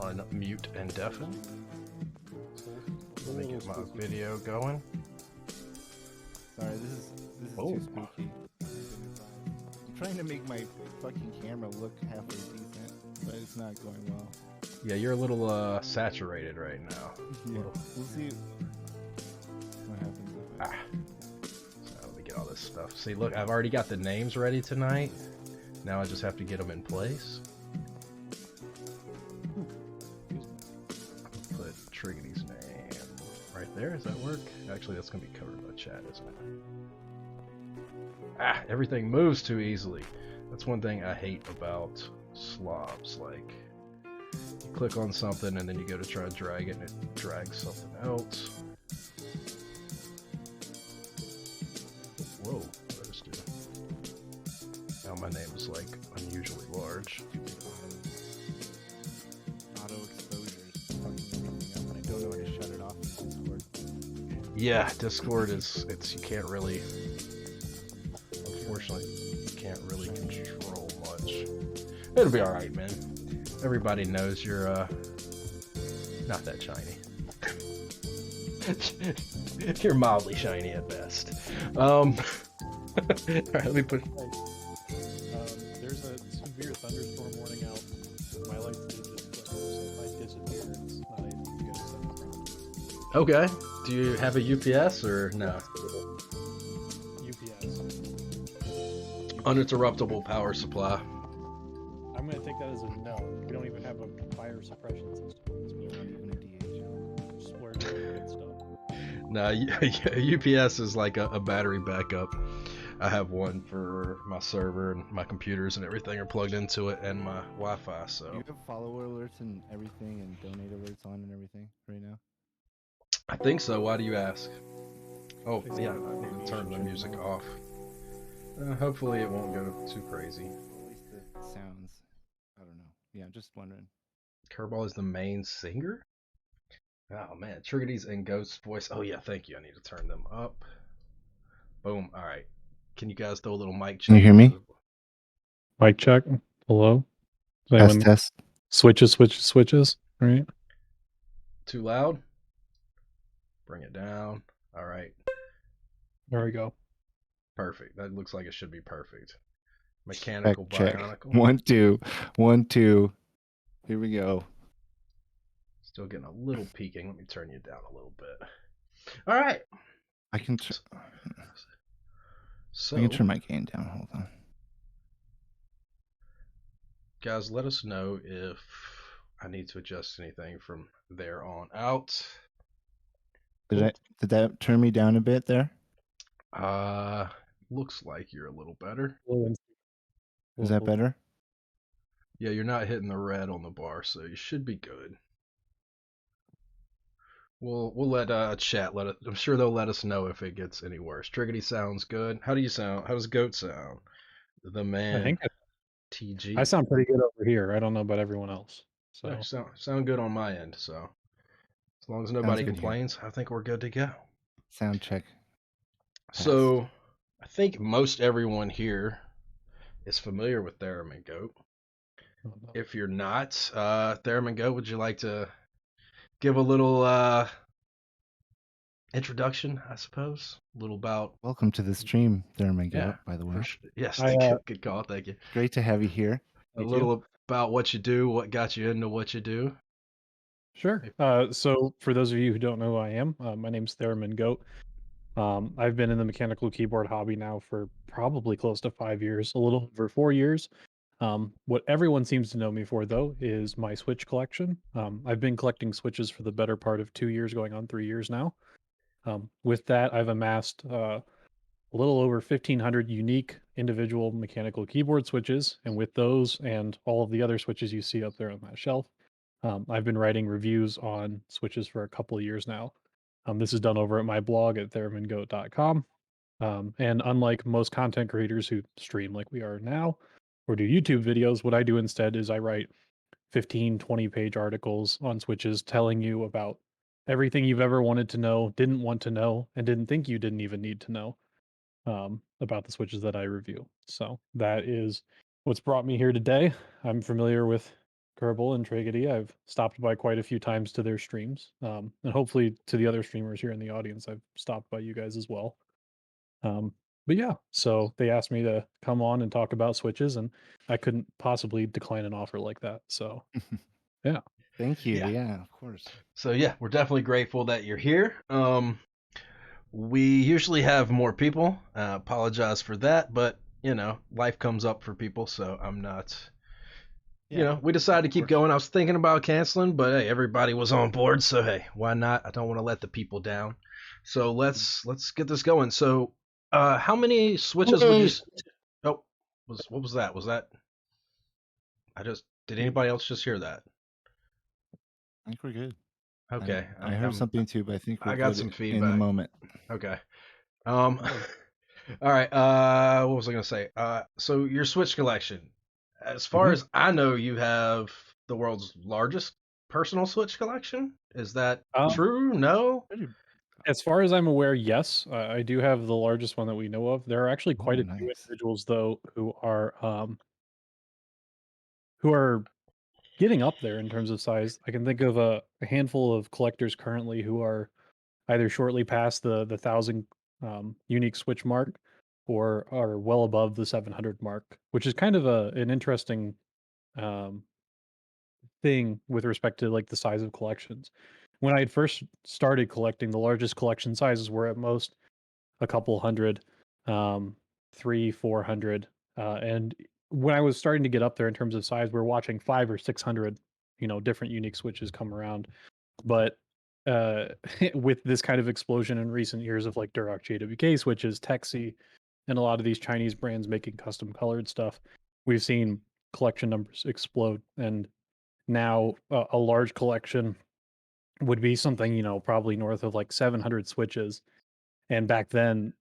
unmute and deafen. Let me get my video going. Sorry, this is too spooky. I'm trying to make my fucking camera look halfway decent, but it's not going well. Yeah, you're a little saturated right now. Yeah, we'll see what happens if I... So let me get all this stuff. See, look, I've already got the names ready tonight. Now I just have to get them in place. I'll put Triggidy's name right there. Does that work? Actually, that's going to be covered by chat, isn't it? Everything moves too easily. That's one thing I hate about slobs. Like, you click on something and then you go to try to drag it and it drags something else. Whoa, what did I just do? Now my name is like unusually large. Auto exposures fucking coming up, and I don't know how to shut it off in Discord. Yeah, Discord is, you can't really, unfortunately, you can't really control much. It'll be alright, man. Everybody knows you're, not that shiny. You're mildly shiny at best. Alright, let me put... There's a severe thunderstorm warning out. My lights did just so if I disappear, it's not anything you guys said. Okay. Do you have a UPS or no? UPS. Uninterruptible power supply. I'm gonna take that as a no. We don't even have a fire suppression system. Not even a DHL. Swear to good stuff. No, UPS is like a battery backup. I have one for my server, and my computers and everything are plugged into it, and my Wi-Fi. So Do you have follower alerts and everything, and donate alerts on and everything right now? I think so. Why do you ask? Oh yeah, I need to turn the music off. Hopefully it won't go too crazy. At least the sounds. I don't know. Yeah, I'm just wondering. Kirball is the main singer? Oh man, Triggidy's and Ghost's voice. Oh yeah, thank you. I need to turn them up. Boom. All right. Can you guys throw a little mic check? Can you hear me? Mic check. Hello. Test. Switches. Right. Too loud? Bring it down. All right. There we go. Perfect. That looks like it should be perfect. Mechanical, Check. bionical. 1, 2, 1, 2. Here we go. Still getting a little peaking. Let me turn you down a little bit. All right. I can turn my gain down. Hold on. Guys, let us know if I need to adjust anything from there on out. Did that turn me down a bit there? Looks like you're a little better. Is that better? Yeah, you're not hitting the red on the bar, so you should be good. We'll let chat I'm sure they'll let us know if it gets any worse. Triggidy sounds good. How do you sound? How does Goat sound? The man. I think TG. I sound pretty good over here. I don't know about everyone else. So Yeah, sound good on my end. So as long as nobody complains, I think we're good to go. Sound check. So I think most everyone here is familiar with ThereminGoat. If you're not, ThereminGoat, would you like to give a little introduction, I suppose? A little about... Welcome to the stream, ThereminGoat, by the way. Yes, good call, thank you. Great to have you here. A little about what you do, what got you into what you do. Sure. So for those of you who don't know who I am, my name's ThereminGoat. I've been in the mechanical keyboard hobby now for probably close to 5 years, a little over 4 years. What everyone seems to know me for, though, is my Switch collection. I've been collecting Switches for the better part of 2 years, going on 3 years now. With that, I've amassed a little over 1,500 unique individual mechanical keyboard switches, and with those and all of the other switches you see up there on that shelf, I've been writing reviews on switches for a couple of years now. This is done over at my blog at ThereminGoat.com. And unlike most content creators who stream like we are now or do YouTube videos, what I do instead is I write 15, 20-page articles on switches telling you about everything you've ever wanted to know, didn't want to know, and didn't think you didn't even need to know about the switches that I review. So that is what's brought me here today. I'm familiar with Kirball and Triggidy. I've stopped by quite a few times to their streams, and hopefully to the other streamers here in the audience. I've stopped by you guys as well. But yeah, so they asked me to come on and talk about switches, and I couldn't possibly decline an offer like that. So yeah. Thank you. Yeah. Yeah, of course. So yeah, we're definitely grateful that you're here. We usually have more people. Apologize for that, but you know, life comes up for people, so I'm not. You know, we decided to keep going. I was thinking about canceling, but hey, everybody was on board, so hey, why not? I don't want to let the people down. So let's get this going. So, how many switches would you? Oh, what was that? Was that? Did anybody else just hear that? I think we're good. Okay, I heard something too, but I think we're I got good some feedback in the moment. Okay. All right. What was I gonna say? So your Switch collection. As far as I know, you have the world's largest personal Switch collection. Is that true? No. As far as I'm aware, yes, I do have the largest one that we know of. There are actually quite a few individuals, though, who are getting up there in terms of size. I can think of a handful of collectors currently who are either shortly past the 1,000 unique Switch mark, or are well above the 700 mark, which is kind of an interesting um, thing with respect to like the size of collections. When I had first started collecting, the largest collection sizes were at most a couple hundred, um, 400. And when I was starting to get up there in terms of size, we are watching 500 or 600, different unique switches come around. But uh, with this kind of explosion in recent years of like Duroc JWK switches, Ttc, and a lot of these Chinese brands making custom colored stuff, we've seen collection numbers explode. And now a large collection would be something, probably north of like 700 switches. And back then,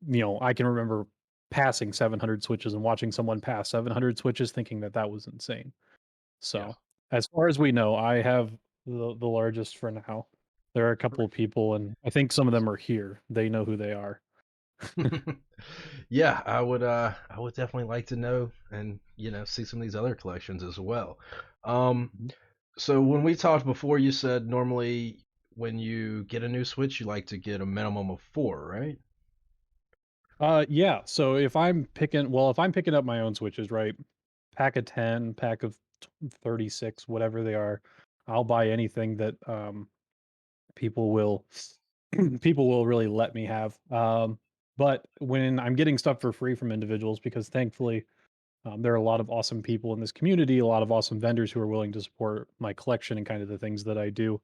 I can remember passing 700 switches and watching someone pass 700 switches thinking that that was insane. So, as far as we know, I have the largest for now. There are a couple of people, and I think some of them are here. They know who they are. Yeah, I would definitely like to know and see some of these other collections as well. So when we talked before, you said normally when you get a new Switch, you like to get a minimum of 4, right? Yeah. So if I'm picking up my own switches, right? Pack of 10, pack of 36, whatever they are, I'll buy anything that people will people will really let me have. But when I'm getting stuff for free from individuals, because thankfully there are a lot of awesome people in this community, a lot of awesome vendors who are willing to support my collection and kind of the things that I do.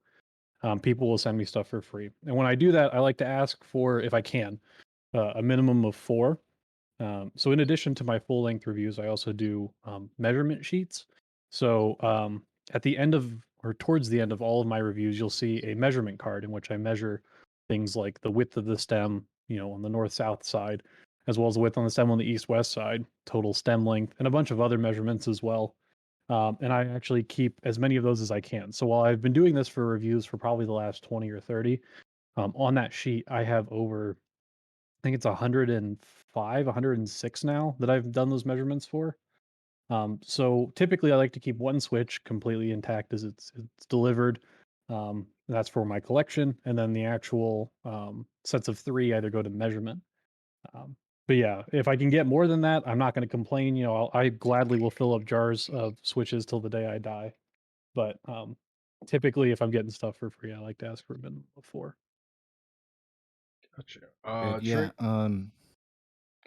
People will send me stuff for free, and when I do that, I like to ask for, if I can, a minimum of 4. So in addition to my full length reviews, I also do measurement sheets. So at the end of, or towards the end of all of my reviews, you'll see a measurement card in which I measure things like the width of the stem, on the north-south side, as well as the width on the stem on the east-west side, total stem length, and a bunch of other measurements as well. And I actually keep as many of those as I can. So while I've been doing this for reviews for probably the last 20 or 30, on that sheet, I have over, I think it's 105, 106 now that I've done those measurements for. So typically I like to keep one switch completely intact as it's delivered. That's for my collection, and then the actual sets of 3 either go to measurement. Um, but yeah, if I can get more than that, I'm not going to complain. I gladly will fill up jars of switches till the day I die. But typically, if I'm getting stuff for free, I like to ask for a minimum of 4. Gotcha. Yeah.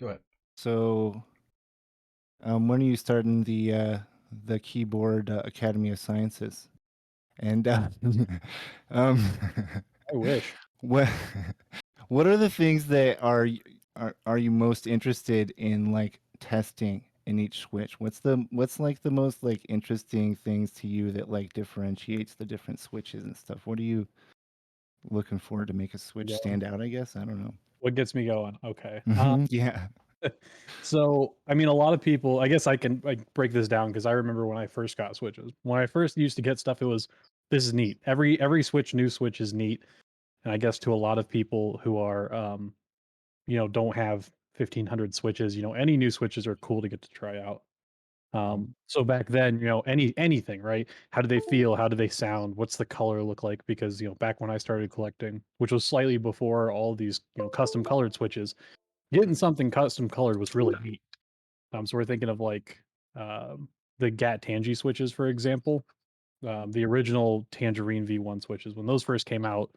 Go ahead. So, when are you starting the Keyboard Academy of Sciences? And um, I wish. what what are the things that are you most interested in, like, testing in each switch? What's like the most like interesting things to you that like differentiates the different switches and stuff? What are you looking for to make a switch stand out, I guess? I don't know. What gets me going? Okay. Yeah. So, I mean, a lot of people, I guess I can break this down because I remember when I first got switches. When I first used to get stuff, it was, this is neat. Every switch, new switch is neat. And I guess to a lot of people who are, don't have 1,500 switches, any new switches are cool to get to try out. So back then, anything, right? How do they feel? How do they sound? What's the color look like? Because, back when I started collecting, which was slightly before all these, custom colored switches, getting something custom colored was really neat. So we're thinking of like the GAT Tangy switches, for example. The original Tangerine V1 switches, when those first came out,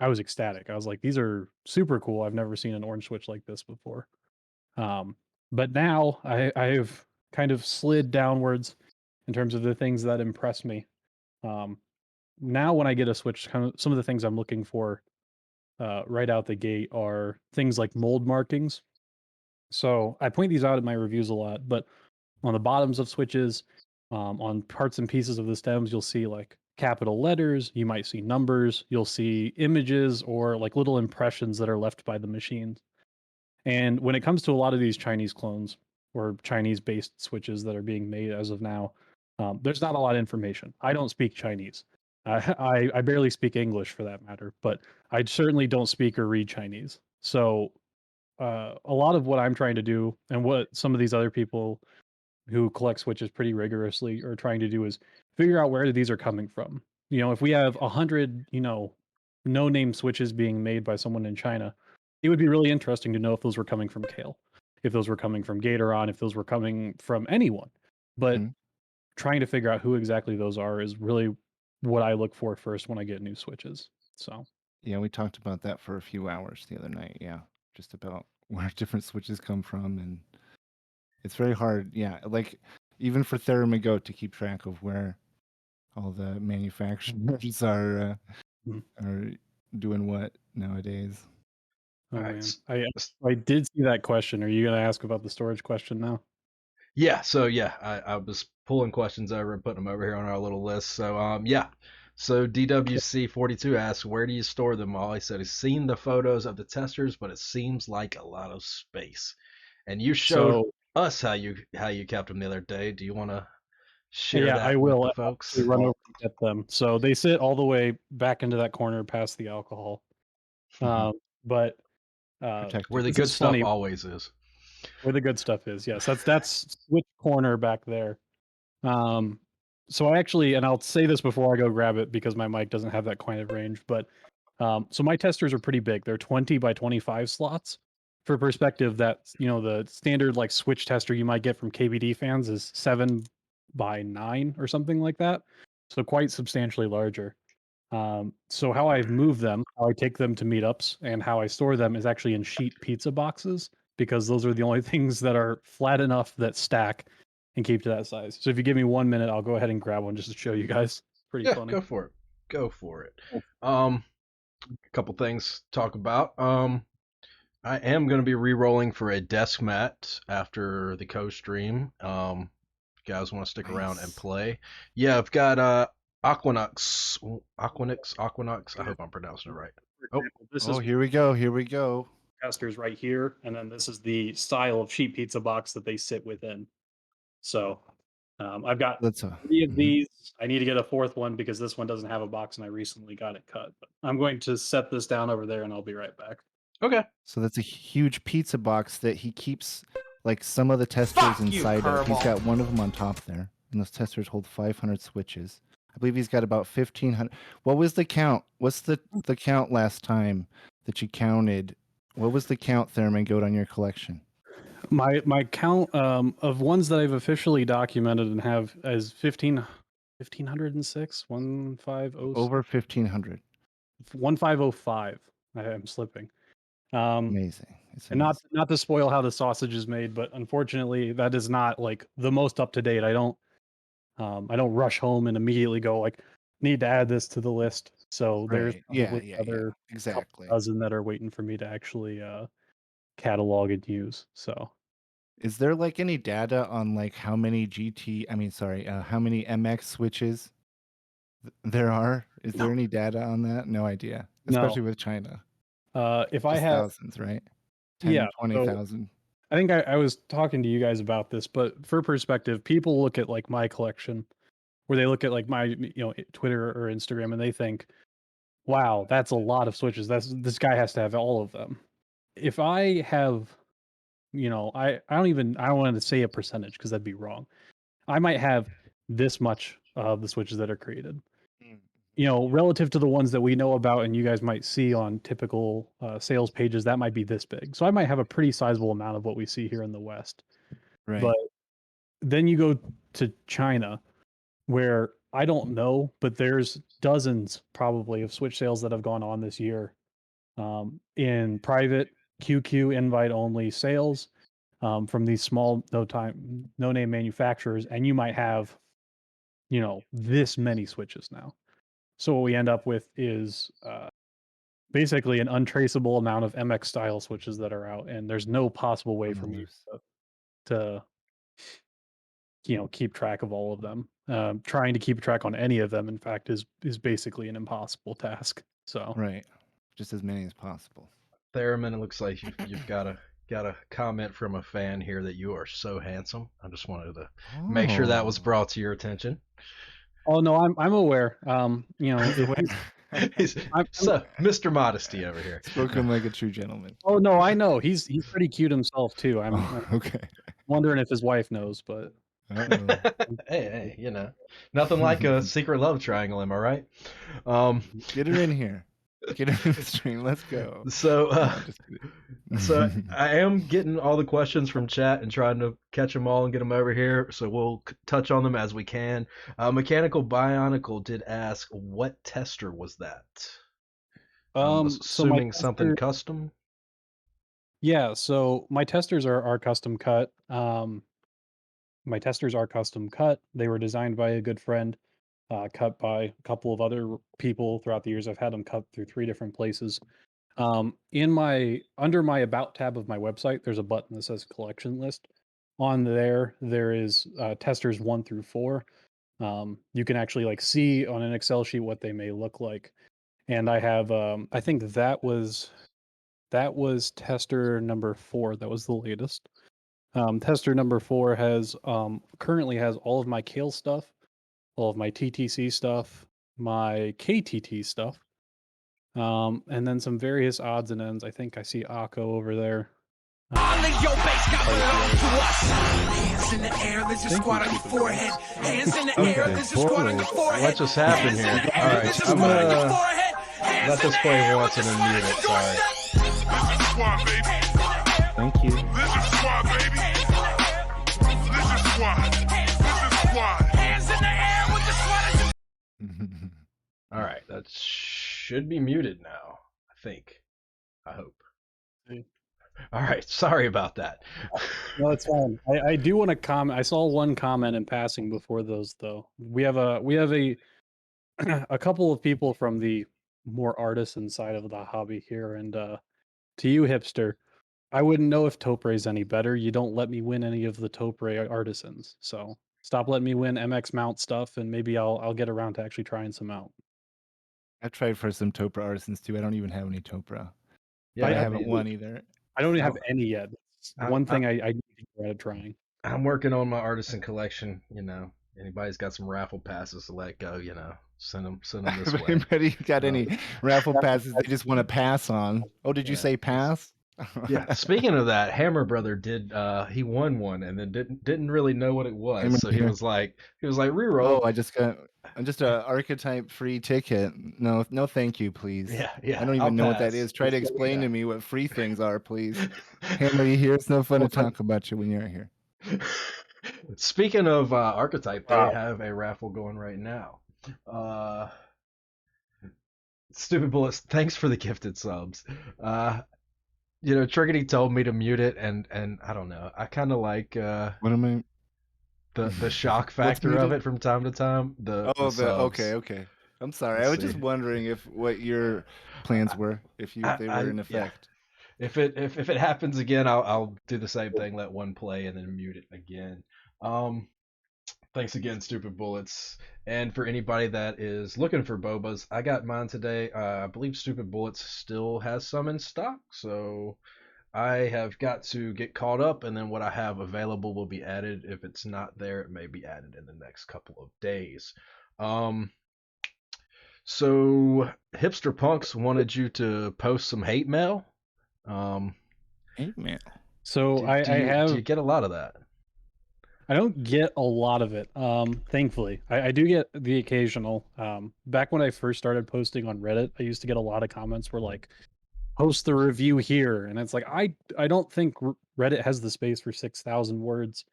I was ecstatic. I was like, these are super cool. I've never seen an orange switch like this before. But now I've kind of slid downwards in terms of the things that impress me. Um, Now when I get a switch, kind of some of the things I'm looking for right out the gate are things like mold markings. So I point these out in my reviews a lot, but on the bottoms of switches, on parts and pieces of the stems, you'll see like capital letters, you might see numbers, you'll see images or like little impressions that are left by the machines. And when it comes to a lot of these Chinese clones or Chinese based switches that are being made as of now, there's not a lot of information. I don't speak Chinese. I barely speak English for that matter, but I certainly don't speak or read Chinese. So a lot of what I'm trying to do and what some of these other people who collect switches pretty rigorously are trying to do is figure out where these are coming from. If we have 100, no name switches being made by someone in China, it would be really interesting to know if those were coming from Kale, if those were coming from Gatoron, if those were coming from anyone. But trying to figure out who exactly those are is really what I look for first when I get new switches. So Yeah, we talked about that for a few hours the other night. Yeah, just about where different switches come from, and it's very hard. Yeah, like even for ThereminGoat to keep track of where all the manufacturers are doing what nowadays. oh All man, right. I did see that question. Are you gonna ask about the storage question now? Yeah, so yeah, I was pulling questions over and putting them over here on our little list. So yeah. So DWC42 asks, where do you store them all? He said he's seen the photos of the testers, but it seems like a lot of space. And you showed So us how you kept them the other day. Do you want to share yeah, I that with will the actually folks? run over and get them. So they sit all the way back into that corner past the alcohol. Um, but Where Protected. the this good is stuff funny. always is. Where the good stuff is. Yes, that's switch corner back there. Um, so I actually, and I'll say this before I go grab it because my mic doesn't have that kind of range, but so my testers are pretty big. They're 20 by 25 slots. For perspective, that the standard like switch tester you might get from KBD fans is 7 by 9 or something like that. So quite substantially larger. So how I move them, how I take them to meetups, and how I store them is actually in sheet pizza boxes because those are the only things that are flat enough that stack and keep to that size. So if you give me 1 minute, I'll go ahead and grab one just to show you guys. Pretty Yeah, funny. go for it. Go for it. Cool. A couple things to talk about. I am going to be re-rolling for a desk mat after the co-stream. If you guys want to stick around and Nice. play. Yeah, I've got Aquanux. I hope I'm pronouncing it right. For Oh, example, this Oh, is here we go. Here we go. testers right here, and then this is the style of sheet pizza box that they sit within. So I've got Let's 3 of these. I need to get a 4th one because this one doesn't have a box and I recently got it cut. But I'm going to set this down over there and I'll be right back. okay. So that's a huge pizza box that he keeps like some of the testers inside of. He's got one of them on top there, and those testers hold 500 switches. I believe he's got about 1,500. What was the count? What's the count last time that you counted? What was the count, ThereminGoat, on your collection? My count of ones that I've officially documented and have is 1506 1506 Over 1,500. 1505. I am slipping. Amazing. It's And amazing. not to spoil how the sausage is made, but unfortunately that is not like the most up to date. I don't rush home and immediately go like need to add this to the list. So there's Right. Yeah, probably yeah, yeah. another couple Exactly. dozen that are waiting for me to actually catalog and use. So Is there like any data on like how many how many MX switches there are? Is there no, any data on that? No idea. no. Especially with China. If I Just have, thousands, right? yeah. 10, So 20,000. I think I was talking to you guys about this, but for perspective, people look at like my collection, where they look at like my Twitter or Instagram, and they think, "Wow, that's a lot of switches. This guy has to have all of them." If I have, I don't want to say a percentage because that'd be wrong. I might have this much of the switches that are created. Mm. You know, relative to the ones that we know about and you guys might see on typical sales pages, that might be this big. So I might have a pretty sizable amount of what we see here in the West. Right. But then you go to China, where I don't know, but there's dozens probably of Switch sales that have gone on this year in private QQ invite only sales from these small no name manufacturers, and you might have, you know, this many switches now. So what we end up with is basically an untraceable amount of MX style switches that are out, and there's no possible way for me to you know, keep track of all of them. Trying to keep track on any of them, in fact, is basically an impossible task. So Right, just as many as possible. Theremin, it looks like you've got a comment from a fan here that you are so handsome. I just wanted to make sure that was brought to your attention. Oh no, I'm aware. You know, so Mr. Modesty over here. Spoken like a true gentleman. Oh no, I know he's pretty cute himself too. I'm okay. Wondering if his wife knows, but hey, you know, nothing like a secret love triangle, am I right? Get her in here. Get her in the stream. Let's go. So I am getting all the questions from chat and trying to catch them all and get them over here. So we'll touch on them as we can. Mechanical Bionicle did ask, what tester was that? Assuming something custom. Yeah, so my testers are custom cut. My testers are custom cut. They were designed by a good friend, cut by a couple of other people throughout the years. I've had them cut through 3 different places. Under my about tab of my website, there's a button that says collection list. On there is testers 1 through 4. You can actually like see on an Excel sheet what they may look like. And I have I think that was tester number 4. That was the latest. Tester number 4 has currently has all of my Kale stuff, all of my TTC stuff, my KTT stuff, and then some various odds and ends. I think I see Akko over there. Hands in the air, let's just squat on your forehead. Hands in the air, let's just squat on your forehead. What just happened here? All right, I'm gonna let this play once and then mute it. Sorry. Thank you. This is squad, baby. This is squad. This is squad. Hands in the air with the squad. All right, that should be muted now. I think. I hope. All right, sorry about that. No, it's fine. I do want to comment. I saw one comment in passing before those, though. We have a a couple of people from the more artisan side of the hobby here, and to you, hipster, I wouldn't know if Topre's any better. You don't let me win any of the Topre artisans, so stop letting me win MX mount stuff, and maybe I'll get around to actually trying some out. I've tried for some Topra artisans too. I don't even have any Topra. Yeah, I haven't won either. I don't even have any yet. One thing I need to get out of trying. I'm working on my artisan collection. You know, anybody's got some raffle passes to let go, you know, send them this way. Anybody got any raffle passes they just want to pass on? Oh, did you say pass? Yeah. Speaking of that, Hammer Brother did. He won one and then didn't really know what it was. So he was like reroll. Oh, I'm just a archetype free ticket. No, thank you, please. Yeah. I don't even know what that is. Try to explain to me what free things are, please. Hammer, you here? It's no fun to talk about you when you're here. Speaking of archetype, they have a raffle going right now. Stupid Bullets, thanks for the gifted subs. You know, Triggidy told me to mute it, and I don't know. I kind of like what am I? The shock factor of it from time to time. Okay. I'm sorry. I was just wondering what your plans were, if they were in effect. Yeah. If it happens again, I'll do the same thing. Let one play and then mute it again. Thanks again, Stupid Bullets. And for anybody that is looking for bobas, I got mine today. I believe Stupid Bullets still has some in stock, so I have got to get caught up, and then what I have available will be added. If it's not there, it may be added in the next couple of days. So Hipster Punks wanted you to post some hate mail. Hate mail. So do you get a lot of that? I don't get a lot of it. Thankfully, I do get the occasional. Back when I first started posting on Reddit, I used to get a lot of comments where like, post the review here, and it's like I don't think Reddit has the space for 6,000 words,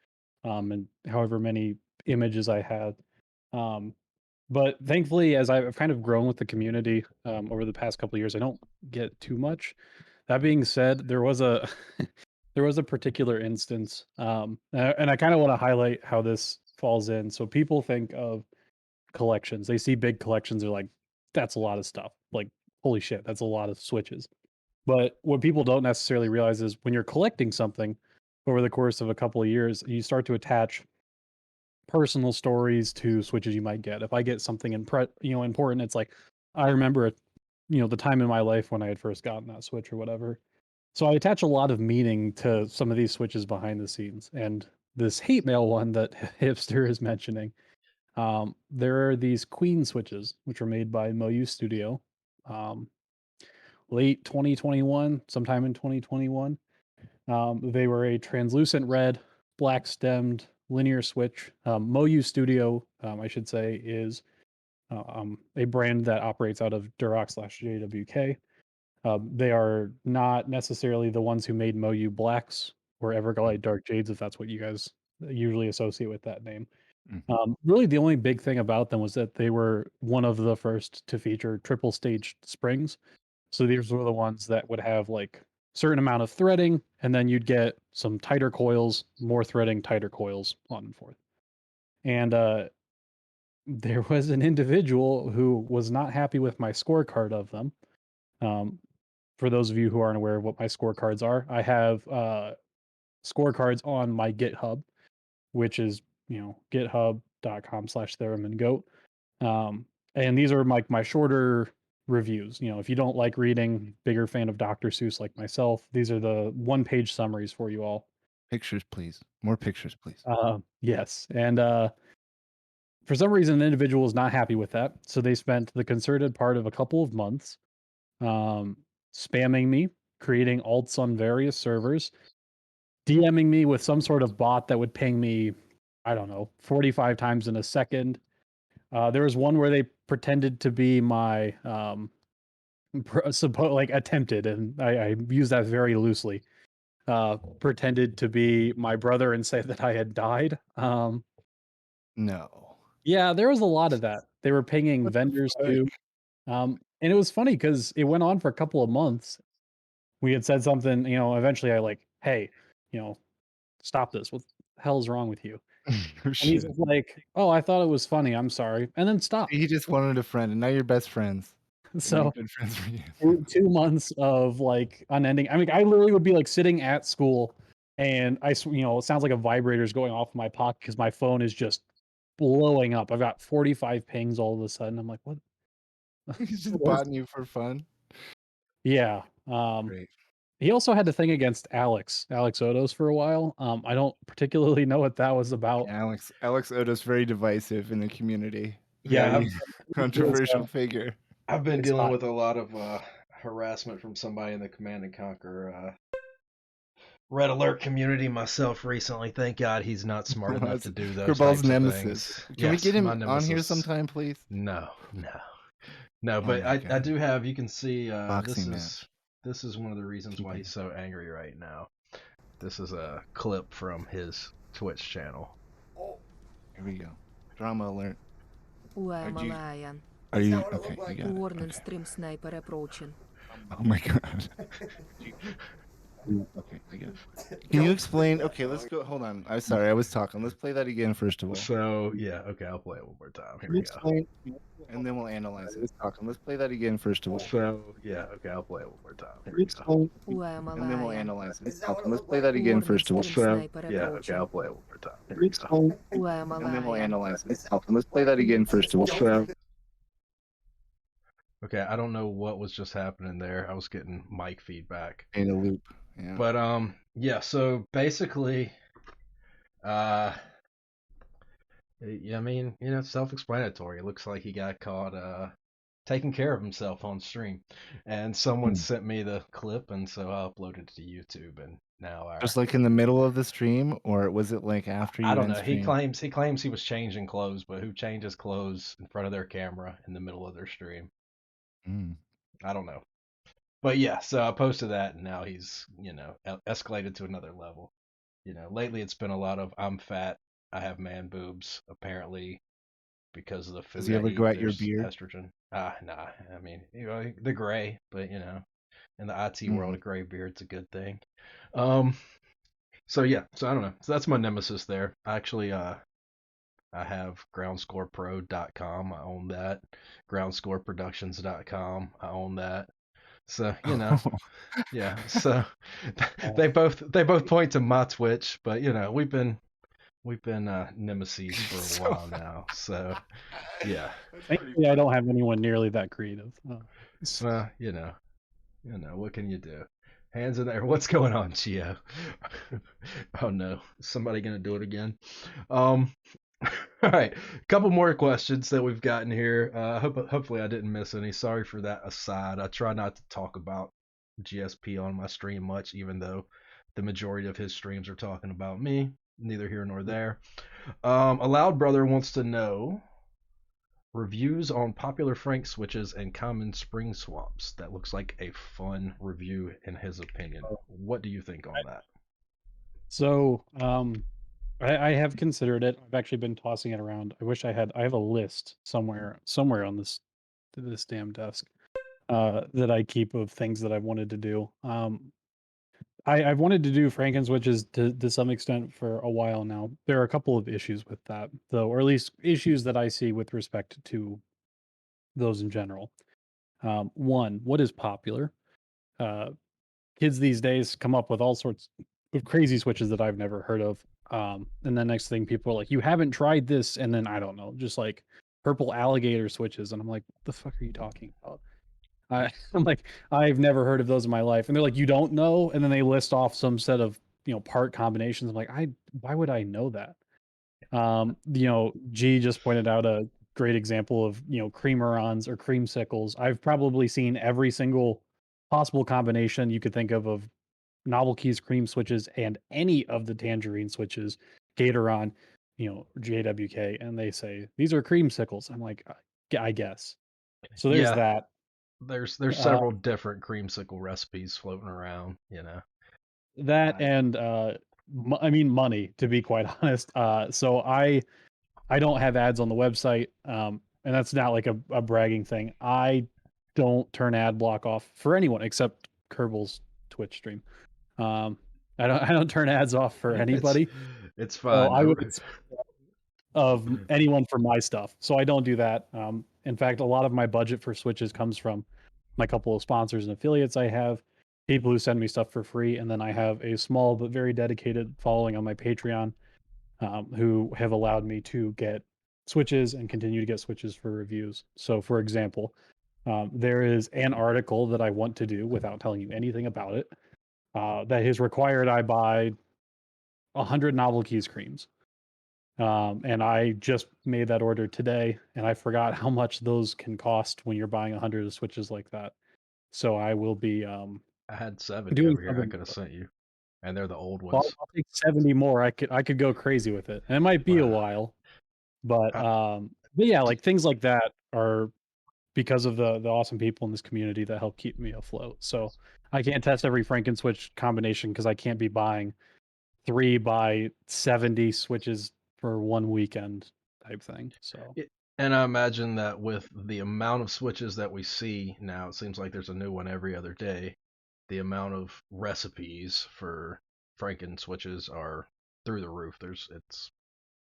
and however many images I had. Um, but thankfully, as I've kind of grown with the community over the past couple of years, I don't get too much. That being said, there was a there was a particular instance, and I kind of want to highlight how this falls in. So people think of collections. They see big collections, they're like, "That's a lot of stuff." Like, holy shit, that's a lot of switches. But what people don't necessarily realize is when you're collecting something over the course of a couple of years, you start to attach personal stories to switches you might get. If I get something important, it's like I remember the time in my life when I had first gotten that switch or whatever. So I attach a lot of meaning to some of these switches behind the scenes. And this hate mail one that Hipster is mentioning, there are these Queen switches, which were made by Moyu Studio, um, late 2021, sometime in 2021. They were a translucent red, black stemmed linear switch. Moyu Studio, I should say, is a brand that operates out of Duroc/JWK. They are not necessarily the ones who made Moyu Blacks or Everglide Dark Jades, if that's what you guys usually associate with that name. Really, the only big thing about them was that they were one of the first to feature triple staged springs. So these were the ones that would have like certain amount of threading, and then you'd get some tighter coils, more threading, tighter coils, on and forth. And there was an individual who was not happy with my scorecard of them. Um, for those of you who aren't aware of what my scorecards are, I have scorecards on my GitHub, which is github.com/ThereminGoat. And these are like my shorter reviews. If you don't like reading, bigger fan of Dr. Seuss like myself, these are the one-page summaries for you all. Pictures, please. More pictures, please. Yes. And for some reason, the individual was not happy with that. So they spent the concerted part of a couple of months spamming me, creating alts on various servers, DMing me with some sort of bot that would ping me, I don't know, 45 times in a second. There was one where they pretended to be my attempted, and I use that very loosely. Pretended to be my brother and say that I had died. No. Yeah, there was a lot of that. They were pinging What the vendors fuck? too. And it was funny because it went on for a couple of months. We had said something, eventually I like, hey, stop this. What the hell is wrong with you? Oh, And he's shit. just like, oh, I thought it was funny. I'm sorry. And then stop. He just wanted a friend, and now you're best friends. They're So good friends for you. 2 months of like unending. I mean, I literally would be like sitting at school and it sounds like a vibrator's going off in my pocket because my phone is just blowing up. I've got 45 pings all of a sudden. I'm like, what? He's just What is- botting you for fun. Yeah. Great. He also had a thing against Alex Odos for a while. I don't particularly know what that was about. Alex Odo's very divisive in the community. Yeah, Very controversial uh, figure. I've been It's dealing not- with a lot of harassment from somebody in the Command and Conquer Red Alert community myself recently. Thank God he's not smart Well, enough to do those Kirball's types of nemesis. things. Can we Yes, get him my on here nemesis. sometime, please? No. Oh But my I God. do have. You can see Boxing match. this is one of the reasons why he's so angry right now. This is a clip from his Twitch channel. Here we go. Drama alert. Уэмалаян. Are you okay? You got it. Warning Okay. stream sniper approaching. Oh my God. Okay, I got it. Can you explain? Okay, let's go. Hold on. I'm sorry, I was talking. Let's play that again first of all. So yeah, okay, I'll play it one more time. Here Can you we go. explain? And then we'll analyze it. Let's play that again first of all. So yeah, okay, I'll play it one more time. Here we go. And then we'll Уэмалаян. analyze it. Let's play that again first of all. So yeah, okay, I'll play it one more time. Here we go. And then we'll Уэмалаян. analyze it. Let's play that again first of all. So okay, I don't know what was just happening there. I was getting mic feedback. In a loop. Yeah. But yeah, so basically yeah, I mean, self-explanatory. It looks like he got caught taking care of himself on stream, and someone sent me the clip, and so I uploaded it to YouTube, and now Just like in the middle of the stream, or was it like after I you don't end know. He stream? claims he was changing clothes, but who changes clothes in front of their camera in the middle of their stream? Mm. I don't know. But yeah, so I posted that, and now he's escalated to another level. Lately it's been a lot of I'm fat, I have man boobs. Apparently, because of the Does food he I ever eat, go at your there's beard? estrogen. Nah. I mean, the gray, but in the IT world, a Mm. gray beard's a good thing. Um, so yeah, so I don't know. So that's my nemesis there. Actually, I have groundscorepro.com. I own that. Groundscoreproductions.com. I own that. So, yeah. So they both point to my Twitch, but we've been nemesis for a So- while now. So, yeah. Thankfully, I don't have anyone nearly that creative. Well, what can you do? Hands in the air. What's going on, Chio? Oh no, somebody gonna do it again? All right, a couple more questions that we've gotten here. Hopefully I didn't miss any. Sorry for that aside. I try not to talk about GSP on my stream much, even though the majority of his streams are talking about me. Neither here nor there. A loud brother wants to know reviews on popular Frank switches and common spring swaps. That looks like a fun review in his opinion. What do you think on that? So, I have considered it. I've actually been tossing it around. I have a list somewhere on this damn desk that I keep of things that I've wanted to do. I've wanted to do Franken switches to some extent for a while now. There are a couple of issues with that, though, or at least issues that I see with respect to those in general. One, what is popular? Uh, Kids these days come up with all sorts of crazy switches that I've never heard of. And then next thing people are like, you haven't tried this, and then I don't know, just like purple alligator switches, and I'm like, what the fuck are you talking about? I'm like, I've never heard of those in my life, and they're like, you don't know, and then they list off some set of part combinations. I'm like, why would I know that? G just pointed out a great example of creamerons or creamsicles. I've probably seen every single possible combination you could think of Novel Keys cream switches and any of the tangerine switches, Gatoron, JWK, and they say these are creamsicles. I'm like, I guess. So there's Yeah, that. there's Uh, several different creamsicle recipes floating around. that I, and I mean money, to be quite honest. So I don't have ads on the website, and that's not like a bragging thing. I don't turn ad block off for anyone except Kirball's Twitch stream. Um, I don't turn ads off for it's anybody. it's So fine. I would expect of anyone for my stuff. So I don't do that. In fact, a lot of my budget for switches comes from my couple of sponsors and affiliates I have, people who send me stuff for free, and then I have a small but very dedicated following on my Patreon, who have allowed me to get switches and continue to get switches for reviews. So, for example, there is an article that I want to do without telling you anything about it, that is required I buy 100 novel keys creams. And I just made that order today, and I forgot how much those can cost when you're buying 100 of switches like that. So I will be I had 70 doing over here I something. could have sent you, and they're the old Well, ones. I'll take 70 more. I could go crazy with it, and it might be a Wow. while, but Uh, yeah, d- like things like that are because of the awesome people in this community that help keep me afloat. So I can't test every Franken switch combination because I can't be buying 3 by 70 switches for one weekend type thing. So and I imagine that with the amount of switches that we see now, it seems like there's a new one every other day. The amount of recipes for Franken switches are through the roof. It's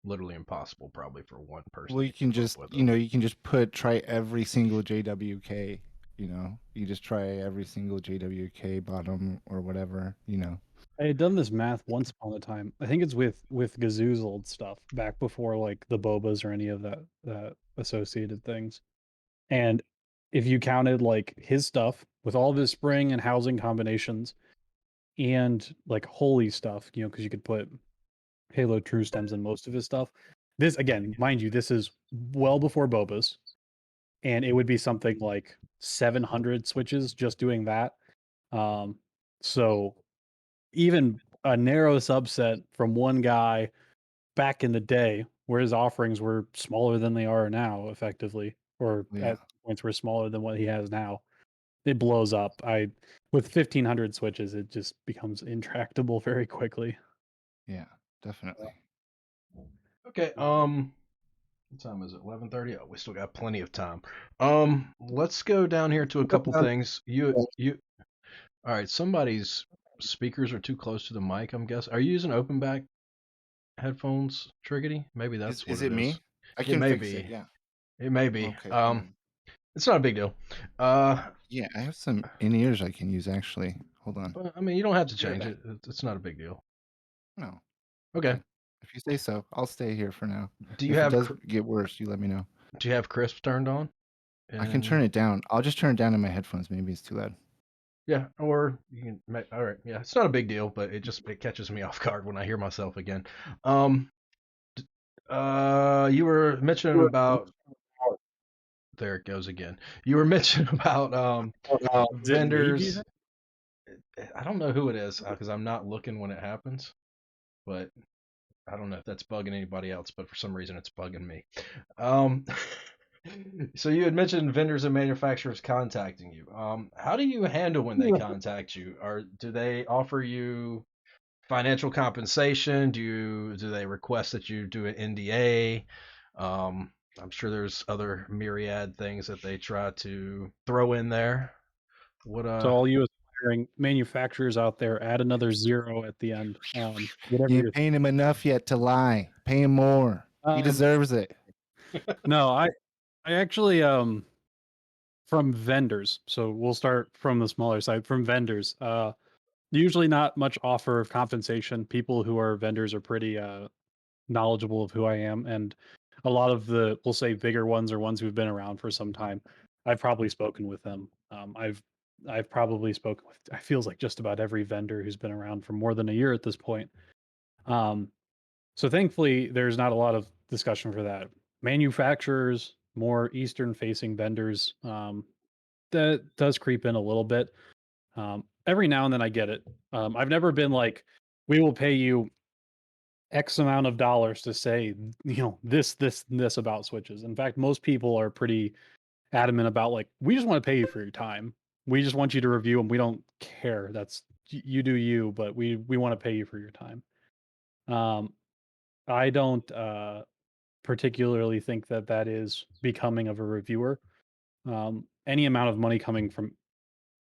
literally impossible probably for one person Well, to you can keep up just, with them. you can just try every single JWK. You just try every single JWK bottom or whatever. I had done this math once upon a time. I think it's with Gazoo's old stuff back before like the Bobas or any of that associated things. And if you counted like his stuff with all of his spring and housing combinations and like holy stuff, because you could put Halo True Stems in most of his stuff. This again, mind you, this is well before Bobas. and it would be something like 700 switches just doing that. So even a narrow subset from one guy back in the day, where his offerings were smaller than they are now, effectively, or Yeah. at points were smaller than what he has now, it blows up. With 1,500 switches, it just becomes intractable very quickly. Yeah, definitely. Okay. What time is it? 11:30. Oh, we still got plenty of time. Let's go down here to a couple things. You. All right. Somebody's speakers are too close to the mic. I'm guessing. Are you using open back headphones, Triggidy? Maybe that's what Is it it is. me? I It can may fix be. it. Yeah. It may be. Okay. Hold on. It's not a big deal. Yeah, I have some in-ears I can use actually. Hold on. But, I mean, you don't have to Be right change back. it. It's not a big deal. No. Okay. Okay. If you say so, I'll stay here for now. Do you If it have does get worse, you let me know. Do you have crisp turned on? I can turn it down. I'll just turn it down in my headphones. Maybe it's too loud. Yeah, or you can make, all right. Yeah, it's not a big deal, but it catches me off guard when I hear myself again. You were mentioning about there it goes again. You were mentioning about Is it me, do you vendors. think? I don't know who it is because I'm not looking when it happens, but I don't know if that's bugging anybody else, but for some reason it's bugging me. So you had mentioned vendors and manufacturers contacting you. How do you handle when they contact you? Do they offer you financial compensation? Do they request that you do an NDA? I'm sure there's other myriad things that they try to throw in there. What So all you aspiring manufacturers out there, add another 0 at the end. Whatever You you're ain't paying him enough yet to lie. Pay him more. He deserves it. No, I actually from vendors. So we'll start from the smaller side. From vendors, usually not much offer of compensation. People who are vendors are pretty knowledgeable of who I am, and a lot of the, we'll say, bigger ones are ones who've been around for some time. I've probably spoken with them. I've probably spoken with, I feels like just about every vendor who's been around for more than a year at this point. So thankfully, there's not a lot of discussion for that. Manufacturers, more Eastern facing vendors, that does creep in a little bit. Every now and then I get it. I've never been like, we will pay you X amount of dollars to say, this, and this about switches. In fact, most people are pretty adamant about like, we just want to pay you for your time. We just want you to review them. We don't care. That's you do you, but we want to pay you for your time. I don't particularly think that that is becoming of a reviewer. Any amount of money coming from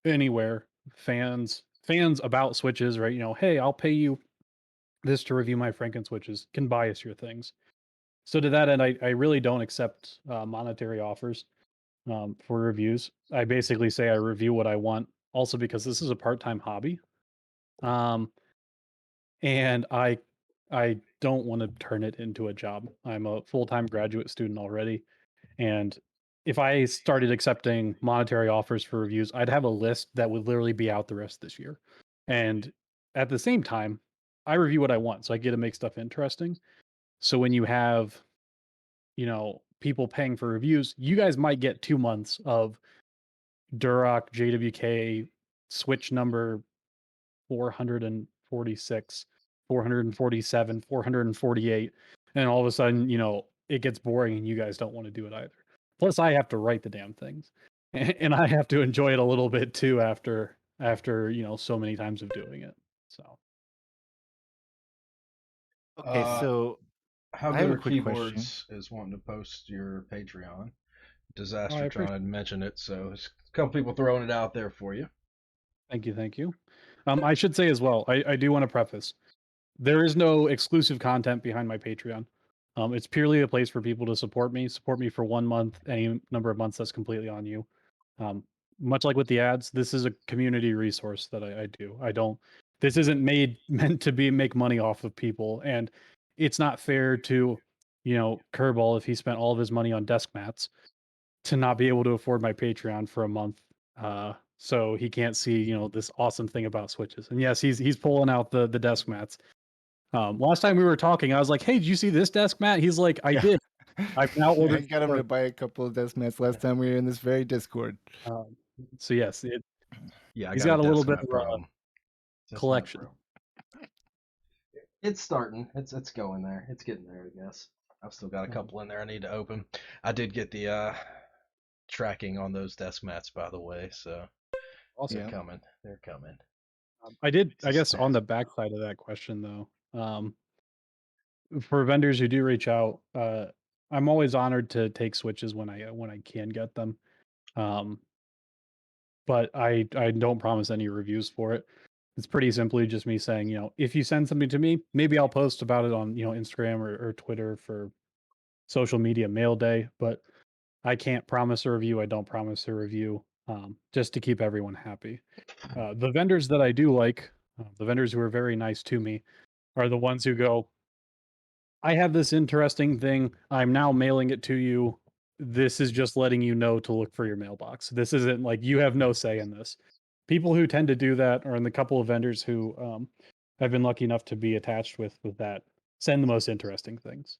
anywhere, fans about switches, right? Hey, I'll pay you this to review my Franken switches, can bias your things. So to that end, I really don't accept monetary offers for reviews. I basically say I review what I want, also because this is a part-time hobby. And I don't want to turn it into a job. I'm a full-time graduate student already, and if I started accepting monetary offers for reviews, I'd have a list that would literally be out the rest of this year. And at the same time, I review what I want, so I get to make stuff interesting. So when you have, people paying for reviews, you guys might get 2 months of Duroc JWK switch number 446, 447, 448, and all of a sudden, it gets boring and you guys don't want to do it either. Plus, I have to write the damn things, and I have to enjoy it a little bit too after so many times of doing it. So, Okay, so How I have Good a Are quick question. Keyboards is wanting to post your Patreon. I Disaster appreciate. Tron had mentioned it, so there's a couple people throwing it out there for you. Thank you. I should say as well, I do want to preface, there is no exclusive content behind my Patreon. It's purely a place for people to support me for 1 month, any number of months. That's completely on you. Much like with the ads, this is a community resource that I do. This isn't meant to make money off of people, and it's not fair to, Kirball, if he spent all of his money on desk mats, to not be able to afford my Patreon for a month. So he can't see, this awesome thing about switches. And yes, he's pulling out the desk mats. Last time we were talking, I was like, "Hey, did you see this desk mat?" He's like, "I did." I've now I ordered got him to 4. buy a couple of desk mats last time we were in this very Discord. So yes, Yeah, I he's got a got a little desk bit mat of a problem. Desk mat collection. problem. It's starting. It's going there. It's getting there, I guess. I've still got a couple in there I need to open. I did get the tracking on those desk mats, by the way, so Awesome. they're coming. They're coming. I guess on the backside of that question though, for vendors who do reach out, I'm always honored to take switches when I can get them. But I don't promise any reviews for it. It's pretty simply just me saying, if you send something to me, maybe I'll post about it on, Instagram or Twitter for social media mail day, but I can't promise a review. I don't promise a review, just to keep everyone happy. The vendors that I do like, the vendors who are very nice to me, are the ones who go, I have this interesting thing. I'm now mailing it to you. This is just letting you know to look for your mailbox. This isn't like you have no say in this. People who tend to do that are in the couple of vendors who I've been lucky enough to be attached with that send the most interesting things.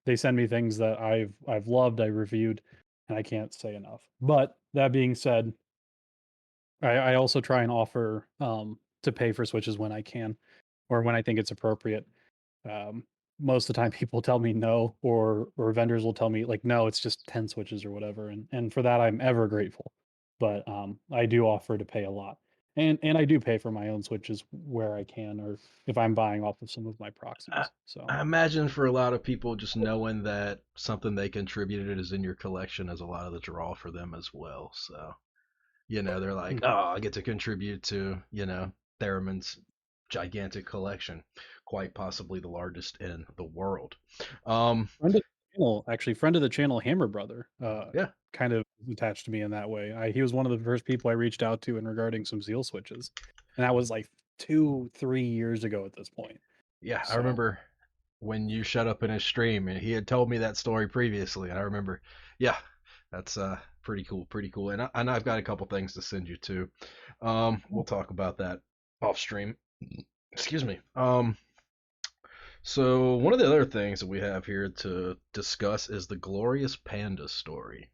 They send me things that I've loved, I reviewed, and I can't say enough. But that being said, I also try and offer to pay for switches when I can or when I think it's appropriate. Um, Most of the time people tell me no, or vendors will tell me like, no, it's just 10 switches or whatever. And for that, I'm ever grateful. But I do offer to pay a lot. And I do pay for my own switches where I can, or if I'm buying off of some of my I, proxies. So I imagine for a lot of people, just knowing that something they contributed is in your collection is a lot of the draw for them as well. So, they're like, oh, I get to contribute to, Theremin's gigantic collection, quite possibly the largest in the world. friend of the channel, Hammer Brother, Yeah, kind of attached to me in that way. He was one of the first people I reached out to in regarding some Zeal switches, and that was like 2-3 years ago at this point. yeah. I So remember when you shut up in his stream, and he had told me that story previously, and I remember, yeah, that's pretty cool, pretty cool. And I've got a couple things to send you too. We'll talk about that off stream. Excuse me. So one of the other things that we have here to discuss is the glorious Panda story.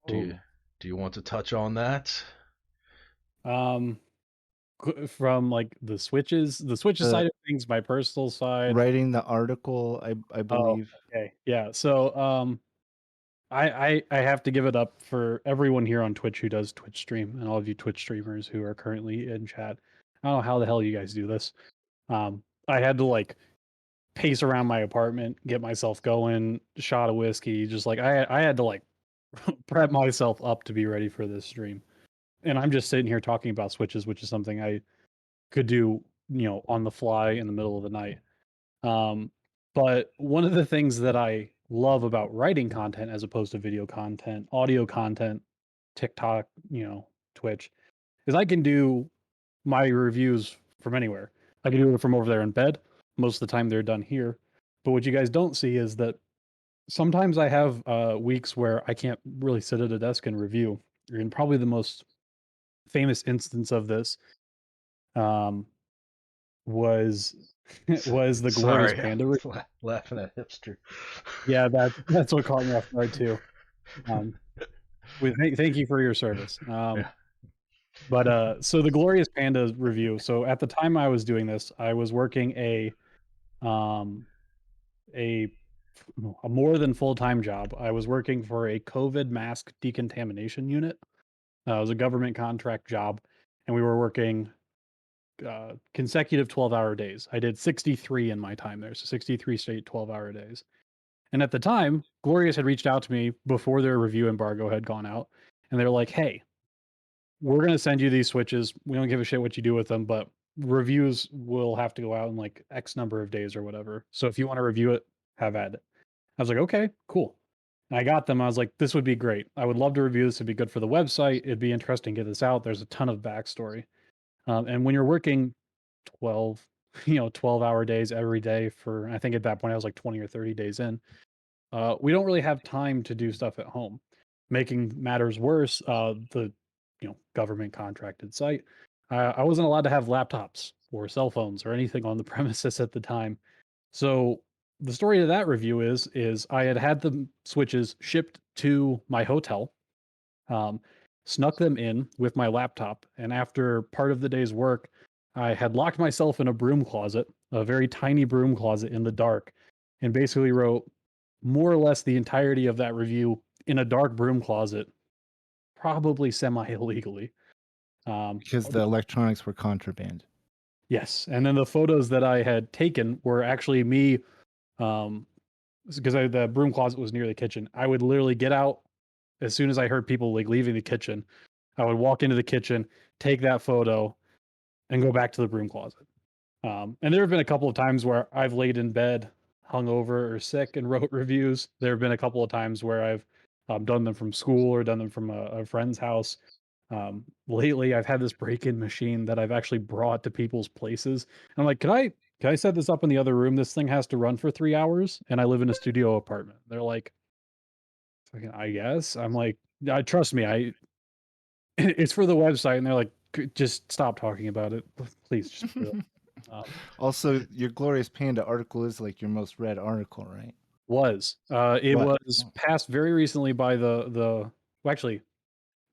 Do you want to touch on that? um from like the switches The side of things, my personal side. writing the article, I Oh, believe. okay. Yeah. So I have to give it up for everyone here on Twitch who does Twitch stream, and all of you Twitch streamers who are currently in chat. I don't know how the hell you guys do this. I had to like pace around my apartment, get myself going, shot of whiskey, just like I had to like prep myself up to be ready for this stream. And I'm just sitting here talking about switches, which is something I could do, on the fly in the middle of the night. But one of the things that I love about writing content as opposed to video content, audio content, TikTok, Twitch, is I can do my reviews from anywhere. I can do it from over there in bed. Most of the time they're done here. But what you guys don't see is that sometimes I have weeks where I can't really sit at a desk and review. And probably the most famous instance of this um, was was the glorious Sorry, I Panda. was laughing at hipster. Yeah, that's what caught me off guard too. Um, thank you for your service. Yeah. But so the glorious Panda review. So at the time I was doing this, I was working um a a more than full-time job. I was working for a COVID mask decontamination unit. It was a government contract job, and we were working consecutive 12-hour days. I did 63 in my time there, so 63 straight 12-hour days. And at the time, Glorious had reached out to me before their review embargo had gone out, and they're like, "Hey, we're going to send you these switches. We don't give a shit what you do with them, but reviews will have to go out in like X number of days or whatever. So if you want to review it, have at it." I was like, "Okay, cool." And I got them. I was like, "This would be great. I would love to review this. It'd be good for the website. It'd be interesting to get this out. There's a ton of backstory." And when you're working 12, 12-hour days every day for, I think at that point I was like 20 or 30 days in, we don't really have time to do stuff at home. Making matters worse, the government contracted site, I wasn't allowed to have laptops or cell phones or anything on the premises at the time. So the story of that review is I had the switches shipped to my hotel, snuck them in with my laptop, and after part of the day's work, I had locked myself in a broom closet, a very tiny broom closet in the dark, and basically wrote more or less the entirety of that review in a dark broom closet, probably semi illegally. Because the electronics were contraband. Yes, and then the photos that I had taken were actually me, because the broom closet was near the kitchen. I would literally get out as soon as I heard people like leaving the kitchen. I would walk into the kitchen, take that photo, and go back to the broom closet. And there have been a couple of times where I've laid in bed, hungover or sick, and wrote reviews. There have been a couple of times where I've done them from school or done them from a friend's house. Lately, I've had this break-in machine that I've actually brought to people's places. I'm like, can I set this up in the other room? This thing has to run for 3 hours, and I live in a studio apartment. They're like, I guess. I'm like, trust me, it's for the website, and they're like, just stop talking about it, please. Just do it. Also, your Glorious Panda article is like your most read article, right? It What? was passed very recently by well, actually,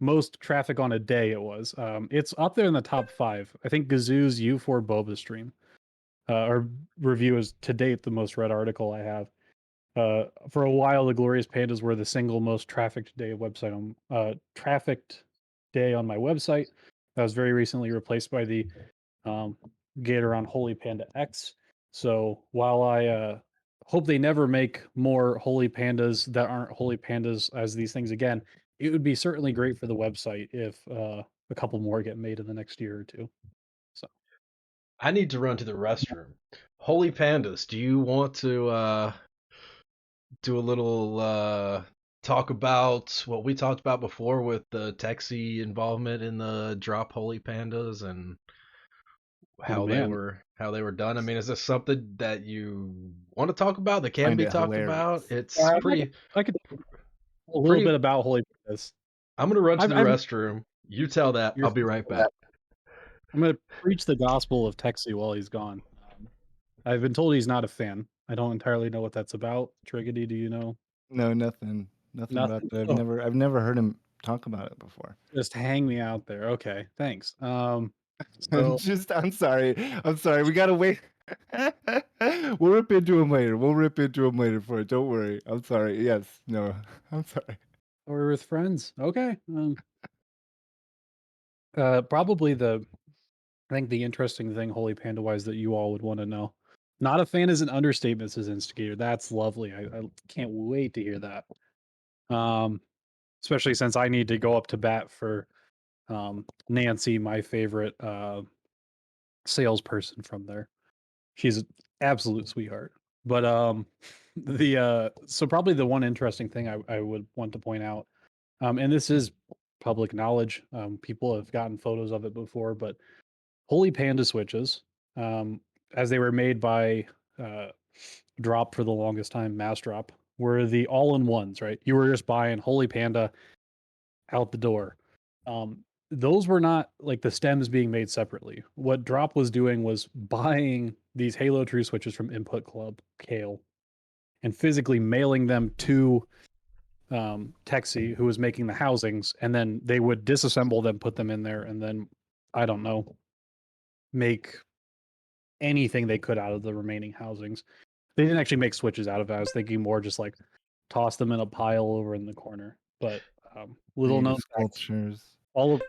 most traffic on a day it was. It's up there in the top 5. I think Gazoo's U4 Boba stream or review is to date the most read article I have. For a while, the Glorious Pandas were the single most trafficked day on my website. That was very recently replaced by the Gatoron Holy Panda X. So while I hope they never make more Holy Pandas that aren't Holy Pandas as these things again, it would be certainly great for the website if a couple more get made in the next year or two. So I need to run to the restroom. Holy pandas, do you want to do a little talk about what we talked about before with the Texi involvement in the drop Holy Pandas and oh man, how they were done? I mean, is this something that you want to talk about that can Find be it talked hilarious. about? It's pretty I could talk a little pretty bit about Holy Pandas. I'm gonna run to the I've restroom. You tell that. You're I'll be right back. I'm going to preach the gospel of Texi while he's gone. I've been told he's not a fan. I don't entirely know what that's about. Triggidy, do you know? No, nothing about Nothing. that. Oh, I've never heard him talk about it before. just hang me out there. Okay, thanks. So I'm sorry. We gotta wait. We'll rip into him later for it. Don't worry. I'm sorry. Yes. No. I'm sorry. we're with friends. Okay. Probably I think the interesting thing, Holy Panda wise, that you all would want to know. Not a fan is an understatement, says Instigator. That's lovely. I can't wait to hear that. Especially since I need to go up to bat for Nancy, my favorite salesperson from there. She's an absolute sweetheart. But so probably the one interesting thing I would want to point out, and this is public knowledge. People have gotten photos of it before, but Holy Panda switches, as they were made by Drop for the longest time, Mass Drop, were the all-in-ones, right? You were just buying Holy Panda out the door. Those were not like the stems being made separately. What Drop was doing was buying these Halo True switches from Input Club, Kale, and physically mailing them to Texi, who was making the housings, and then they would disassemble them, put them in there, and then I don't know, make anything they could out of the remaining housings. They didn't actually make switches out of it. I was thinking more just like toss them in a pile over in the corner. But little known fact, sculptures. all of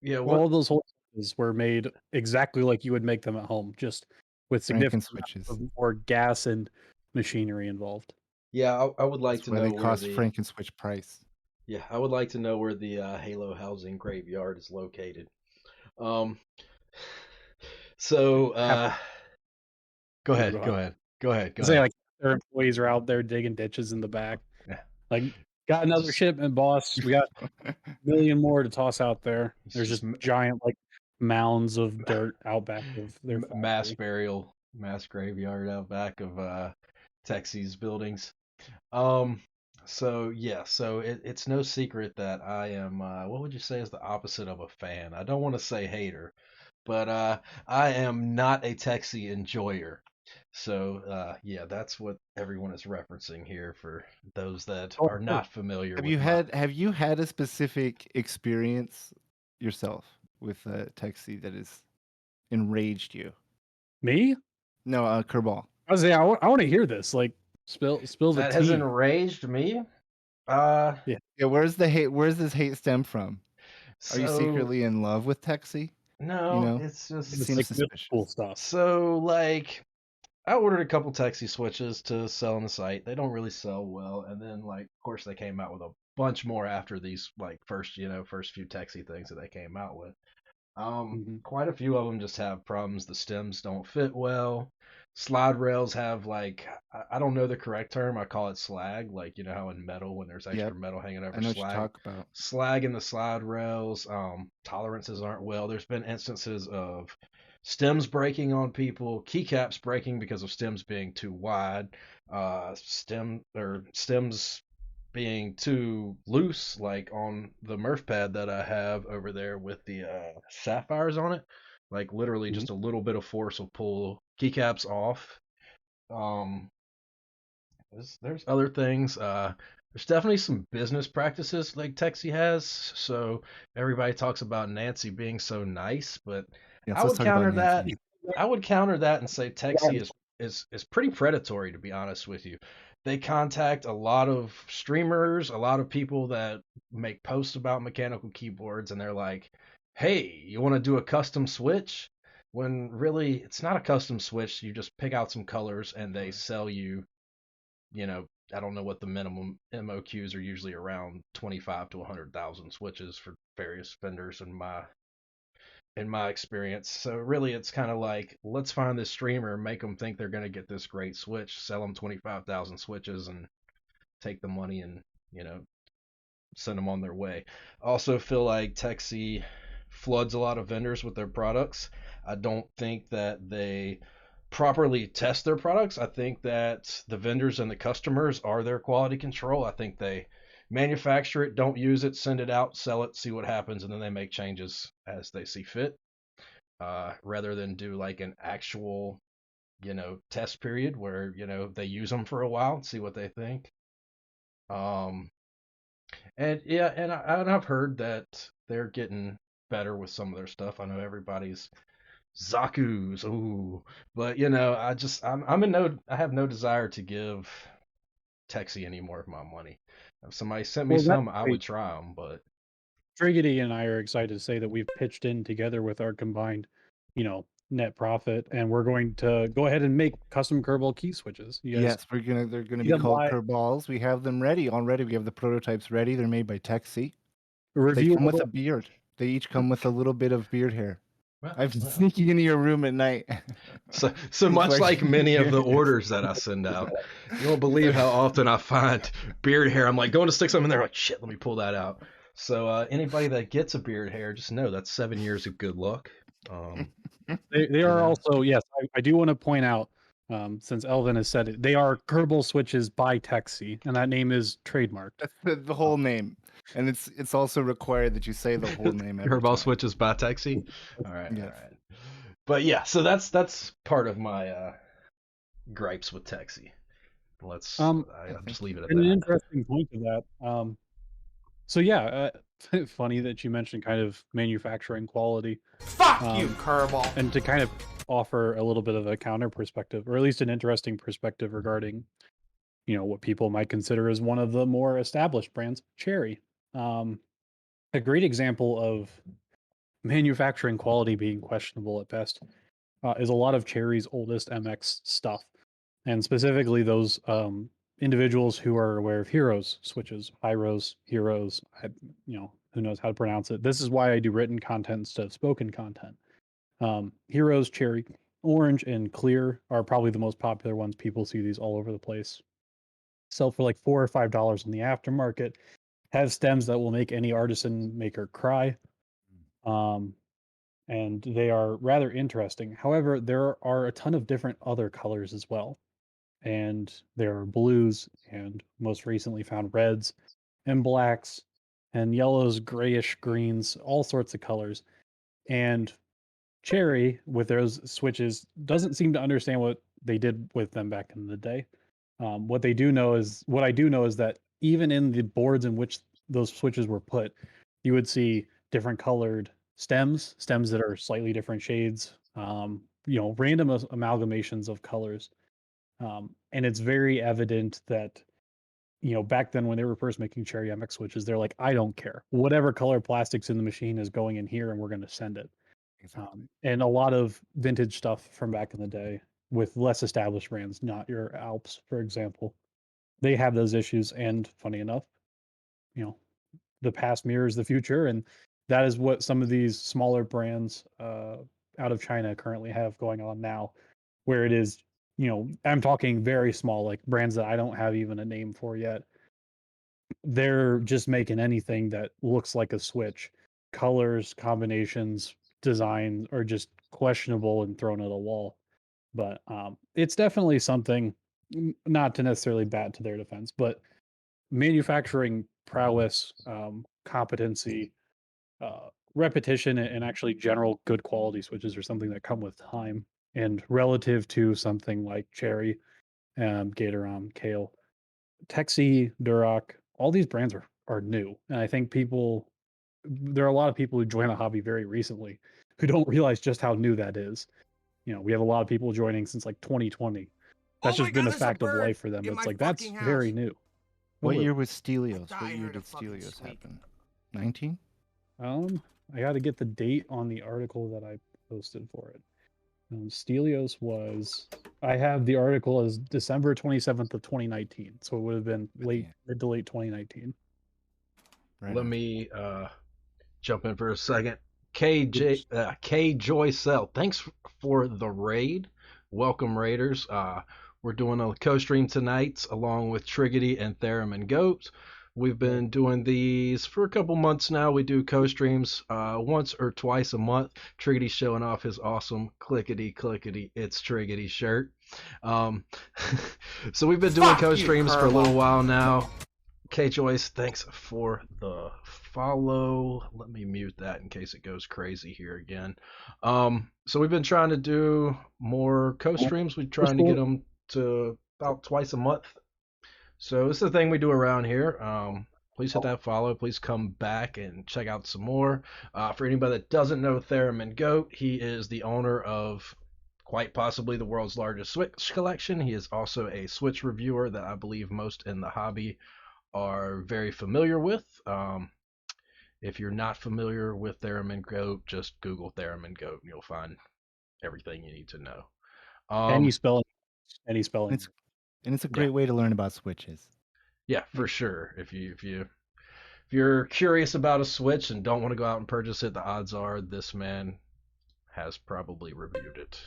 What those whole switches were made exactly like you would make them at home, just with significant switches. of more gas and machinery involved. I would like That's to why know they where cost the Frankenswitch price. yeah, I would like to know where the Halo housing graveyard is located. So go ahead, go ahead. Say like their employees are out there digging ditches in the back. Yeah. Like, got another shipment, boss. We got a million more to toss out there. There's just giant like mounds of dirt out back of their mass burial, mass graveyard out back of Texi's buildings. So it's no secret that I am what would you say is the opposite of a fan? I don't want to say hater, but I am not a Texi enjoyer. So yeah, that's what everyone is referencing here for those that Oh, are sure. not familiar Have with you my. have you had a specific experience yourself with Ttc that has enraged you? Me? No, Kirball. I was I want to hear this. Like, spill the That has tea. enraged me. Uh, Yeah. Yeah, where's the hate? Where's this hate stem from? Are you so secretly in love with Ttc? You no, know, it's it It's just seems like middle school suspicious. stuff. so like I ordered a couple Ttc switches to sell on the site. They don't really sell well, and then like of course they came out with a bunch more after these like first first few Ttc things that they came out with. Hmm. Quite a few of them just have problems. The stems don't fit well. Slide rails have like I don't know the correct term. I call it slag. Like you know how in metal when there's extra Yep, metal hanging I over know what you slag. talk about. Slag in the slide rails. Tolerances aren't well. There's been instances of stems breaking on people, keycaps breaking because of stems being too wide, stems being too loose, like on the Murph pad that I have over there with the sapphires on it. Like literally Hmm. just a little bit of force will pull keycaps off. Um, there's other things. There's definitely some business practices like Texie has. So everybody talks about Nancy being so nice, but Yes, I let's would talk about counter that. Nancy. I would counter that and say Yeah. Texie is pretty predatory, to be honest with you. They contact a lot of streamers, a lot of people that make posts about mechanical keyboards, and they're like, "Hey, you want to do a custom switch?" When really it's not a custom switch. You just pick out some colors and they sell you, you know, I don't know what the minimum MOQs are, usually around 25 to 100,000 switches for various vendors in my experience. So really it's kind of like let's find this streamer, make them think they're going to get this great switch, sell them 25,000 switches and take the money and, you know, send them on their way. I also feel like Texie floods a lot of vendors with their products. I don't think that they properly test their products. I think that the vendors and the customers are their quality control. I think they manufacture it, don't use it, send it out, sell it, see what happens, and then they make changes as they see fit, rather than do like an actual, test period where, they use them for a while and see what they think. Um, and yeah, and I've heard that they're getting better with some of their stuff. I know everybody's Zaku's, ooh, but I'm in no, I have no desire to give Texie any more of my money. If somebody sent me Well, that's some, I great. would try them, but Triggidy and I are excited to say that we've pitched in together with our combined, net profit, and we're going to go ahead and make custom Kirball key switches. You guys Yes, they're gonna see be them called live, Kirballs. We have them ready already. We have the prototypes ready. They're made by Ttc. They come with reviewable. a beard. They each come with a little bit of beard hair. well, I've been well. sneaking into your room at night So and much like collecting many of beard the hairs. orders that I send out, you won't believe how often I find beard hair. I'm like going to stick something in there, like shit, let me pull that out. So anybody that gets a beard hair, just know that's 7 years of good luck. Um, They you are know, also, yes, I do want to point out, since Elvin has said it, they are Kirball Switches by Texie, and that name is trademarked. That's the whole name, and it's also required that you say the whole name every Curveball time. switches by Texie. All right, all Yes. right. But yeah, so that's part of my gripes with Texie. Um, I'll just Thank leave you. it at and an that. interesting point to that. So yeah, funny that you mentioned kind of manufacturing quality. Fuck you, Kirball. And to kind of offer a little bit of a counter perspective, or at least an interesting perspective regarding, what people might consider as one of the more established brands, Cherry. Um, a great example of manufacturing quality being questionable at best is a lot of Cherry's oldest MX stuff, and specifically those individuals who are aware of Heroes switches, Hyros, Heroes. Who knows how to pronounce it. This is why I do written content instead of spoken content. Heroes, Cherry, Orange, and Clear are probably the most popular ones. People see these all over the place. Sell for like $4 or $5 in the aftermarket. Have stems that will make any artisan maker cry. And they are rather interesting. However, there are a ton of different other colors as well. And there are blues, and most recently found reds and blacks and yellows, grayish greens, all sorts of colors. And Cherry, with those switches, doesn't seem to understand what they did with them back in the day. What I do know is that even in the boards in which those switches were put, you would see different colored stems that are slightly different shades, random amalgamations of colors. And it's very evident that, back then when they were first making Cherry MX switches, they're like, I don't care. Whatever color plastic's in the machine is going in here and we're going to send it. Exactly. And a lot of vintage stuff from back in the day with less established brands, not your Alps, for example, they have those issues. And funny enough, the past mirrors the future. And that is what some of these smaller brands out of China currently have going on now, where it is, I'm talking very small, like brands that I don't have even a name for yet. They're just making anything that looks like a Switch. Colors, combinations, designs are just questionable and thrown at a wall. But it's definitely something, not to necessarily bat to their defense, but manufacturing prowess, competency, repetition, and actually general good quality switches are something that come with time. And relative to something like Cherry, Gatoron, Kale, Texi, Duroc, all these brands are new. And I think there are a lot of people who join the hobby very recently who don't realize just how new that is. We have a lot of people joining since like 2020. That's Oh my just been God, a there's a fact of bird life for them. in It's my like, that's fucking very house. new. What Hello. year was Stelios? I What year heard a did fucking Stelios squeak. happen? 19? I got to get the date on the article that I posted for it. Stelios was, I have the article as December 27th of 2019. So it would have been mid to late 2019. Right Let on. me jump in for a second. K Joy Cell, thanks for the raid. Welcome, Raiders. We're doing a co-stream tonight along with Triggidy and ThereminGoat. We've been doing these for a couple months now. We do co-streams once or twice a month. Triggidy's showing off his awesome clickety it's Triggity shirt. So we've been doing co-streams for a little while now. K Joyce, thanks for the follow. Let me mute that in case it goes crazy here again. So we've been trying to do more co-streams. We're trying to get them to about twice a month. So it's the thing we do around here. Please hit that follow. Please come back and check out some more. For anybody that doesn't know ThereminGoat, he is the owner of quite possibly the world's largest Switch collection. He is also a Switch reviewer that I believe most in the hobby are very familiar with. If you're not familiar with ThereminGoat, just Google ThereminGoat and you'll find everything you need to know. Any spelling. It's a great way to learn about switches. Yeah, for sure. If you're curious about a Switch and don't want to go out and purchase it, the odds are this man has probably reviewed it.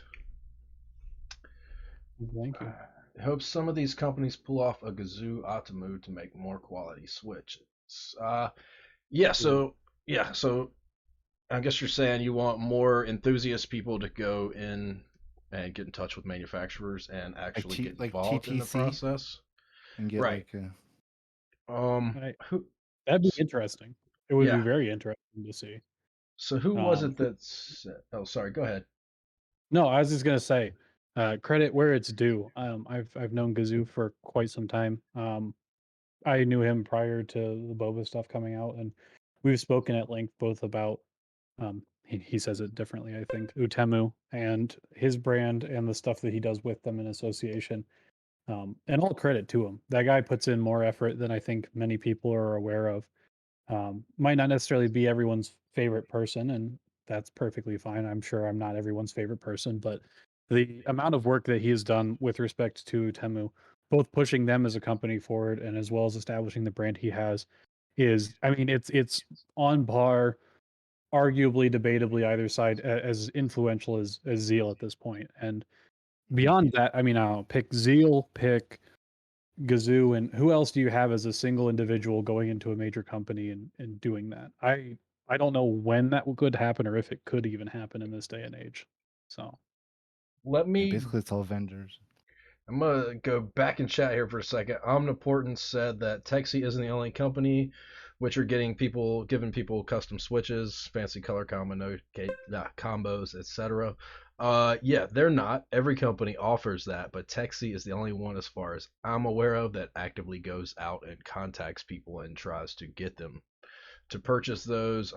Thank you. I hope some of these companies pull off a Gazoo Atamu to make more quality Switches. So I guess you're saying you want more enthusiast people to go in and get in touch with manufacturers and actually get involved in the process. And get right. That'd be interesting. It would be very interesting to see. So who was it that said, oh, sorry, go ahead. No, I was just gonna say, credit where it's due. I've known Gazoo for quite some time. I knew him prior to the Boba stuff coming out, and we've spoken at length both about, he says it differently, I think, Utemu and his brand and the stuff that he does with them in association. And all credit to him. That guy puts in more effort than I think many people are aware of. Might not necessarily be everyone's favorite person, and that's perfectly fine. I'm sure I'm not everyone's favorite person, but the amount of work that he has done with respect to Temu, both pushing them as a company forward and as well as establishing the brand he has, is, I mean, it's on par, arguably, debatably, either side, as influential as Zeal at this point. And beyond that, I mean, I'll pick Zeal, pick Gazoo, and who else do you have as a single individual going into a major company and doing that? I don't know when that could happen or if it could even happen in this day and age. So basically it's all vendors. I'm gonna go back and chat here for a second. Omniportent said that Texi isn't the only company which are giving people custom switches, fancy color combos, etc. Yeah, they're not. Every company offers that, but Ttc is the only one, as far as I'm aware of, that actively goes out and contacts people and tries to get them to purchase those.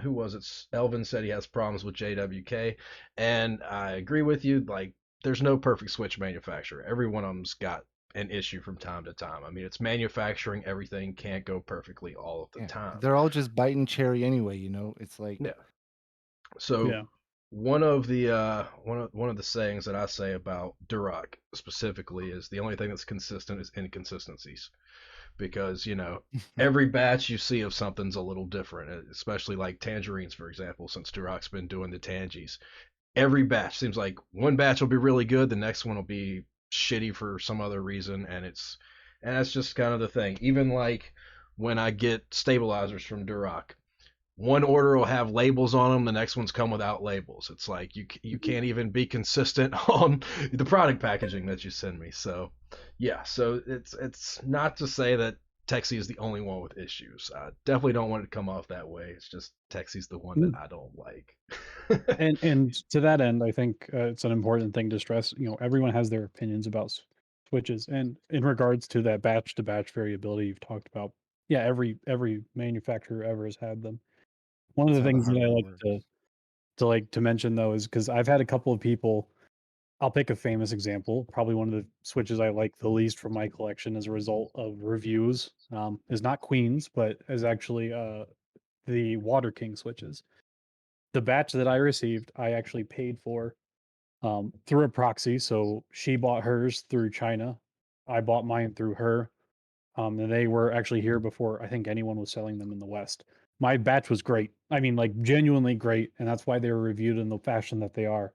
Who was it? Elvin said he has problems with JWK, and I agree with you. Like, there's no perfect Switch manufacturer. Every one of them's got an issue from time to time. I mean, it's manufacturing. Everything can't go perfectly all of the time. They're all just biting cherry anyway. It's like Yeah. So Yeah. one of the sayings that I say about Duroc specifically is the only thing that's consistent is inconsistencies, because every batch you see of something's a little different, especially like tangerines, for example. Since Duroc's been doing the tangies, every batch seems like one batch will be really good, the next one will be shitty for some other reason, and that's just kind of the thing. Even like when I get stabilizers from Duroc, one order will have labels on them, the next one's come without labels. It's like you can't even be consistent on the product packaging that you send me. So yeah, so it's not to say that Ttc is the only one with issues. I definitely don't want it to come off that way. It's just Texi's the one that I don't like. And to that end, I think it's an important thing to stress. Everyone has their opinions about switches, and in regards to that batch to batch variability you've talked about, yeah, every manufacturer ever has had them. One of the That's not a things that hard I word. like to mention though is because I've had a couple of people. I'll pick a famous example. Probably one of the switches I like the least from my collection as a result of reviews is not Queens, but is actually the Water King switches. The batch that I received, I actually paid for through a proxy. So she bought hers through China. I bought mine through her. And they were actually here before I think anyone was selling them in the West. My batch was great. I mean, like genuinely great. And that's why they were reviewed in the fashion that they are.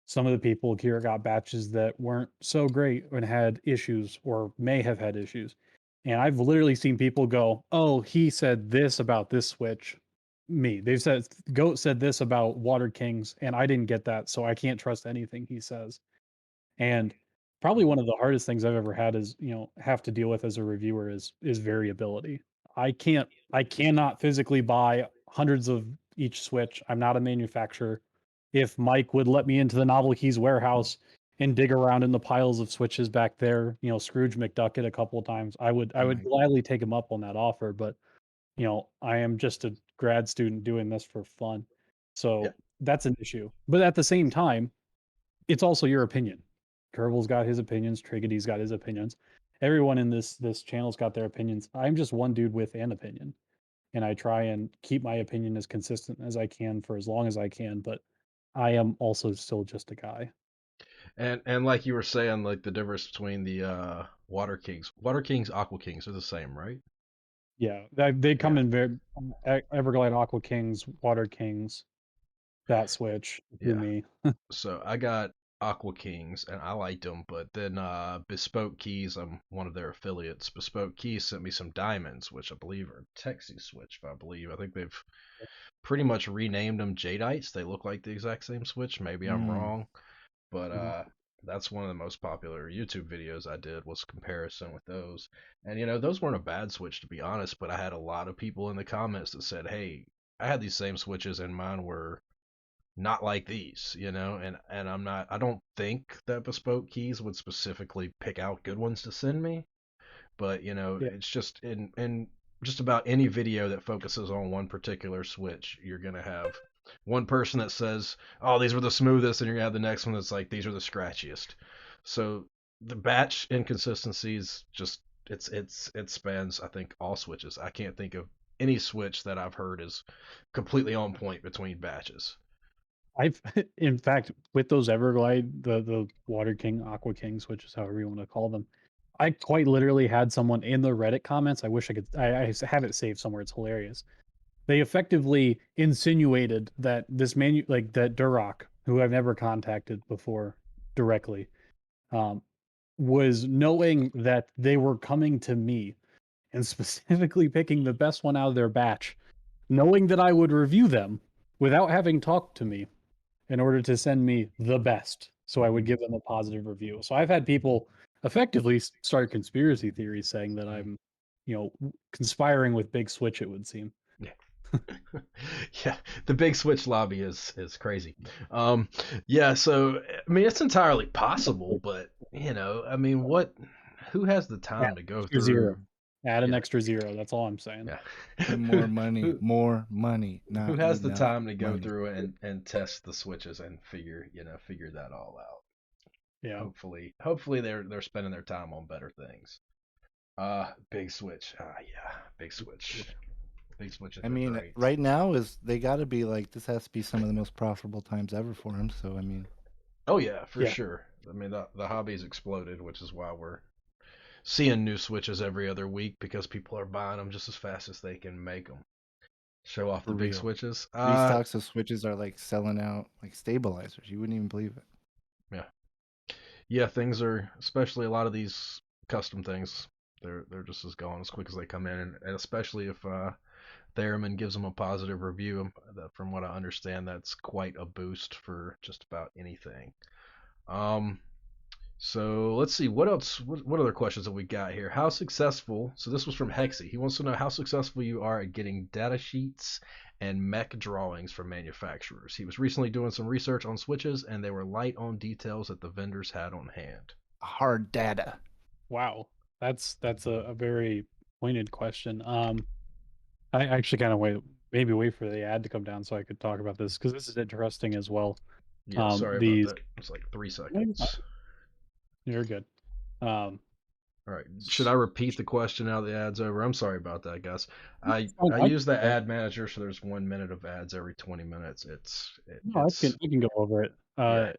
Some of the people here got batches that weren't so great and had issues or may have had issues. And I've literally seen people go, "Oh, he said this about this switch." They've said Goat said this about Water Kings, and I didn't get that, so I can't trust anything he says. And probably one of the hardest things I've ever had is, have to deal with as a reviewer is variability. I cannot physically buy hundreds of each switch. I'm not a manufacturer. If Mike would let me into the Novel Keys warehouse and dig around in the piles of switches back there, Scrooge McDuck it a couple of times, I would gladly take him up on that offer, but I am just a grad student doing this for fun. Yeah. So that's an issue. But at the same time, it's also your opinion. Kirball's got his opinions, Triggidy's got his opinions. Everyone in this channel's got their opinions. I'm just one dude with an opinion. And I try and keep my opinion as consistent as I can for as long as I can, but I am also still just a guy. And like you were saying, like the difference between the Water Kings, Aqua Kings are the same, right? Yeah, they come Yeah. in very Everglide Aqua Kings, Water Kings, that switch, who Yeah. me. So I got Aqua Kings and I liked them, but then Bespoke Keys, I'm one of their affiliates. Bespoke Keys sent me some diamonds, which I believe are Ttc Switch. If I believe, I think they've pretty much renamed them Jadites. They look like the exact same switch. Maybe I'm wrong, but that's one of the most popular YouTube videos I did, was comparison with those. And those weren't a bad switch, to be honest, but I had a lot of people in the comments that said, "Hey, I had these same switches and mine were not like these," and I don't think that Bespoke Keys would specifically pick out good ones to send me, but Yeah. it's just in just about any video that focuses on one particular switch, you're gonna have one person that says, "Oh, these were the smoothest," and you're gonna have the next one that's like, "These are the scratchiest." So the batch inconsistencies just it spans, I think, all switches. I can't think of any switch that I've heard is completely on point between batches. I've in fact with those Everglide, the Water King, Aqua Kings, which is however you want to call them, I quite literally had someone in the Reddit comments. I wish I have it saved somewhere. It's hilarious. They effectively insinuated that that Duroc, who I've never contacted before directly, um, was knowing that they were coming to me and specifically picking the best one out of their batch, knowing that I would review them without having talked to me in order to send me the best. So I would give them a positive review. So I've had people effectively start conspiracy theories saying that I'm conspiring with Big Switch, it would seem. Yeah, the big Switch lobby is crazy. Yeah, so I mean it's entirely possible, but I mean, who has the time to go Extra zero. through? Add an Yeah. extra zero. That's all I'm saying. Yeah. And more money, Who not has the enough time to go money. through and test the switches and figure that all out? Yeah. Hopefully they're spending their time on better things. Big Switch. Yeah, Big Switch. Big Switches I are mean, great. right now they got to be like, this has to be some of the most profitable times ever for him. So I mean, Oh yeah, for Yeah. sure. I mean the hobby's exploded, which is why we're seeing new switches every other week because people are buying them just as fast as they can make them. Show off for the big real. switches. Restocks of switches are like selling out like stabilizers. You wouldn't even believe it. Yeah, things are, especially a lot of these custom things, they're just as going as quick as they come in, and especially if Theremin gives them a positive review. From what I understand, that's quite a boost for just about anything. Um, so let's see what else. What other questions have we got here? How successful? So this was from Hexy. He wants to know how successful you are at getting data sheets and mech drawings from manufacturers. He was recently doing some research on switches, and they were light on details that the vendors had on hand. Hard data. Wow. That's a very pointed question. I actually kind of wait for the ad to come down so I could talk about this because this is interesting as well. Yeah, sorry about that. It's like 3 seconds. You're good. All right. Should I repeat the question now the ad's over? I'm sorry about that, guys. I I use the ad manager, so there's 1 minute of ads every 20 minutes. No, I can go over it. Yeah.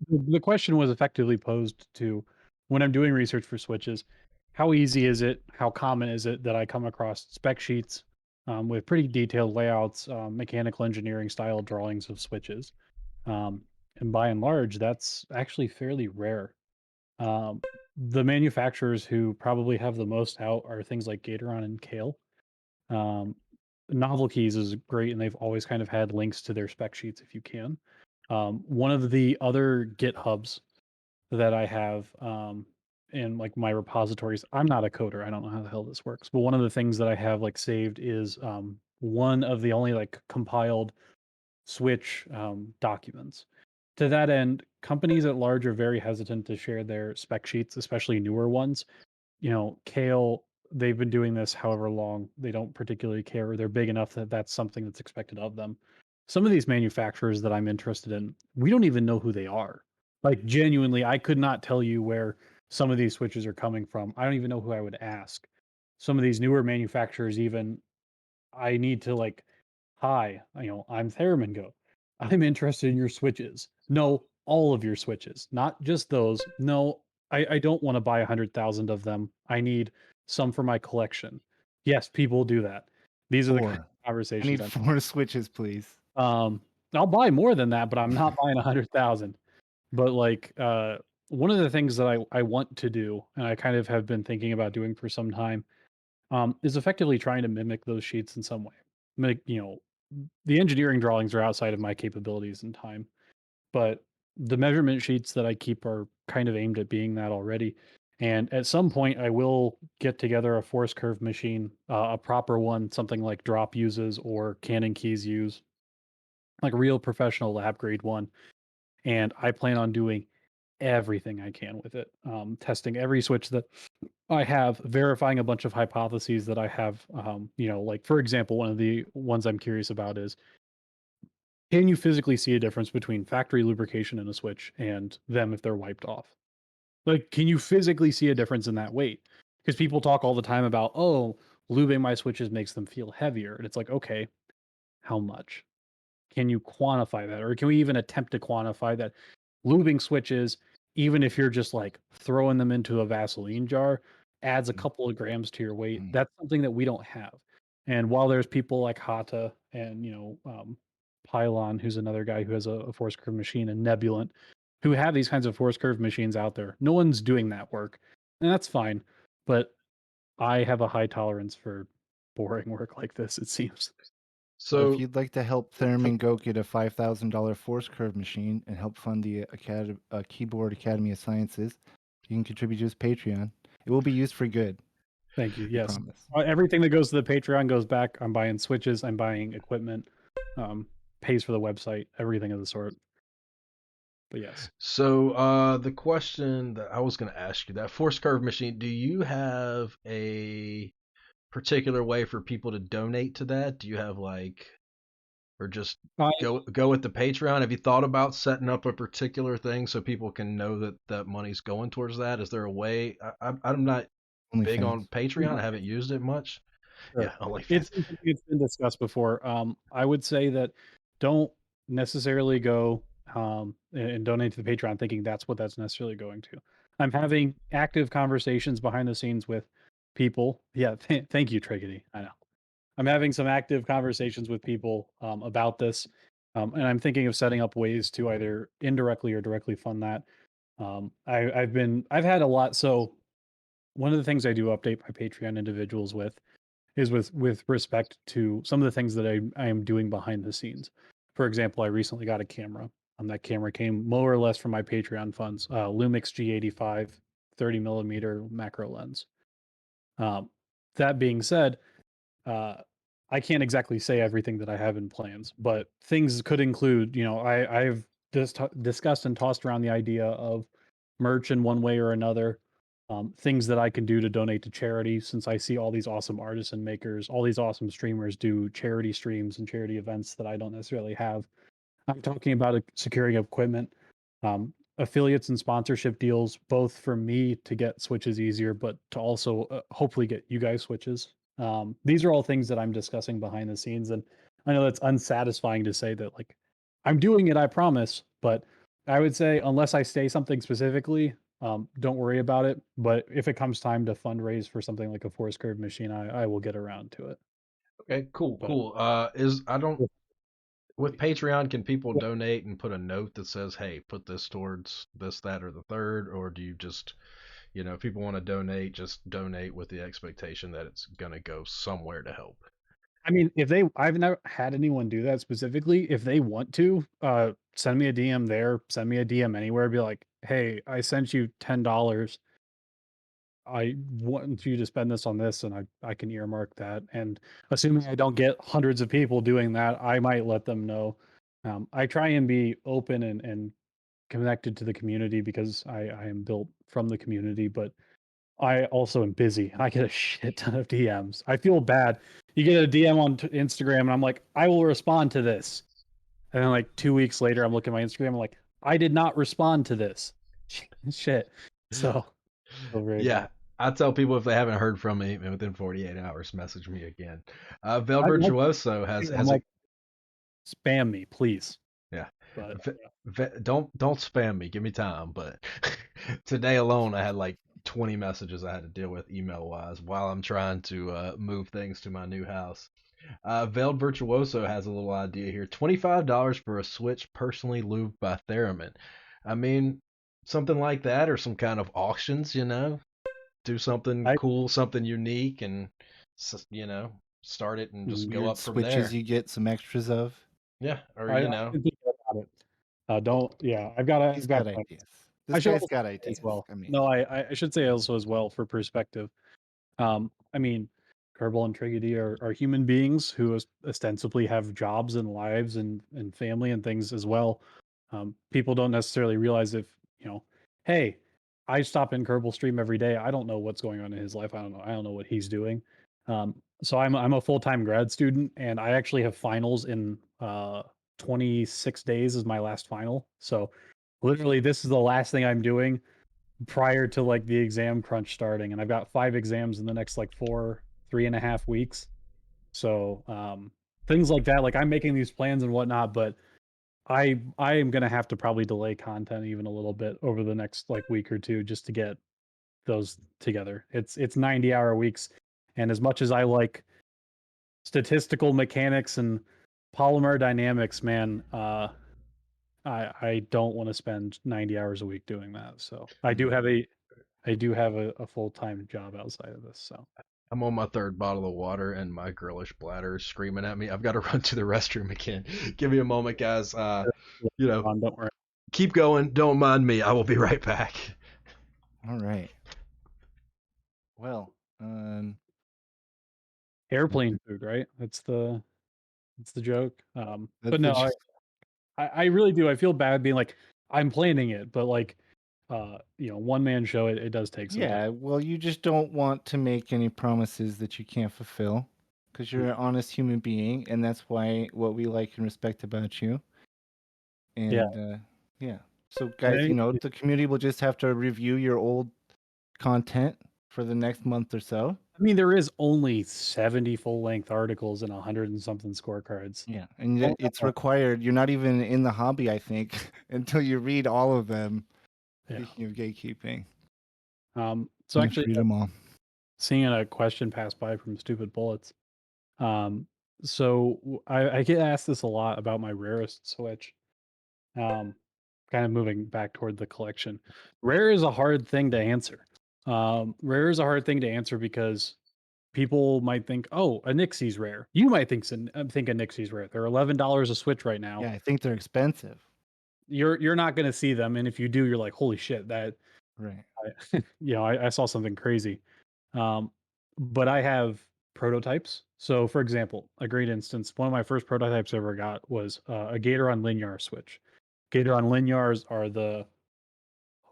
The question was effectively posed to when I'm doing research for switches, how easy is it? How common is it that I come across spec sheets with pretty detailed layouts, mechanical engineering style drawings of switches? And by and large, that's actually fairly rare. Um, the manufacturers who probably have the most out are things like Gatoron and Kale. Um, Novel Keys is great, and they've always kind of had links to their spec sheets if you can. One of the other GitHubs that I have in like my repositories, I'm not a coder. I don't know how the hell this works, but one of the things that I have like saved is one of the only like compiled Switch documents. To that end, companies at large are very hesitant to share their spec sheets, especially newer ones. Kale, they've been doing this however long. They don't particularly care. They're big enough that that's something that's expected of them. Some of these manufacturers that I'm interested in, we don't even know who they are. Like, genuinely, I could not tell you where some of these switches are coming from. I don't even know who I would ask. Some of these newer manufacturers, even, I need to, like, hi, I'm ThereminGoat. I'm interested in your switches. No, all of your switches, not just those. No, I don't want to buy 100,000 of them. I need some for my collection. Yes, people do that. These are the kind of 4. I conversations need 4 switches, please. I'll buy more than that, but I'm not buying 100,000. But like, one of the things that I want to do, and I kind of have been thinking about doing for some time, is effectively trying to mimic those sheets in some way. The engineering drawings are outside of my capabilities and time, but the measurement sheets that I keep are kind of aimed at being that already. And at some point, I will get together a force curve machine, a proper one, something like Drop uses or Canon Keys use, like a real professional lab grade one. And I plan on doing everything I can with it, testing every switch that I have, verifying a bunch of hypotheses that I have. Like for example, one of the ones I'm curious about is, can you physically see a difference between factory lubrication in a switch and them if they're wiped off? Like, can you physically see a difference in that weight? Because people talk all the time about, oh, lubing my switches makes them feel heavier. And it's like, okay, how much? Can you quantify that? Or can we even attempt to quantify that? Lubing switches, even if you're just like throwing them into a Vaseline jar, adds a couple of grams to your weight. That's something that we don't have. And while there's people like Hata and Pylon, who's another guy who has a force curve machine, and Nebulant, who have these kinds of force curve machines out there, no one's doing that work, and that's fine. But I have a high tolerance for boring work like this. It seems. So if So you'd like to help ThereminGoat get a $5,000 force curve machine and help fund the Keyboard Academy of Sciences, you can contribute to his Patreon. It will be used for good. Thank you. I Yes. promise. Everything that goes to the Patreon goes back. I'm buying switches. I'm buying equipment. Pays for the website. Everything of the sort. But yes. So the question that I was going to ask you, that force curve machine, do you have a particular way for people to donate to that? Do you have like, or just I, go with the Patreon? Have you thought about setting up a particular thing so people can know that that money's going towards that? Is there a way? I'm not big OnlyFans. on Patreon. I haven't used it much. Sure. Yeah, OnlyFans. It's been discussed before. I would say that don't necessarily go and donate to the Patreon thinking that's what that's necessarily going to. I'm having active conversations behind the scenes with people. Yeah, thank you, Triggidy. I know. I'm having some active conversations with people about this, and I'm thinking of setting up ways to either indirectly or directly fund that. I've had a lot. So one of the things I do update my Patreon individuals with is with respect to some of the things that I am doing behind the scenes. For example, I recently got a camera. That camera came more or less from my Patreon funds. Lumix G85 30 millimeter macro lens. That being said, uh, I can't exactly say everything that I have in plans, but things could include, I've discussed and tossed around the idea of merch in one way or another, things that I can do to donate to charity, since I see all these awesome artisan makers, all these awesome streamers do charity streams and charity events that I don't necessarily have. I'm talking about securing equipment, affiliates and sponsorship deals, both for me to get switches easier, but to also hopefully get you guys switches. These are all things that I'm discussing behind the scenes, and I know that's unsatisfying to say that like I'm doing it, I promise, but I would say unless I say something specifically, don't worry about it. But if it comes time to fundraise for something like a force curve machine, I will get around to it. Okay, cool, But cool. Is I don't with Patreon, can people donate and put a note that says, "Hey, put this towards this, that, or the third," or do you just, if people want to donate, just donate with the expectation that it's gonna go somewhere to help? I mean, I've never had anyone do that specifically. If they want to, send me a DM there, send me a DM anywhere, be like, hey, I sent you $10. I want you to spend this on this, and I can earmark that. And assuming I don't get hundreds of people doing that, I might let them know. I try and be open and connected to the community because I am built from the community, but I also am busy. I get a shit ton of DMs. I feel bad. You get a DM on Instagram, and I'm like, I will respond to this. And then like 2 weeks later, I'm looking at my Instagram. I'm like, I did not respond to this. Shit. So, feel very Yeah, bad. I tell people if they haven't heard from me within 48 hours, message me again. Vel I like. Virtuoso I'm has a like, spam me, please. yeah. But Don't spam me. Give me time. But today alone, I had like 20 messages I had to deal with email wise while I'm trying to move things to my new house. Veiled Virtuoso has a little idea here. $25 for a Switch personally lubed by Theremin. I mean, something like that, or some kind of auctions. Do something I, cool, something unique, and start it and just go Weird up from switches there. you get some extras of. Yeah, or I can think about it. Don't. Yeah, I've got. He's I've got got plans. ideas. I This should guy's also got say as ideas. well. I mean, No, I should say also as well for perspective. I mean, Kirball and Triggidy are human beings who ostensibly have jobs and lives and family and things as well. People don't necessarily realize if, hey, I stop in Kerbal stream every day. I don't know what's going on in his life. I don't know. I don't know what he's doing. So I'm a full-time grad student, and I actually have finals in 26 days is my last final. So literally this is the last thing I'm doing prior to like the exam crunch starting, and I've got 5 exams in the next like 3.5 weeks. So things like that, like I'm making these plans and whatnot, but I am gonna have to probably delay content even a little bit over the next like week or two just to get those together. It's 90-hour weeks, and as much as I like statistical mechanics and polymer dynamics, man, I don't want to spend 90 hours a week doing that. So I do have a full-time job outside of this. So I'm on my third bottle of water and my girlish bladder is screaming at me. I've got to run to the restroom again. Give me a moment, guys. don't worry. Keep going. Don't mind me. I will be right back. all right. Well, Airplane food, right? That's the joke. That's But no, the I really do. I feel bad being like I'm planning it, but like one man show it does take some time. Yeah, well, you just don't want to make any promises that you can't fulfill because you're an honest human being, and that's why what we like and respect about you. And yeah. So guys, the community will just have to review your old content for the next month or so. I mean, there is only 70 full-length articles and 100 and something scorecards. Yeah, and it's required. You're not even in the hobby, I think, until you read all of them. Yeah. Speaking of gatekeeping. So actually, read them all. Seeing a question pass by from Stupid Bullets. So I get asked this a lot about my rarest switch. Kind of moving back toward the collection. Rare is a hard thing to answer. Rare is a hard thing to answer because people might think, oh, a Nixie's rare. You might think a Nixie's rare. They're $11 a switch right now. Yeah, I think they're expensive. You're not going to see them, and if you do, you're like, holy shit, that. Right. I saw something crazy. But I have prototypes. So, for example, a great instance, one of my first prototypes I ever got was a Gatoron Linear switch. Gatoron Linears are oh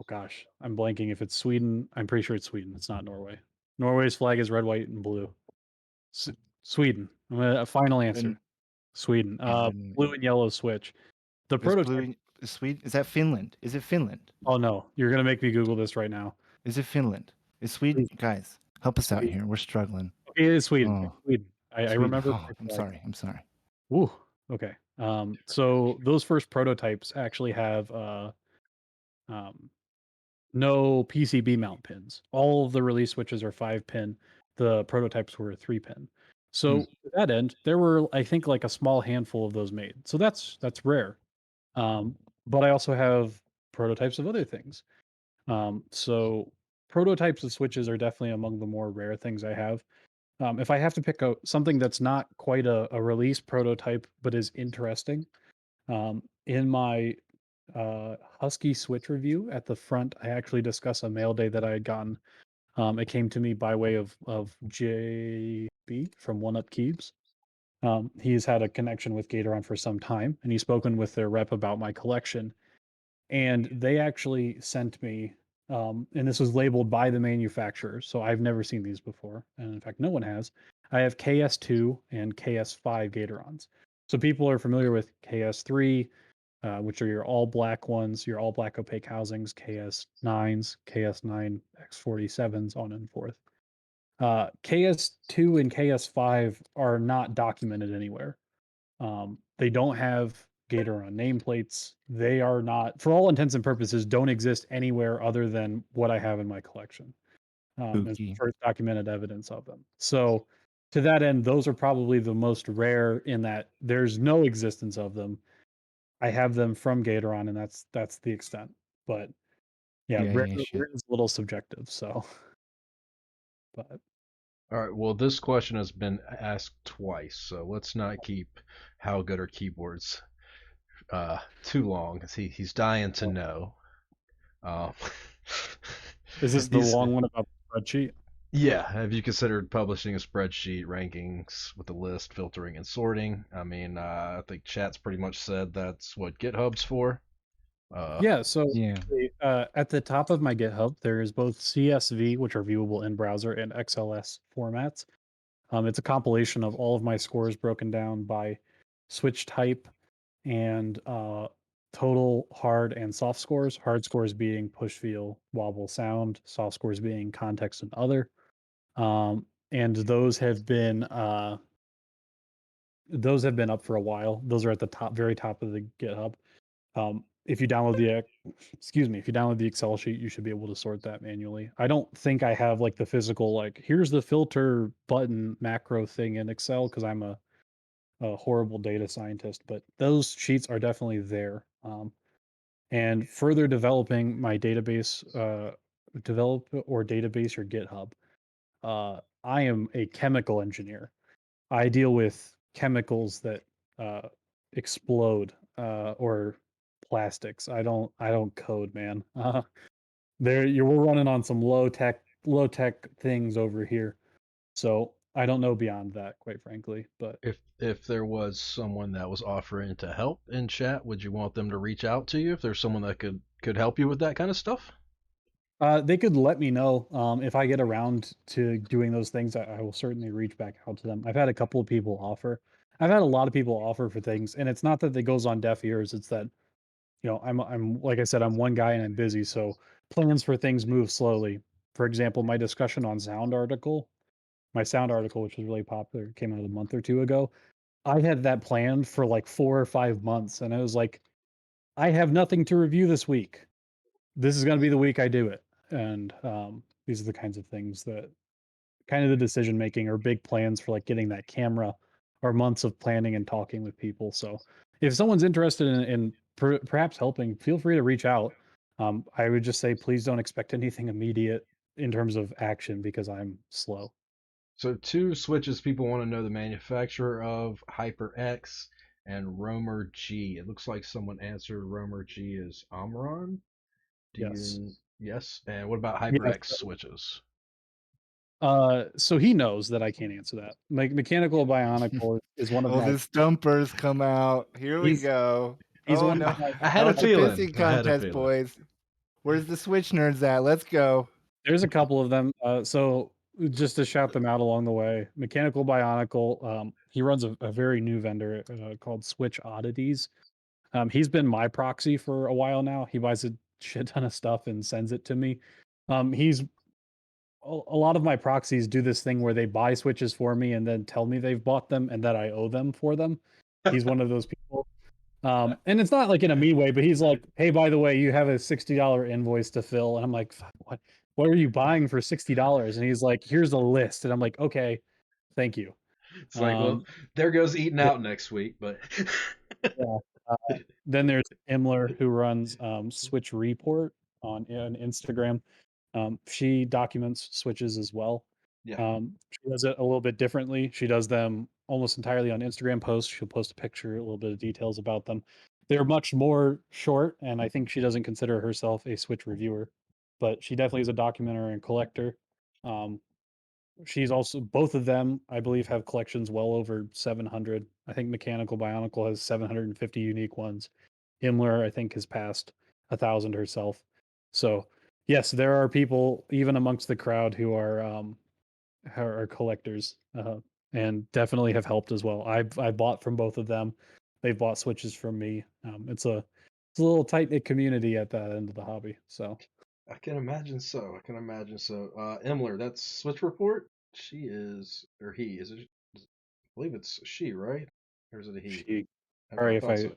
gosh, I'm blanking if it's Sweden. I'm pretty sure it's Sweden. It's not Norway. Norway's flag is red, white, and blue. Sweden. I'm a final answer. Sweden. Blue and yellow switch. The prototype. Sweden. Is that Finland? Is it Finland? Oh no, you're gonna make me Google this right now. Is it Finland? Is Sweden? Guys, help us out here. We're struggling. Okay, it is Sweden. Oh. Sweden. I remember. Oh, I'm sorry. Ooh. Okay. So those first prototypes actually have no PCB mount pins. All of the release switches are 5-pin. The prototypes were 3-pin. So to that end, there were, I think, like a small handful of those made. So that's rare. But I also have prototypes of other things. So prototypes of switches are definitely among the more rare things I have. If I have to pick something that's not quite a release prototype but is interesting, in my Husky Switch review at the front, I actually discuss a mail day that I had gotten. It came to me by way of JB from One Up Keeps. He's had a connection with Gatoron for some time, and he's spoken with their rep about my collection. And they actually sent me, and this was labeled by the manufacturer, so I've never seen these before, and in fact, no one has. I have KS2 and KS5 Gatorons. So people are familiar with KS3, which are your all black ones, your all black opaque housings, KS9s, KS9 X47s, on and forth. KS2 and KS5 are not documented anywhere. They don't have Gatoron nameplates. They are not, for all intents and purposes, don't exist anywhere other than what I have in my collection. As the first documented evidence of them. So to that end, those are probably the most rare in that there's no existence of them. I have them from Gatoron, and that's the extent. But rare is a little subjective. So, but all right. Well, this question has been asked twice, so let's not keep how good are keyboards too long. He's dying to know. Is this the long one about the spreadsheet? Yeah. Have you considered publishing a spreadsheet, rankings with a list, filtering, and sorting? I mean, I think chat's pretty much said that's what GitHub's for. So at the top of my GitHub, there is both CSV, which are viewable in browser, and XLS formats. It's a compilation of all of my scores broken down by switch type and total hard and soft scores. Hard scores being push, feel, wobble, sound. Soft scores being context and other. And those have been up for a while. Those are at the very top of the GitHub. If you download the Excel sheet, you should be able to sort that manually. I don't think I have like the physical, like, here's the filter button macro thing in Excel because I'm a horrible data scientist, but those sheets are definitely there. And further developing my database, database or GitHub. I am a chemical engineer. I deal with chemicals that explode or plastics. I don't code, man. We're running on some low tech low tech things over here. So I don't know beyond that, quite frankly. But If there was someone that was offering to help in chat, would you want them to reach out to you if there's someone that could help you with that kind of stuff? they could let me know if I get around to doing those things. I will certainly reach back out to them. I've had a couple of people offer. I've had a lot of people offer for things, and it's not that it goes on deaf ears. It's that I'm like I said, I'm one guy and I'm busy, so plans for things move slowly. For example, my sound article, which was really popular, came out a month or two ago. I had that planned for like 4 or 5 months, and I was like, I have nothing to review this week. This is going to be the week I do it. And these are the kinds of things that kind of the decision making or big plans for like getting that camera or months of planning and talking with people. So if someone's interested in perhaps helping, feel free to reach out. I would just say please don't expect anything immediate in terms of action because I'm slow. So two switches people want to know the manufacturer of, HyperX and Romer G. It looks like someone answered Romer G is Omron. Yes. Yes. And what about Yes. HyperX switches? So he knows that I can't answer that. Like Mechanical Bionicle is one of Oh, my. the stumpers come out. Here we He's go. he's Oh one no. of my. I had Oh, a it's a feeling. pissing I had a contest, feeling. boys. Where's the Switch nerds at? Let's go. There's a couple of them. So just to shout them out along the way, Mechanical Bionicle. He runs a very new vendor called Switch Oddities. He's been my proxy for a while now. He buys a shit ton of stuff and sends it to me. He's a lot of my proxies do this thing where they buy switches for me and then tell me they've bought them and that I owe them for them. He's one of those people. And it's not like in a mean way, but he's like, "Hey, by the way, you have a $60 invoice to fill." And I'm like, "Fuck, what? What are you buying for $60?" And he's like, "Here's a list." And I'm like, "Okay, thank you." It's like, well, there goes eating out next week, but Yeah. Then there's Imler who runs Switch Report on Instagram. She documents switches as well. yeah. She does it a little bit differently. She does them almost entirely on Instagram posts. She'll post a picture, a little bit of details about them. They're much more short, and I think she doesn't consider herself a Switch reviewer, but she definitely is a documenter and collector. Um, she's also both of them, I believe, have collections well over 700. I think Mechanical Bionicle has 750 unique ones. Himmler, I think, has passed 1,000 herself. So yes, there are people even amongst the crowd who are collectors and definitely have helped as well. I bought from both of them. They've bought switches from me. It's a little tight knit community at that end of the hobby. So I can imagine so. I can imagine so. Emler, that's Switch Report. She is, or he is. I believe it's she, right? Or is it a he? she. Okay, I Sorry if thought I. so.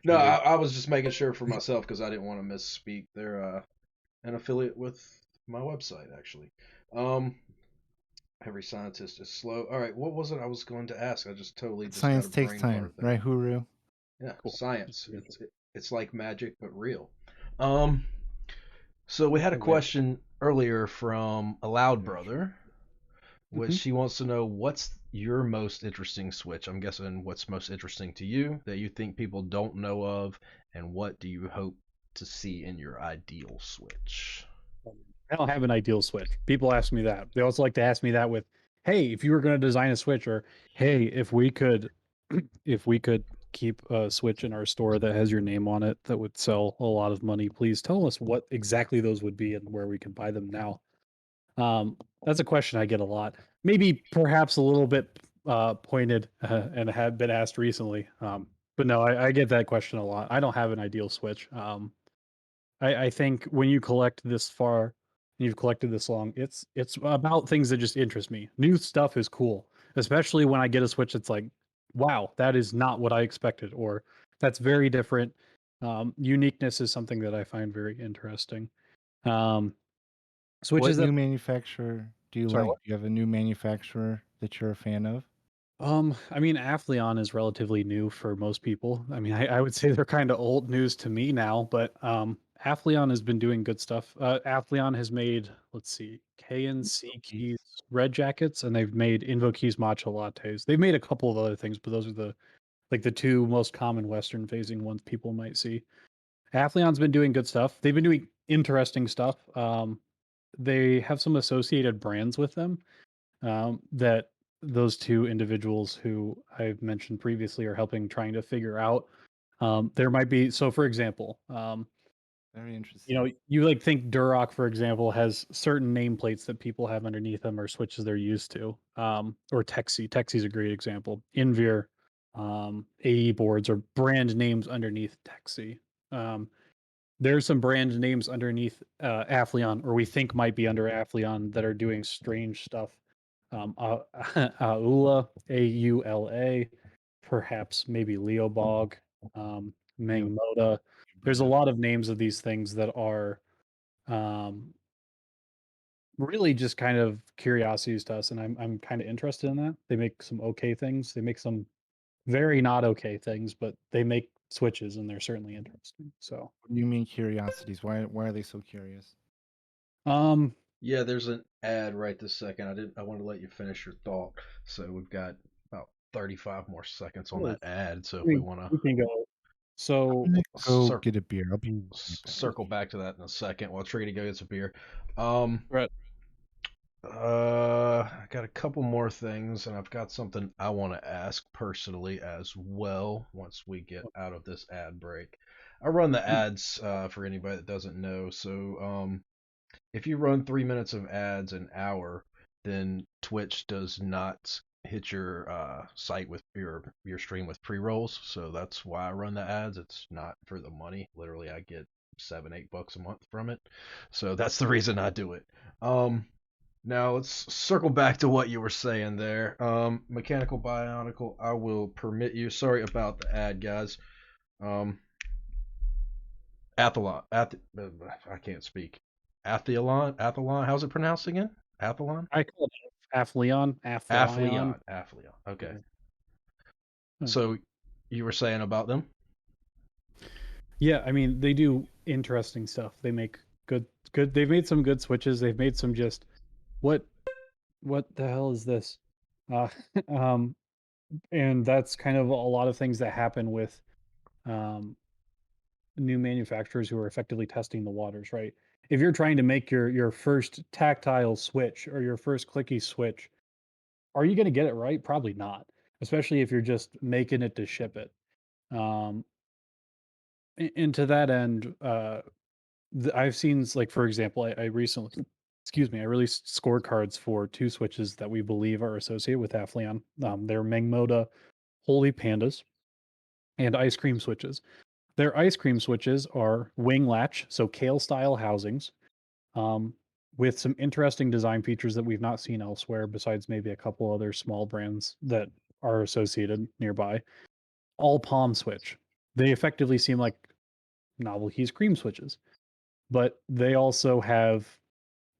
No, I was just making sure for myself because I didn't want to misspeak. They're an affiliate with my website, actually. Um, every scientist is slow. All right, what was it I was going to ask? I just totally just got Science a takes brain time, fart there. right, Huru? Yeah, Cool. science. It's like magic but real. Um, so we had a question earlier from a loud brother, which he wants to know what's your most interesting switch. I'm guessing what's most interesting to you that you think people don't know of, and what do you hope to see in your ideal switch? I don't have an ideal switch. People ask me that. They also like to ask me that with, "Hey, if you were going to design a switch," or "Hey, if we could, if we could keep a switch in our store that has your name on it that would sell a lot of money, please tell us what exactly those would be and where we can buy them now." That's a question I get a lot. Maybe perhaps a little bit pointed and have been asked recently. But no, I get that question a lot. I don't have an ideal switch. I think when you collect this far and you've collected this long, it's about things that just interest me. New stuff is cool, especially when I get a switch that's like, wow, that is not what I expected, or that's very different. Uniqueness is something that I find very interesting. Um, What switches that new manufacturer do you sorry, like? what? Do you have a new manufacturer that you're a fan of? I mean, Athleon is relatively new for most people. I mean, I would say they're kind of old news to me now, but Athleon has been doing good stuff. Athleon has made, let's see, K&C Keys red jackets, and they've made Invokeys matcha lattes. They've made a couple of other things, but those are the two most common Western facing ones people might see. Athleon's been doing good stuff. They've been doing interesting stuff. they have some associated brands with them that those two individuals who I've mentioned previously are helping trying to figure out. There might be, so for example, Very you interesting. know, you like think Duroc, for example, has certain nameplates that people have underneath them or switches they're used to. Or Texi. Texi's a great example. Invir, AE boards or brand names underneath Texi. There's some brand names underneath Aphlion, or we think might be under Aphlion, that are doing strange stuff. Aula, AULA, perhaps maybe Leobog, Mangmoda. There's a lot of names of these things that are um, really just kind of curiosities to us, and I'm kind of interested in that. They make some okay things. They make some very not okay things, but they make switches, and they're certainly interesting. So, What do you mean curiosities? Why are they so curious? um, Yeah, there's an ad right this second. I want to let you finish your thought. So we've got about 35 more seconds on oh, that ad. So if we we want to we can go. So, I'm gonna go cir- get a beer. I'll be right back. circle back to that in a second while Triggidy go gets a beer. Um, Brett, I got a couple more things, and I've got something I want to ask personally as well once we get out of this ad break. I run the ads for anybody that doesn't know. So if you run 3 minutes of ads an hour, then Twitch does not hit your site with your stream with pre-rolls. So that's why I run the ads. It's not for the money. Literally, I get $7-8 a month from it. So that's the reason I do it. Now let's circle back to what you were saying there. Mechanical Bionicle, I will permit you. Sorry about the ad, guys. Um, Athlon, I can't speak. Athlon. How's it pronounced again? Athlon. I call it Aphlion. Aphlion. Aphlion. Okay. Hmm. So you were saying about them? Yeah, I mean they do interesting stuff. They make good. They've made some good switches. They've made some just what what the hell is this? Uh, um, and that's kind of a lot of things that happen with um, new manufacturers who are effectively testing the waters, right? If you're trying to make your first tactile switch or your first clicky switch, are you going to get it right? Probably not, especially if you're just making it to ship it. Um, and to that end, I've seen like for example, I recently, excuse me, I released scorecards for two switches that we believe are associated with Aphlion. They're Mangmoda Holy Pandas and ice cream switches. Their ice cream switches are wing latch, so kale style housings, um, with some interesting design features that we've not seen elsewhere, besides maybe a couple other small brands that are associated nearby. All palm switch. They effectively seem like novelties cream switches, but they also have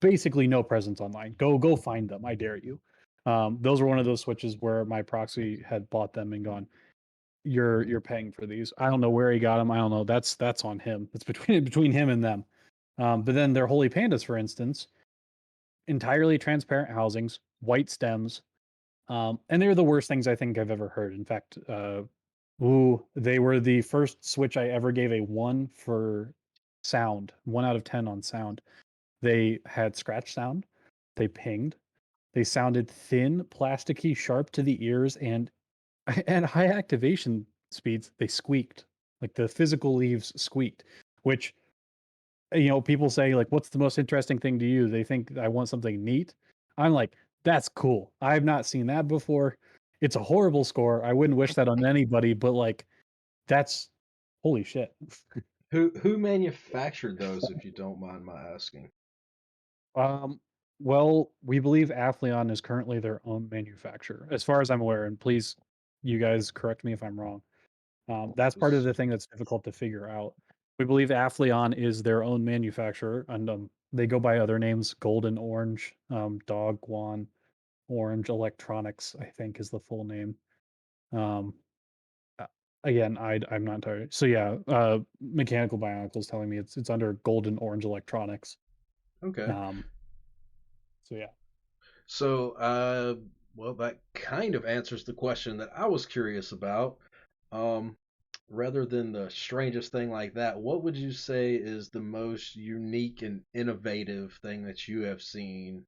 basically no presence online. Go find them. I dare you. Those were one of those switches where my proxy had bought them and gone, you're paying for these. I don't know where he got them. I don't know. That's on him. It's between him and them. But then their holy pandas, for instance, entirely transparent housings, white stems, and they're the worst things I think I've ever heard. In fact, they were the first Switch I ever gave a 1 for sound, 1 out of 10 on sound. They had scratch sound, they pinged, they sounded thin, plasticky, sharp to the ears, and at high activation speeds, they squeaked. Like the physical leaves squeaked, which people say like, "What's the most interesting thing to you?" They think I want something neat. I'm like, "That's cool. I've not seen that before." It's a horrible score. I wouldn't wish that on anybody, but like, that's holy shit. Who manufactured those, if you don't mind my asking? Um, well, we believe Aphlion is currently their own manufacturer, as far as I'm aware. And please, you guys correct me if I'm wrong. That's part of This the thing that's difficult to figure out. We believe Aphlion is their own manufacturer, and they go by other names: Golden Orange, Dog Guan, Orange Electronics, I think is the full name. Um, uh, Again, I'm not entirely. So yeah, Mechanical Bionicle is telling me it's under Golden Orange Electronics. okay. Um, so yeah. So, well, that kind of answers the question that I was curious about. Um, rather than the strangest thing like that, what would you say is the most unique and innovative thing that you have seen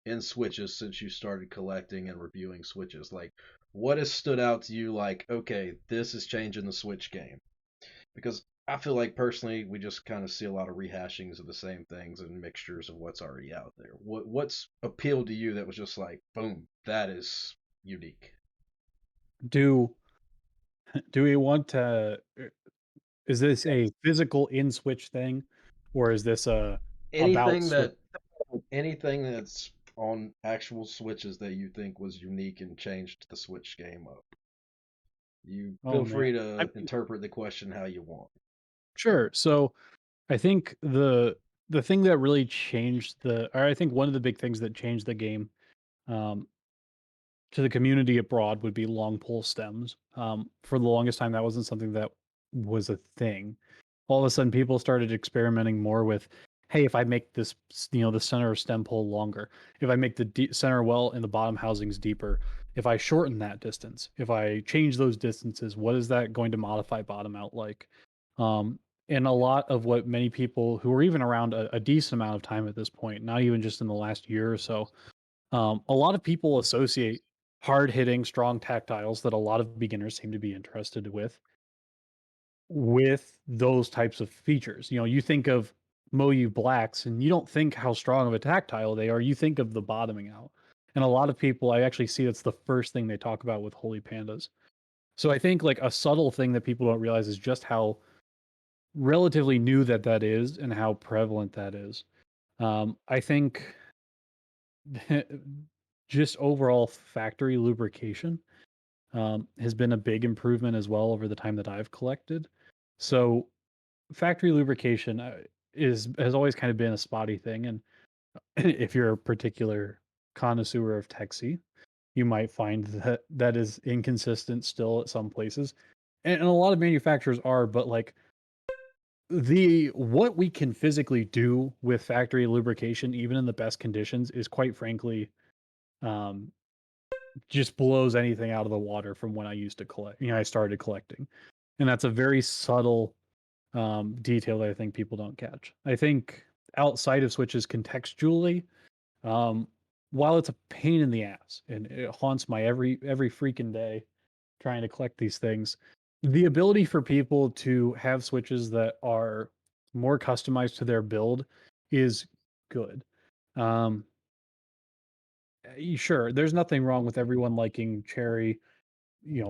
in switches since you started collecting and reviewing switches? Like, what has stood out to you? Like, okay, this is changing the Switch game. Because I feel like personally, we just kind of see a lot of rehashings of the same things and mixtures of what's already out there. What's appealed to you that was just like, boom, that is unique? Do we want to? Is this a physical in switch thing, or is this a about Anything switch? that anything that's on actual switches that you think was unique and changed the Switch game up. You Oh feel man, free I to interpret the question how you want. sure. So I think the thing that really changed or I think one of the big things that changed the game um, to the community abroad would be long pull stems. For the longest time, that wasn't something that was a thing. All of a sudden, people started experimenting more with, hey, if I make this, the center stem pull longer, if I make the center well and the bottom housings deeper, if I shorten that distance, if I change those distances, what is that going to modify bottom out like? Um, and a lot of what many people who are even around a decent amount of time at this point, not even just in the last year or so, a lot of people associate hard hitting, strong tactiles that a lot of beginners seem to be interested with those types of features. You think of Moyu blacks and you don't think how strong of a tactile they are. You think of the bottoming out. And a lot of people, I actually see that's the first thing they talk about with holy pandas. So I think like a subtle thing that people don't realize is just how relatively new that is and how prevalent that is. I think just overall factory lubrication has been a big improvement as well over the time that I've collected. So factory lubrication has always kind of been a spotty thing, and if you're a particular connoisseur of Texie, you might find that is inconsistent still at some places, and a lot of manufacturers are. But like the what we can physically do with factory lubrication, even in the best conditions, is quite frankly um, just blows anything out of the water from when I used to collect. I started collecting, and that's a very subtle detail that I think people don't catch. I think outside of switches contextually, um, while it's a pain in the ass and it haunts my every freaking day trying to collect these things, the ability for people to have switches that are more customized to their build is good. Um, sure, there's nothing wrong with everyone liking cherry,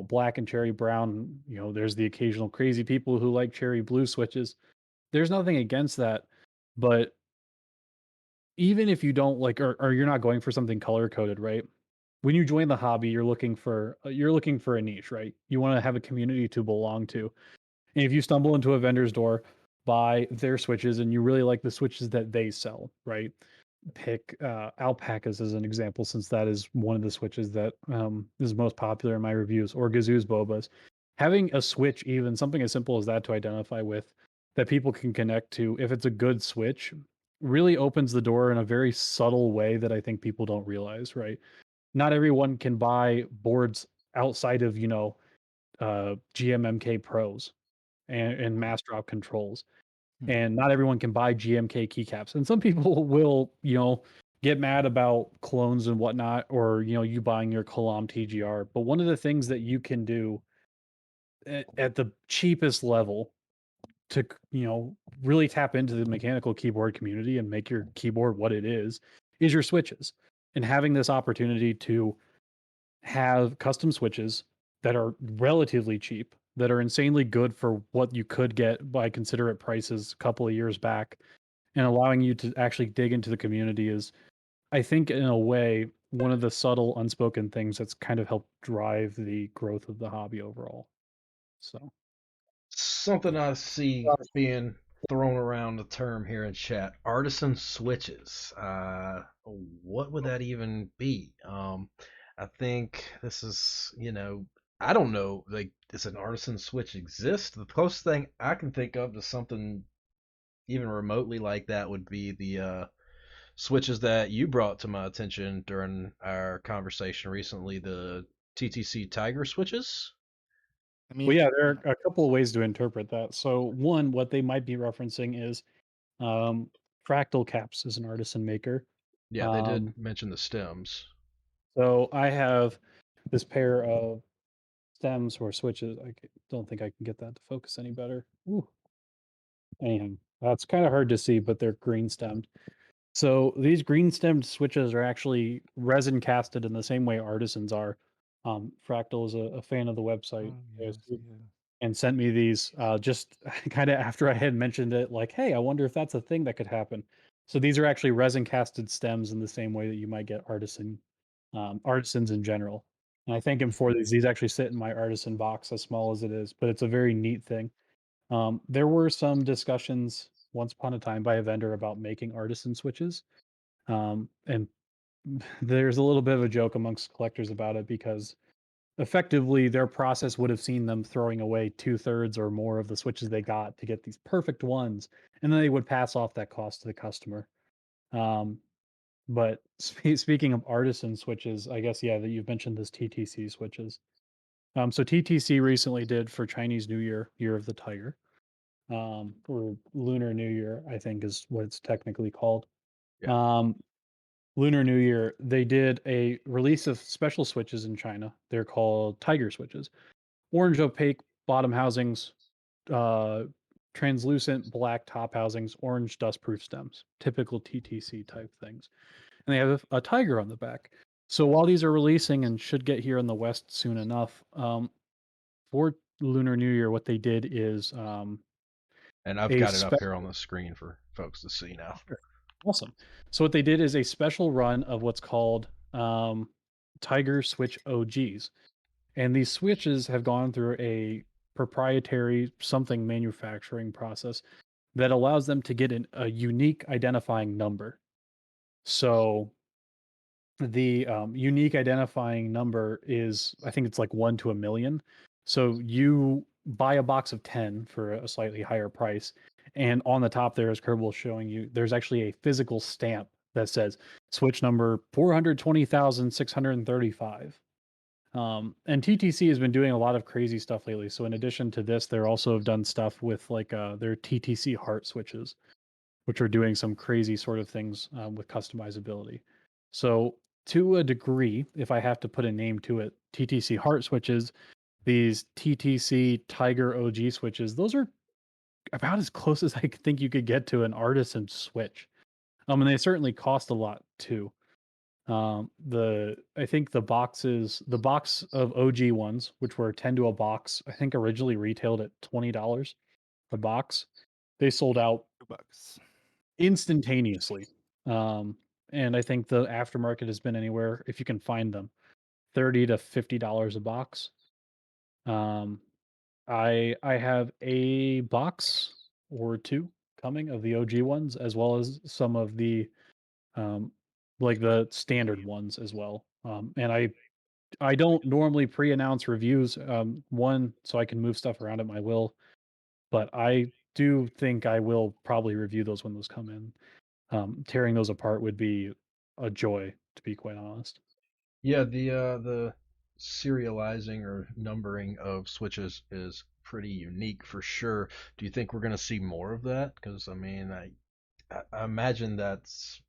black and cherry brown. There's the occasional crazy people who like cherry blue switches. There's nothing against that, but even if you don't like or you're not going for something color coded, right? When you join the hobby, you're looking for a niche, right? You want to have a community to belong to. And if you stumble into a vendor's door, buy their switches and you really like the switches that they sell, right? Pick alpacas as an example, since that is one of the switches that is most popular in my reviews, or Gazoo's bobas. Having a switch, even something as simple as that to identify with, that people can connect to, if it's a good switch, really opens the door in a very subtle way that I think people don't realize, right? Not everyone can buy boards outside of, GMMK Pros and mass drop controls, and not everyone can buy GMK keycaps. And some people will, get mad about clones and whatnot, or you buying your Kalam TGR. But one of the things that you can do at the cheapest level to really tap into the mechanical keyboard community and make your keyboard what it is your switches. And having this opportunity to have custom switches that are relatively cheap, that are insanely good for what you could get by considerate prices a couple of years back, and allowing you to actually dig into the community is, I think, in a way, one of the subtle unspoken things that's kind of helped drive the growth of the hobby overall. So Something I see being thrown around the term here in chat, artisan switches. What would that even be? I think this is, I don't know. Like, does an artisan switch exist? The closest thing I can think of to something even remotely like that would be the switches that you brought to my attention during our conversation recently, the TTC Tiger switches. I mean, Well, yeah, there are a couple of ways to interpret that. So, one, what they might be referencing is um, Fractal Caps is an artisan maker. Yeah, they did Um, mention the stems. so I have this pair of stems or switches. Don't think I can get that to focus any better. Ooh. Anyhow, that's kind of hard to see, but they're green stemmed. So these green stemmed switches are actually resin casted in the same way artisans are. Fractal is a fan of the website oh, yes, ASU, yeah. and sent me these just kind of after I had mentioned it, like, hey, I wonder if that's a thing that could happen. So these are actually resin casted stems in the same way that you might get artisans in general. And I thank him for these actually sit in my artisan box, as small as it is, but it's a very neat thing. There were some discussions once upon a time by a vendor about making artisan switches. And there's a little bit of a joke amongst collectors about it because effectively their process would have seen them throwing away 2/3 or more of the switches they got to get these perfect ones. And then they would pass off that cost to the customer. Um, but speaking of artisan switches, I guess, yeah, that you've mentioned this TTC switches. So TTC recently did for Chinese New Year, Year of the Tiger, or Lunar New Year, I think is what it's technically called. Yeah. Um, Lunar New Year, they did a release of special switches in China. They're called Tiger switches. Orange opaque bottom housings, uh, translucent black top housings, orange dustproof stems, typical TTC type things. And they have a tiger on the back. So while these are releasing and should get here in the West soon enough, for Lunar New Year, what they did is And I've a got it up special. here on the screen for folks to see now. Awesome. So what they did is a special run of what's called Tiger Switch OGs. And these switches have gone through a proprietary something manufacturing process that allows them to get a unique identifying number. So the unique identifying number is, I think it's like 1 to a million. So you buy a box of 10 for a slightly higher price, and on the top there, as Kirball showing you, there's actually a physical stamp that says switch number 420,635. And TTC has been doing a lot of crazy stuff lately. So in addition to this, they're also have done stuff with like their TTC heart switches, which are doing some crazy sort of things with customizability. So to a degree, if I have to put a name to it, TTC heart switches, these TTC Tiger OG switches, those are about as close as I think you could get to an artisan switch. And they certainly cost a lot too. I think the box of OG ones, which were 10 to a box, I think originally retailed at $20 a box. They sold out $2. instantaneously. Um, and I think the aftermarket has been anywhere, if you can find them, $30 to $50 a box. I have a box or two coming of the OG ones, as well as some of the um, like the standard ones as well. And I don't normally pre-announce reviews. One, so I can move stuff around at my will, but I do think I will probably review those when those come in. Tearing those apart would be a joy, to be quite honest. Yeah, the serializing or numbering of switches is pretty unique for sure. Do you think we're gonna see more of that? Because I mean, I imagine that's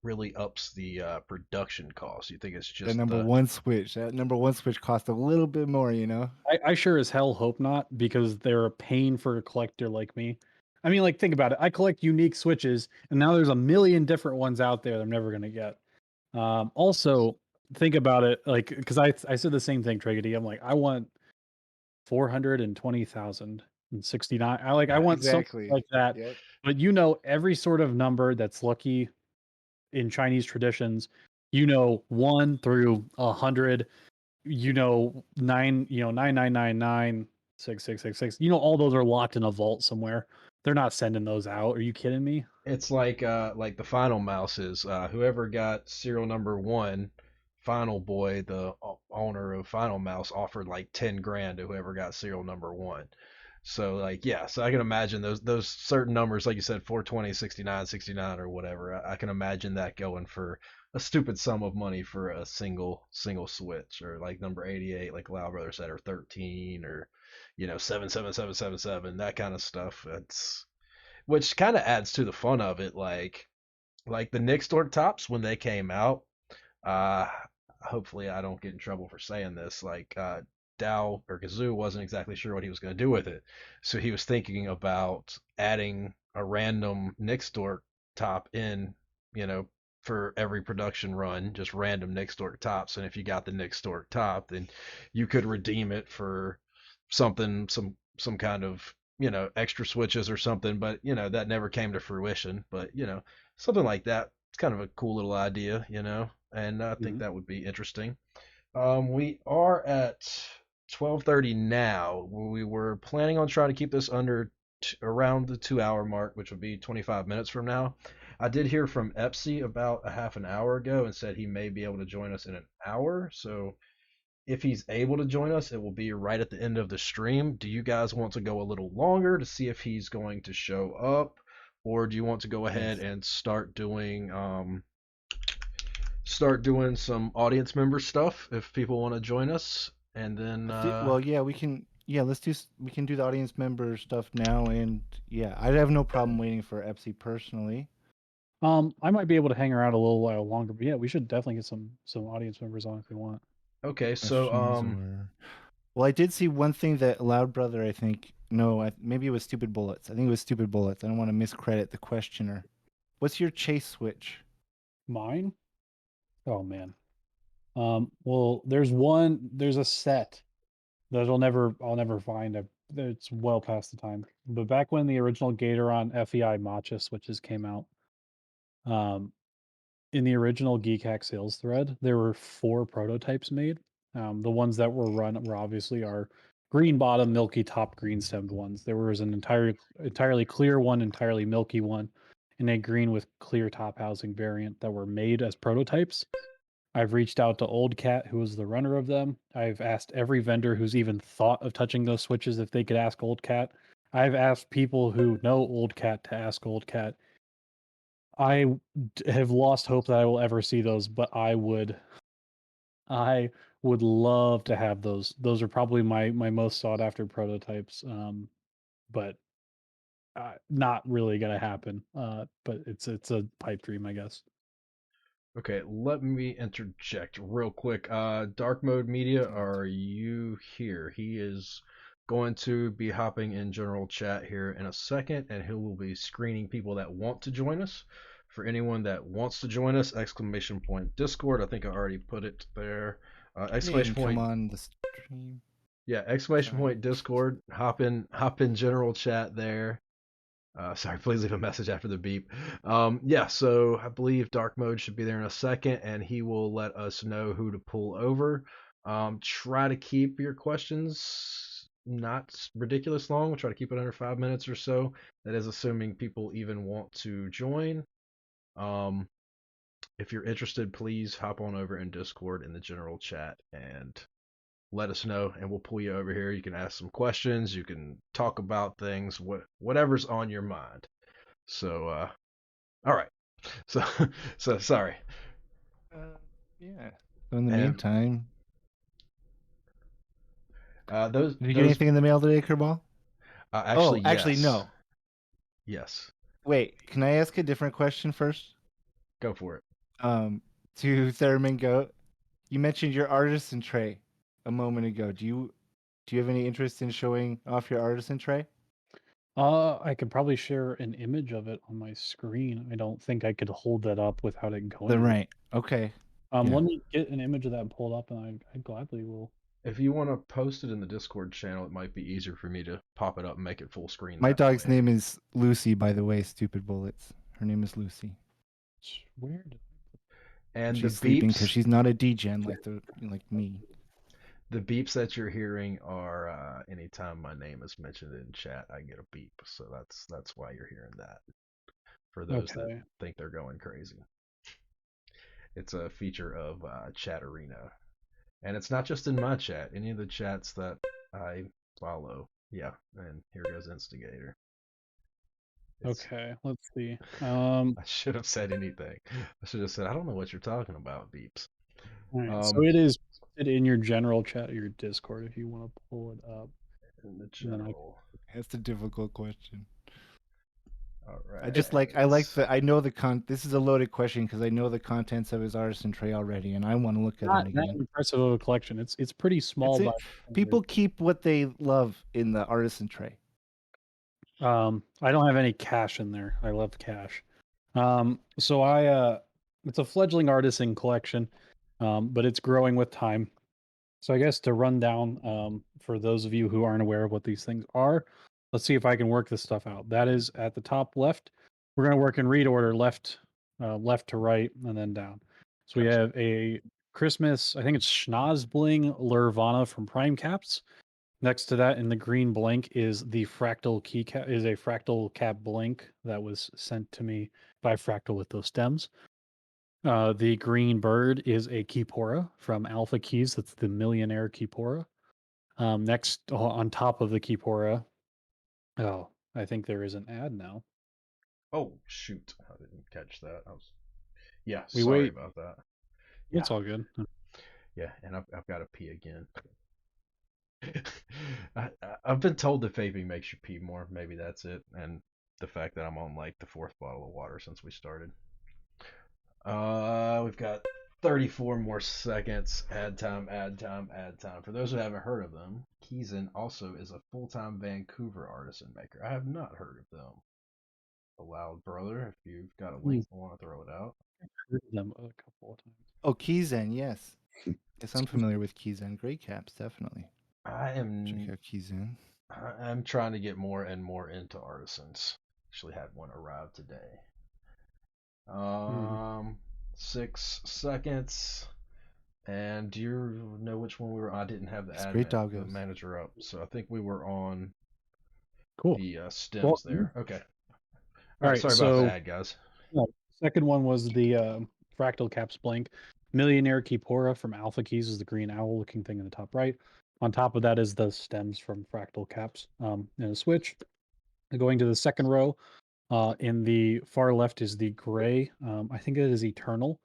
really ups the production cost. You think it's That just number the one switch. That number one switch cost a little bit more, you know? I sure as hell hope not, because they're a pain for a collector like me. I mean, like, think about it. I collect unique switches, and now there's a million different ones out there that I'm never gonna get. Also, think about it, like, because I said the same thing, Triggidy. I'm like, I want 420,069. I Yeah, want something exactly. like that. Yep. But every sort of number that's lucky in Chinese traditions, 1 through 100, 99996666. All those are locked in a vault somewhere. They're not sending those out. Are you kidding me? it's like the final mouse is whoever got serial number one, Final Boy, the owner of Final Mouse offered like 10 grand to whoever got serial number one. So like yeah, so I can imagine those certain numbers like you said 420, 69, 69 or whatever. I can imagine that going for a stupid sum of money for a single switch or like number 88 like Lau Brother said or 13 or 77777, that kind of stuff. Which kind of adds to the fun of it. Like the Nixdorf tops when they came out. Uh, Hopefully I don't get in trouble for saying this. Dow or Kazoo wasn't exactly sure what he was going to do with it, so he was thinking about adding a random Nixdorf top in, you know, for every production run, just random Nixdorf tops. And if you got the Nixdorf top, then you could redeem it for something, some kind of extra switches or something. But that never came to fruition. But something like that. It's kind of a cool little idea, and I think that would be interesting. We are at 12:30 now. We were planning on trying to keep this under around the 2 hour mark, which would be 25 minutes from now. I did hear from Epsi about a half an hour ago and said he may be able to join us in an hour. So if he's able to join us, it will be right at the end of the stream. Do you guys want to go a little longer to see if he's going to show up, or do you want to go ahead and start doing some audience member stuff if people want to join us? And then well, yeah, we can. Yeah, we can do the audience member stuff now, and yeah, I have no problem waiting for Epsi personally. I might be able to hang around a little while longer, but yeah, we should definitely get some audience members on if we want. Okay, so well, I did see one thing that Loud Brother, I think, no, maybe it was Stupid Bullets. I think it was Stupid Bullets. I don't want to miscredit the questioner. What's your chase switch? Mine? Oh man. Well, there's a set that I'll never find. It's well past the time. But back when the original Gatoron FEI matcha switches came out, in the original Geek Hack sales thread, there were 4 prototypes made. The ones that were run were obviously our green bottom, milky top, green stemmed ones. There was an entirely clear one, entirely milky one, and a green with clear top housing variant that were made as prototypes. I've reached out to Old Cat, who was the runner of them. I've asked every vendor who's even thought of touching those switches if they could ask Old Cat. I've asked people who know Old Cat to ask Old Cat. I have lost hope that I will ever see those, but I would love to have those. Those are probably my most sought after prototypes. But not really gonna happen. But it's a pipe dream, I guess. Okay, let me interject real quick. Dark Mode Media, are you here? He is going to be hopping in general chat here in a second, and he will be screening people that want to join us. For anyone that wants to join us, exclamation point Discord. I think I already put it there. Exclamation point. Come on the stream. Yeah, exclamation point Discord. Hop in general chat there. Sorry, please leave a message after the beep. Yeah, so I believe Dark Mode should be there in a second, and he will let us know who to pull over. Try to keep your questions not ridiculous long. We'll try to keep it under 5 minutes or so. That is assuming people even want to join. If you're interested, please hop on over in Discord in the general chat and let us know, and we'll pull you over here. You can ask some questions, you can talk about things, whatever's on your mind. So all right, so sorry. Yeah, so in the meantime, did you get anything in the mail today, Kirball? Actually, actually no. Yes. Wait, can I ask a different question first? Go for it. To ThereminGoat, you mentioned your artisan tray a moment ago. Do you have any interest in showing off your artisan tray? I could probably share an image of it on my screen. I don't think I could hold that up without it going. Right. Okay. Let me get an image of that pulled up, and I gladly will. If you want to post it in the Discord channel, it might be easier for me to pop it up and make it full screen. My dog's name is Lucy, by the way, Stupid Bullets. Her name is Lucy. Where did and she's sleeping because she's not a degen like me. The beeps that you're hearing are anytime my name is mentioned in chat, I get a beep. So that's why you're hearing that. For those that think they're going crazy. It's a feature of Chat Arena. And it's not just in my chat, any of the chats that I follow. Yeah, and here goes Instigator. Okay, let's see. I should have said anything. I should have said, I don't know what you're talking about, beeps. All right, so it is in your general chat or your Discord if you want to pull it up. in the And then general. That's a difficult question. All right. I know this is a loaded question because I know the contents of his artisan tray already, and I want to look at not it that again. impressive of a collection. It's pretty small. People keep what they love in the artisan tray. I don't have any cash in there. I love cash. So it's a fledgling artisan collection, but it's growing with time. So I guess to run down, for those of you who aren't aware of what these things are, let's see if I can work this stuff out. That is at the top left. We're going to work in read order, left to right, and then down. So we have a Christmas, I think it's Schnoz Bling Lurvana from Prime Caps. Next to that in the green blank is the fractal keycap, is a fractal cap blank that was sent to me by Fractal with those stems. The green bird is a Keypora from Alpha Keys. That's the Millionaire Keypora. Next on top of the Keypora, oh, I think there is an ad now. Oh shoot! I didn't catch that. Yeah, We sorry wait. about that. It's all good. Yeah, and I've got to pee again. I've been told that vaping makes you pee more. Maybe that's it, and the fact that I'm on like the 4th bottle of water since we started. We've got 34 more seconds. Ad time. For those who haven't heard of them, Keyzen also is a full-time Vancouver artisan maker. I have not heard of them. A loud brother, if you've got a link, I want to throw it out. I've heard of them a couple of times. Oh, Keyzen, yes. Yes, I'm familiar with Keyzen. Great caps, definitely. Check out Keyzen. I'm trying to get more and more into artisans. Actually had one arrive today. 6 seconds. And do you know which one we were on? I didn't have the manager up, so I think we were on the stems there. Okay. All right, sorry about the ad, guys. Second one was the Fractal Caps blank. Millionaire Keypora from Alpha Keys is the green owl looking thing in the top right. On top of that is the stems from Fractal Caps in a switch. Going to the second row, in the far left is the gray. I think it is Eternal.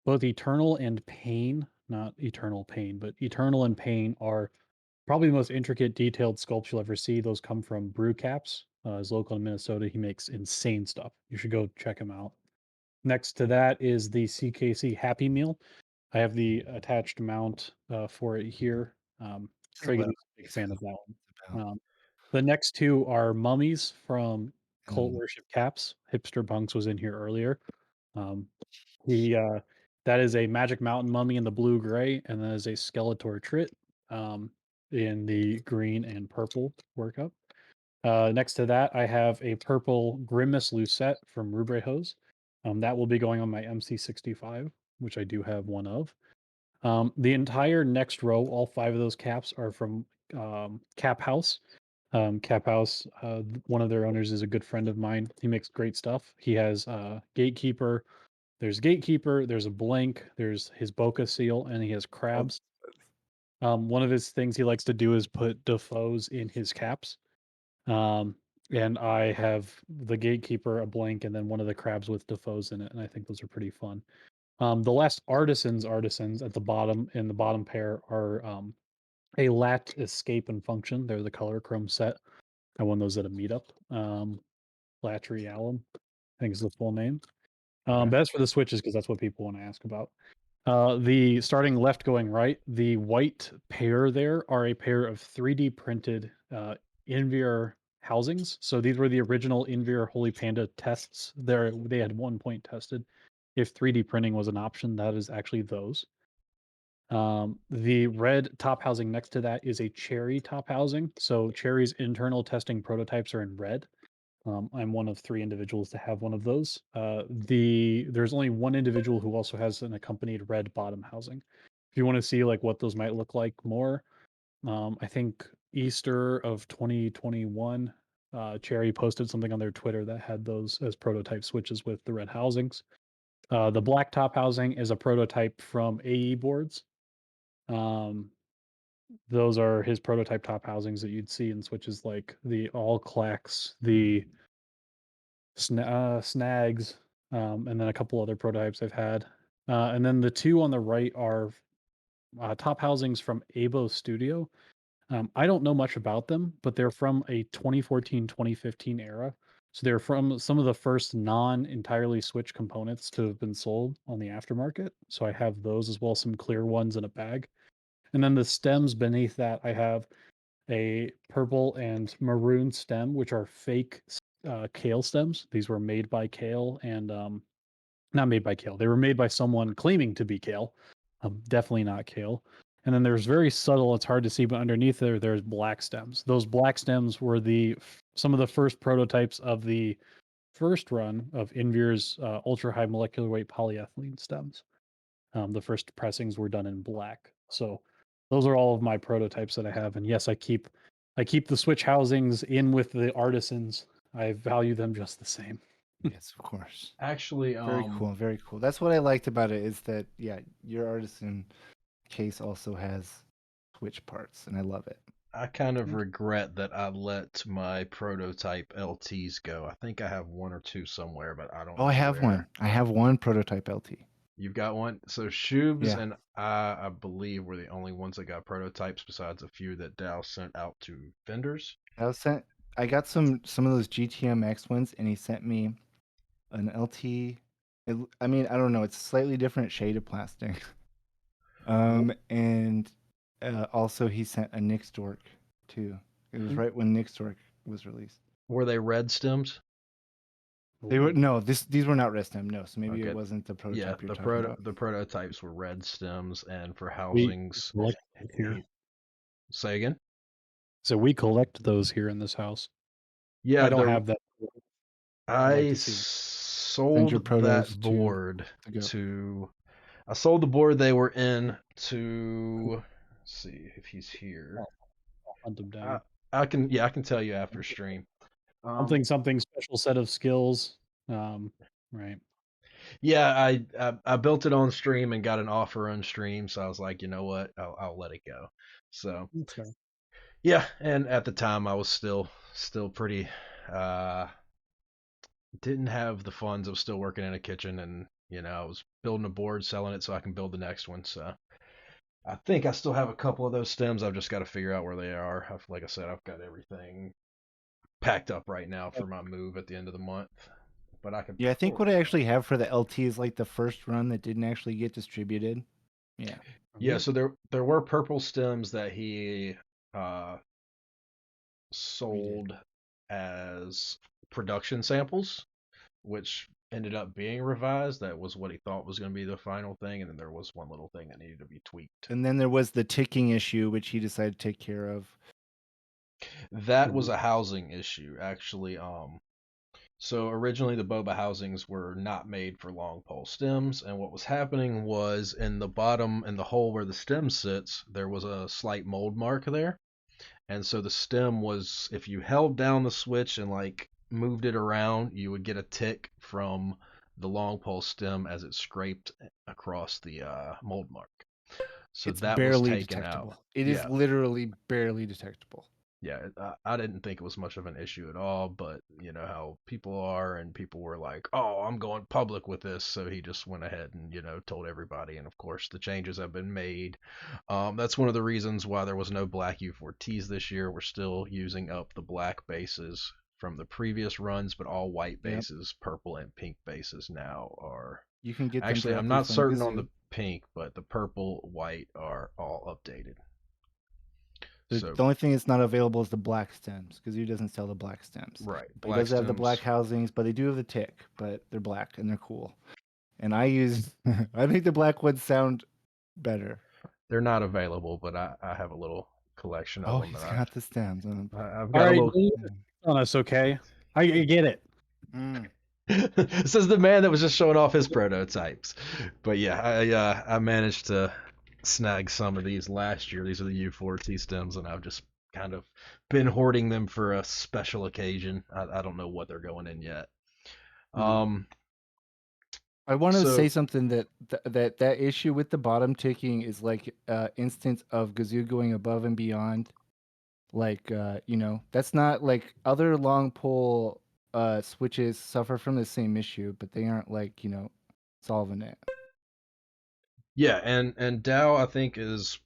Both Eternal and Pain, not Eternal Pain, but Eternal and Pain are probably the most intricate, detailed sculpts you'll ever see. Those come from Brew Caps. He's local in Minnesota. He makes insane stuff. You should go check him out. Next to that is the CKC Happy Meal. I have the attached mount for it here. Triggidy's a big fan of that one. The next two are mummies from Cult Worship Caps. Hipster Bunks was in here earlier. That is a Magic Mountain mummy in the blue gray, and that is a Skeletor Trit in the green and purple workup. Next to that, I have a purple Grimace Lucette from Rubrehose. That will be going on my MC65, which I do have one of. The entire next row, all 5 of those caps are from Cap House. Cap House, one of their owners is a good friend of mine. He makes great stuff. He has Gatekeeper. There's Gatekeeper. There's a blank. There's his Boca seal, and he has crabs. One of his things he likes to do is put Defoes in his caps. And I have the Gatekeeper, a blank, and then one of the crabs with Defoes in it, and I think those are pretty fun. The last artisans at the bottom in the bottom pair are a Lat Escape and Function. They're the color chrome set. I won those at a meetup. Latry Alum, I think is the full name. But as for the switches, because that's what people want to ask about. The starting left going right, the white pair there are a pair of 3D printed Invir housings. So these were the original Invir Holy Panda tests. They had 1 point tested. If 3D printing was an option, that is actually those. The red top housing next to that is a Cherry top housing. So Cherry's internal testing prototypes are in red. I'm one of 3 individuals to have one of those. There's only one individual who also has an accompanied red bottom housing. If you want to see like what those might look like more, I think Easter of 2021, Cherry posted something on their Twitter that had those as prototype switches with the red housings. The black top housing is a prototype from AE boards. Those are his prototype top housings that you'd see in switches like the All Clacks, the Snags, and then a couple other prototypes I've had. And then the 2 on the right are top housings from Abo Studio. I don't know much about them, but they're from a 2014-2015 era. So they're from some of the first non-entirely Switch components to have been sold on the aftermarket. So I have those as well, some clear ones in a bag. And then the stems beneath that, I have a purple and maroon stem, which are fake kale stems. These were made by Kale and not made by Kale. They were made by someone claiming to be Kale. Definitely not Kale. And then there's very subtle, it's hard to see, but underneath there's black stems. Those black stems were some of the first prototypes of the first run of Invir's ultra high molecular weight polyethylene stems. The first pressings were done in black. So those are all of my prototypes that I have. And yes, I keep the Switch housings in with the Artisans. I value them just the same. Yes, of course. Actually, Very cool, very cool. That's what I liked about it, is that, yeah, your Artisan case also has Switch parts, and I love it. I kind of regret that I let my prototype LTs go. I think I have one or two somewhere, but I don't know I have where. one. I have one prototype LT. You've got one? So Shubes Yeah. and I believe, were the only ones that got prototypes besides a few that Dow sent out to vendors. I got some of those GTMX ones, and he sent me an LT. I mean, I don't know. It's a slightly different shade of plastic. And also he sent a Nixdork too. It was right when Nixdork was released. Were they red stems? They were no. These were not red stem. No, so maybe Okay. it wasn't the prototype Yeah, you're talking about. the prototypes were red stems, and for housings. Here. Say again? So we collect those here in this house. Yeah, I don't have that. I like to see. Send your sold protos that board to Goat. to. I sold the board they were in to. Let's see if he's here. I'll hunt them down. I can tell you after stream. Something special set of skills. Right. Yeah, I built it on stream and got an offer on stream, so I was like, you know what, I'll let it go. So Okay. yeah, and at the time I was still pretty didn't have the funds. I was still working in a kitchen, and I was building a board, selling it so I can build the next one. So I think I still have a couple of those stems. I've just got to figure out where they are. Like I said, I've got everything packed up right now for my move at the end of the month. But I could. Yeah, I think what I actually have for the LT is like the first run that didn't actually get distributed. Yeah. Yeah, so there were purple stems that he sold as production samples, which ended up being revised. That was what he thought was going to be the final thing, and then there was one little thing that needed to be tweaked. And then there was the ticking issue, which he decided to take care of. That was a housing issue, actually. So originally the boba housings were not made for long pole stems, and what was happening was in the bottom, in the hole where the stem sits, there was a slight mold mark there. And so the stem was, if you held down the switch and like moved it around, you would get a tick from the long pole stem as it scraped across the mold mark. So it's that barely was taken detectable. out. It is literally barely detectable. Yeah, I didn't think it was much of an issue at all, but you know how people are, and people were like, "Oh, I'm going public with this," so he just went ahead and told everybody, and of course the changes have been made. That's one of the reasons why there was no black U4Ts this year. We're still using up the black bases from the previous runs, but all white bases, purple and pink bases now are. You can get them Actually, I'm directly not from certain on Gazoo. the pink, but the purple, white are all updated. The only thing that's not available is the black stems, because he doesn't sell the black stems. Right. He does have the black housings, but they do have the tick, but they're black and they're cool. And I use, I think the black ones sound better. They're not available, but I have a little collection of them. He's got the stems. I've got a little. Oh, that's okay. I get it. This is the man that was just showing off his prototypes. But yeah, I managed to snag some of these last year. These are the U4T stems, and I've just kind of been hoarding them for a special occasion. I don't know what they're going in yet. I wanted to say something that issue with the bottom ticking is like instance of Gazoo going above and beyond. Like that's not like other long pole switches suffer from the same issue, but they aren't like solving it. Yeah, and Dow I think is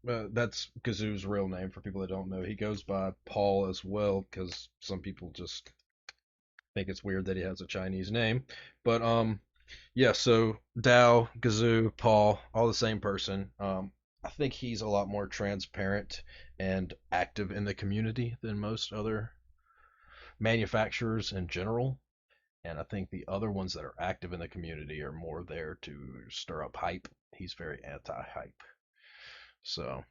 That's Gazoo's real name for people that don't know. He goes by Paul as well because some people just think it's weird that he has a Chinese name. But yeah, so Dao, Gazoo, Paul, all the same person. I think he's a lot more transparent and active in the community than most other manufacturers in general. And I think the other ones that are active in the community are more there to stir up hype. He's very anti-hype. So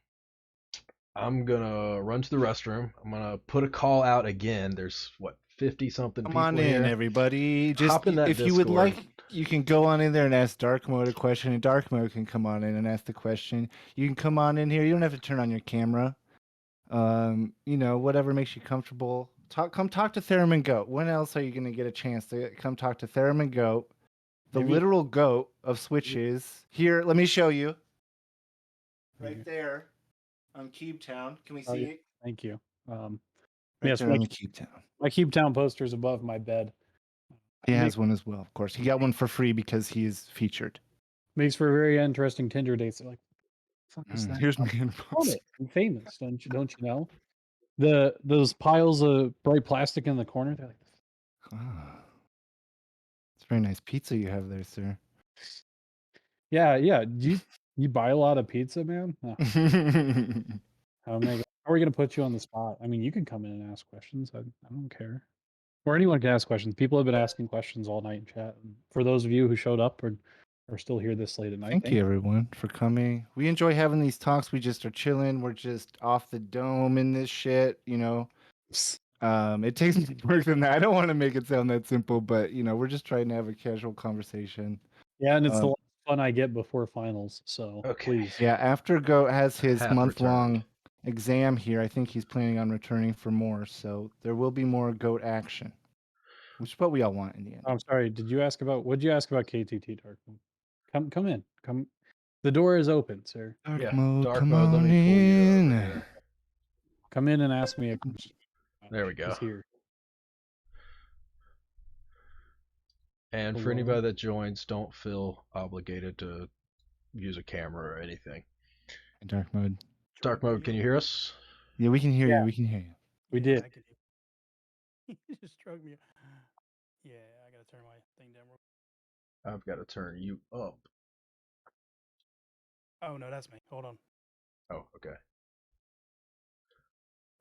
I'm gonna run to the restroom. I'm gonna put a call out again. There's what 50 something Come people on in, here. everybody. Just Hop in that if you would Discord. like, you can go on in there and ask Dark Mode a question, and Dark Mode can come on in and ask the question. You can come on in here. You don't have to turn on your camera. Whatever makes you comfortable. Come talk to ThereminGoat. When else are you gonna get a chance to come talk to ThereminGoat, the Maybe- literal goat of switches? Here, let me show you. Right there on Keybtown. Can we see yeah. it? Thank you. Right Yes, there on the Keybtown. my Keybtown poster's above my bed. He has one as well, of course. He got one for free because he is featured. Makes for a very interesting Tinder dates. They're like, fuck is that? Here's I'm my on it. I'm famous, don't you know? Those piles of bright plastic in the corner. They're like, Ah, it's very nice pizza you have there, sir. yeah. Do you buy a lot of pizza, man? Oh, how are we gonna put you on the spot? I mean, you can come in and ask questions. I don't care. Or anyone can ask questions. People have been asking questions all night in chat. And for those of you who showed up or are still here this late at night, Thank you, everyone, for coming. We enjoy having these talks. We just are chilling. We're just off the dome in this shit, It takes more work than that. I don't want to make it sound that simple, but we're just trying to have a casual conversation. Yeah, and it's the Um, last fun I get before finals. So Okay. please. Yeah, after Goat has his Have month-long exam here, I think he's planning on returning for more. So there will be more Goat action, which is what we all want in the end. I'm sorry. What'd you ask about KTT Dark Mode? Come in. Come. The door is open, sir. Dark mode, Dark come mode. Let on me pull you over in. here. Come in and ask me a question. There we go. He's here. And for Hello. anybody that joins, don't feel obligated to use a camera or anything. Dark mode. Dark mode, can you hear us? Yeah, we can hear Yeah. you. We can hear you. We did. He just struck me. Yeah, I gotta turn my thing down. I've got to turn you up. Oh no, that's me. Hold on. Oh, okay.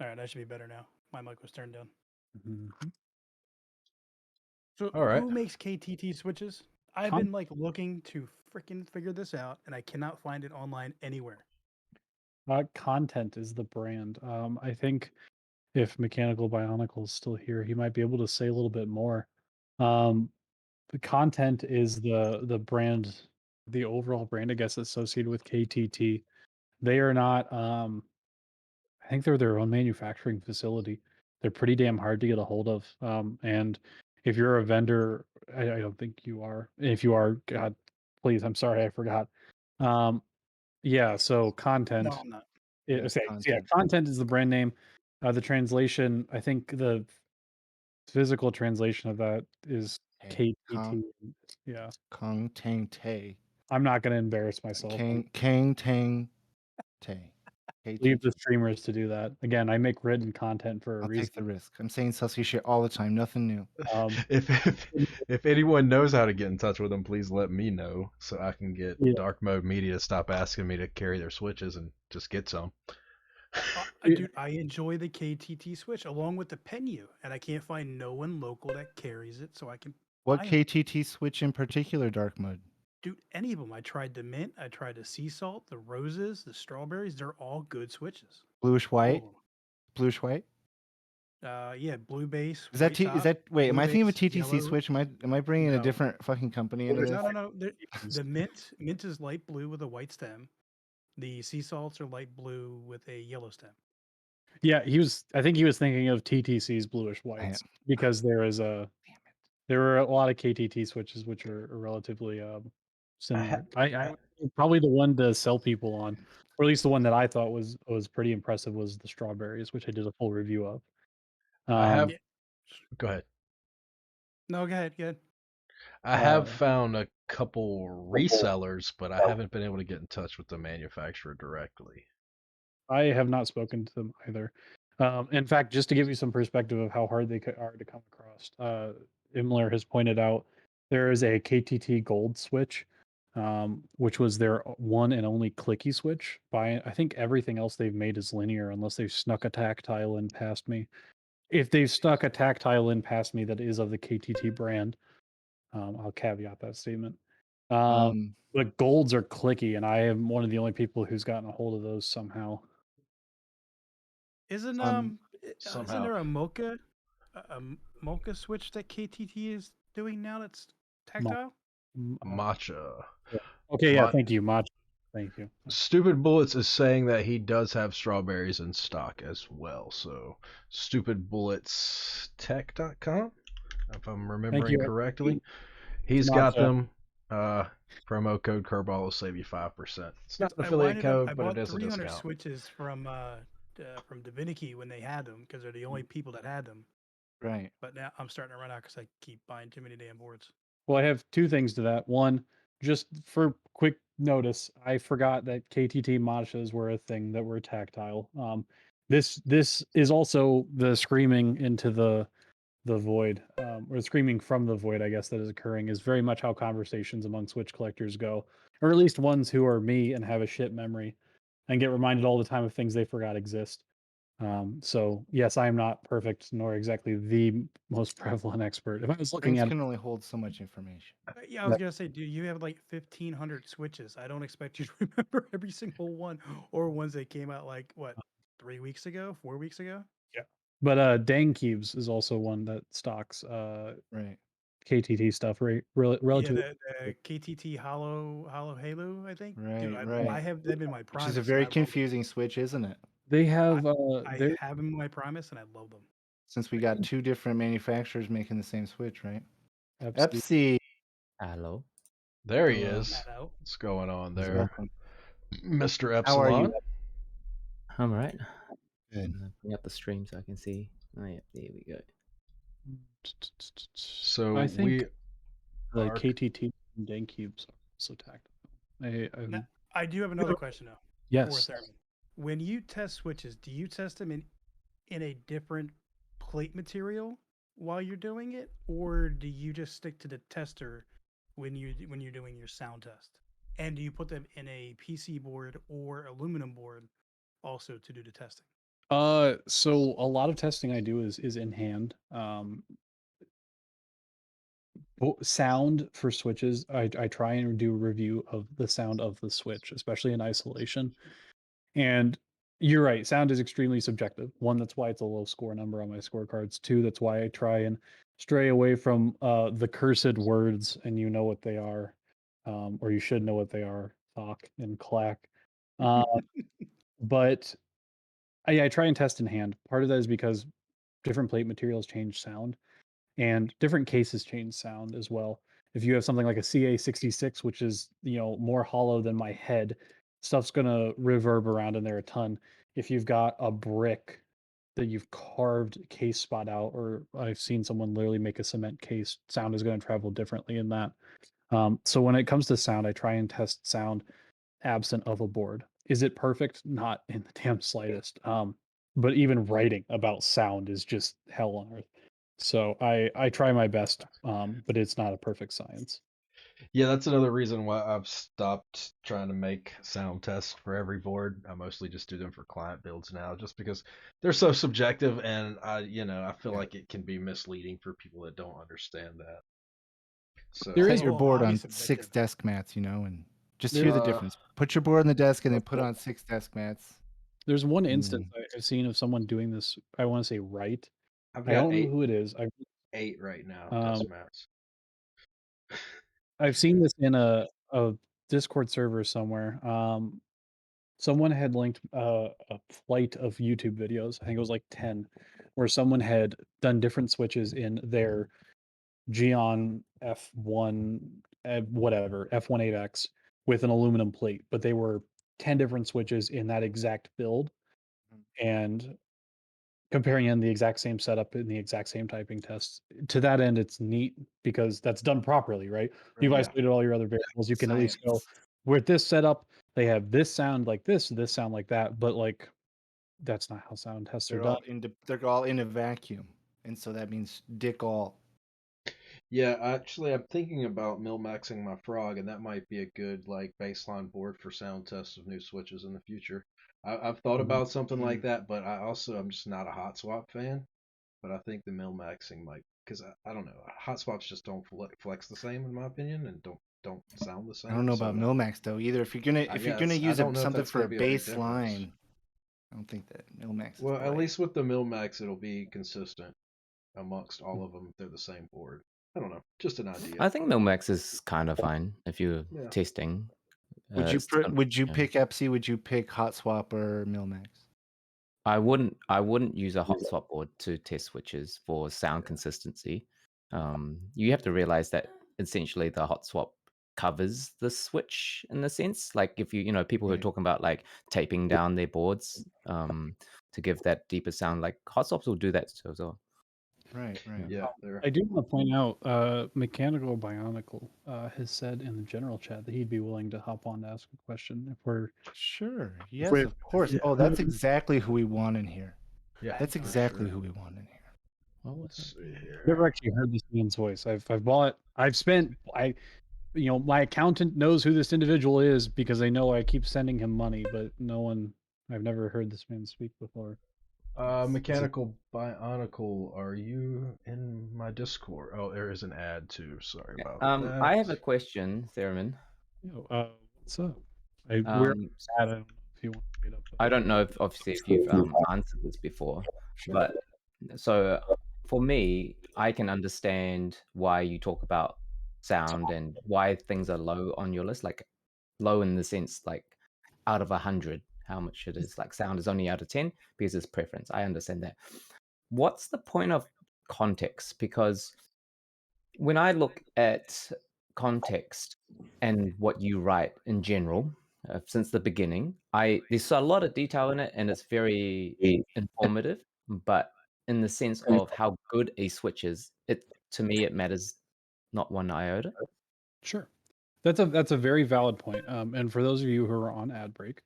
All right, that should be better now. My mic was turned down. Mhm. So All right. who makes KTT switches? I've been like looking to freaking figure this out, and I cannot find it online anywhere. Content is the brand. I think if Mechanical Bionicle is still here, he might be able to say a little bit more. The content is the brand, the overall brand, I guess, associated with KTT. They are not. I think they're their own manufacturing facility. They're pretty damn hard to get a hold of. And if you're a vendor, I don't think you are. If you are, God, please, I'm sorry, I forgot. Yeah. So content. No, I'm not. Content is the brand name. The translation, I think the physical translation of that is KTT. Yeah. Kong Tang Tay. I'm not going to embarrass myself. Kang Tang Tay. Leave the streamers to do that. Again, I make written content for a I'll reason. take the risk. I'm saying sussy shit all the time. Nothing new. If anyone knows how to get in touch with them, please let me know so I can get Yeah. Dark Mode Media to stop asking me to carry their switches and just get some. Dude, I enjoy the KTT switch along with the Penu, and I can't find no one local that carries it, so I can. What buy 'em. KTT switch in particular, Dark Mode? Dude, any of them. I tried the mint, I tried the sea salt, the roses, the strawberries. They're all good switches. Bluish All white? of 'em. Bluish white? Yeah, blue base. Is that white T? top, Is that wait? Am blue I thinking of a base, TTC yellow. switch? Am I bringing a No. different fucking company into this? No. The mint is light blue with a white stem. The sea salts are light blue with a yellow stem. Yeah, I think he was thinking of TTC's bluish whites because there are a lot of KTT switches which are relatively similar. I probably the one to sell people on, or at least the one that I thought was pretty impressive was the strawberries, which I did a full review of. I have. Go ahead. No, go ahead. I have found a couple resellers, but I haven't been able to get in touch with the manufacturer directly. I have not spoken to them either. In fact, just to give you some perspective of how hard they are to come across, Imler has pointed out there is a KTT Gold switch, which was their one and only clicky switch. I think everything else they've made is linear, unless they've snuck a tactile in past me. If they've stuck a tactile in past me that is of the KTT brand, I'll caveat that statement. But golds are clicky, and I am one of the only people who's gotten a hold of those somehow. Isn't somehow there a mocha switch that KTT is doing now that's tactile? matcha. Yeah. Okay, yeah, thank you, matcha. Thank you. Stupid Bullets is saying that he does have strawberries in stock as well. So stupidbulletstech.com, if I'm remembering correctly. He's got them. Promo code Kirball will save you 5%. It's not an affiliate code, but it is a discount. I bought 300 switches from Divinity when they had them because they're the only people that had them. Right. But now I'm starting to run out because I keep buying too many damn boards. Well, I have two things to that. One, just for quick notice, I forgot that KTT matchas were a thing that were tactile. This is also the screaming into the void, or screaming from the void, I guess, that is occurring, is very much how conversations among Switch collectors go, or at least ones who are me and have a shit memory and get reminded all the time of things they forgot exist. So yes, I am not perfect, nor exactly the most prevalent expert. If I was looking at, can only hold so much information. Yeah, I was gonna say, dude, you have like 1,500 switches. I don't expect you to remember every single one, or ones that came out like what 3 weeks ago, 4 weeks ago. Yeah, but Dang Cubes is also one that stocks right KTT stuff, right? Relatively. Yeah, the KTT Hollow Halo, I think. Right, Dude, I have them in my Primus. Which is a very confusing switch, isn't it? They have. I have them in my Primus, and I love them. Since we got two different manufacturers making the same switch, right? Epsi. Hello. There he is. What's going on there, Mr. Epsilon? How are you? I'm all right. Good. Bring up the stream so I can see. Oh yeah, there we go. So I think the KTT and Dang Cubes are also tactile. I do have another question though. Yes. When you test switches, do you test them in a different plate material while you're doing it, or do you just stick to the tester when you're doing your sound test? And do you put them in a PC board or aluminum board also to do the testing? So a lot of testing I do is in hand. Sound for switches, I try and do a review of the sound of the switch, especially in isolation. And you're right, sound is extremely subjective. One, that's why it's a low score number on my scorecards. Two, that's why I try and stray away from the cursed words, and you know what they are, or you should know what they are, talk and clack. But I try and test in hand. Part of that is because different plate materials change sound, and different cases change sound as well. If you have something like a CA66, which is more hollow than my head, stuff's gonna reverb around in there a ton. If you've got a brick that you've carved case spot out, or I've seen someone literally make a cement case, sound is going to travel differently in that. So when it comes to sound, I try and test sound absent of a board. Is it perfect? Not in the damn slightest. But even writing about sound is just hell on earth. So I try my best, but it's not a perfect science. Yeah, that's another reason why I've stopped trying to make sound tests for every board. I mostly just do them for client builds now, just because they're so subjective, and I feel like it can be misleading for people that don't understand that. So there is your board on 6 desk mats, and just hear the difference. Put your board on the desk and then put on 6 desk mats. There's one instance I've seen of someone doing this. I want to say right. I don't know who it is. 8 right now. Desk mats. I've seen this in a Discord server somewhere. Someone had linked a flight of YouTube videos. I think it was like 10, where someone had done different switches in their Geon F1 whatever F18X with an aluminum plate, but they were 10 different switches in that exact build, and comparing in the exact same setup in the exact same typing tests. To that end, it's neat because that's done properly, right? You've isolated all your other variables. You can at least go, with this setup, they have this sound like this sound like that, but like that's not how sound tests are They're done. they're all in a vacuum, and so that means dick all. Yeah, actually, I'm thinking about mil-maxing my frog, and that might be a good like baseline board for sound tests of new switches in the future. I've thought Mhm. about something like that, but I'm just not a hot swap fan. But I think the mil-maxing might, because I don't know, hot swaps just don't flex the same in my opinion, and don't sound the I don't same. know So about Milmax though either. If you're yeah, gonna I use don't know if something that's for gonna a be a big difference. baseline, I don't think that Milmax is Well, the at way. least with the mil-max, it'll be consistent amongst all of them. If they're the same board. I don't know, just an idea. I think Milmax is kind of fine if you're Yeah. testing. Would you it's gonna- would you yeah. pick Epsi? Would you pick Hot Swap or Milmax? I wouldn't use a hot swap board to test switches for sound consistency. You have to realize that essentially the hot swap covers the switch in the sense. Like if people who are Right. talking about like taping down their boards to give that deeper sound, like hot swaps will do that too as well. Right. Yeah, I do want to point out, Mechanical Bionicle has said in the general chat that he'd be willing to hop on to ask a question if we're Sure. Yes, Wait. of course. Yeah. Oh, that's exactly who we want in here. Yeah, That's for exactly sure. who we want in here. What was Let's it? see here. never actually heard this man's voice. My accountant knows who this individual is because they know I keep sending him money, but I've never heard this man speak before. Mechanical Bionicle, are you in my Discord? Oh, there is an ad too. Sorry about that. I have a question, Theremin. What's up? We're Um, sad. I don't know if you want to wait up. I don't know if obviously if you've answered this before, but so for me, I can understand why you talk about sound and why things are low on your list, like low in the sense like out of 100, how much it is. Like sound is only out of 10 because it's preference. I understand that. What's the point of context? Because when I look at context and what you write in general, since the beginning, there's a lot of detail in it, and it's very informative. But in the sense of how good a switch is, to me it matters not one iota. Sure. That's a very valid point. And for those of you who are on ad break,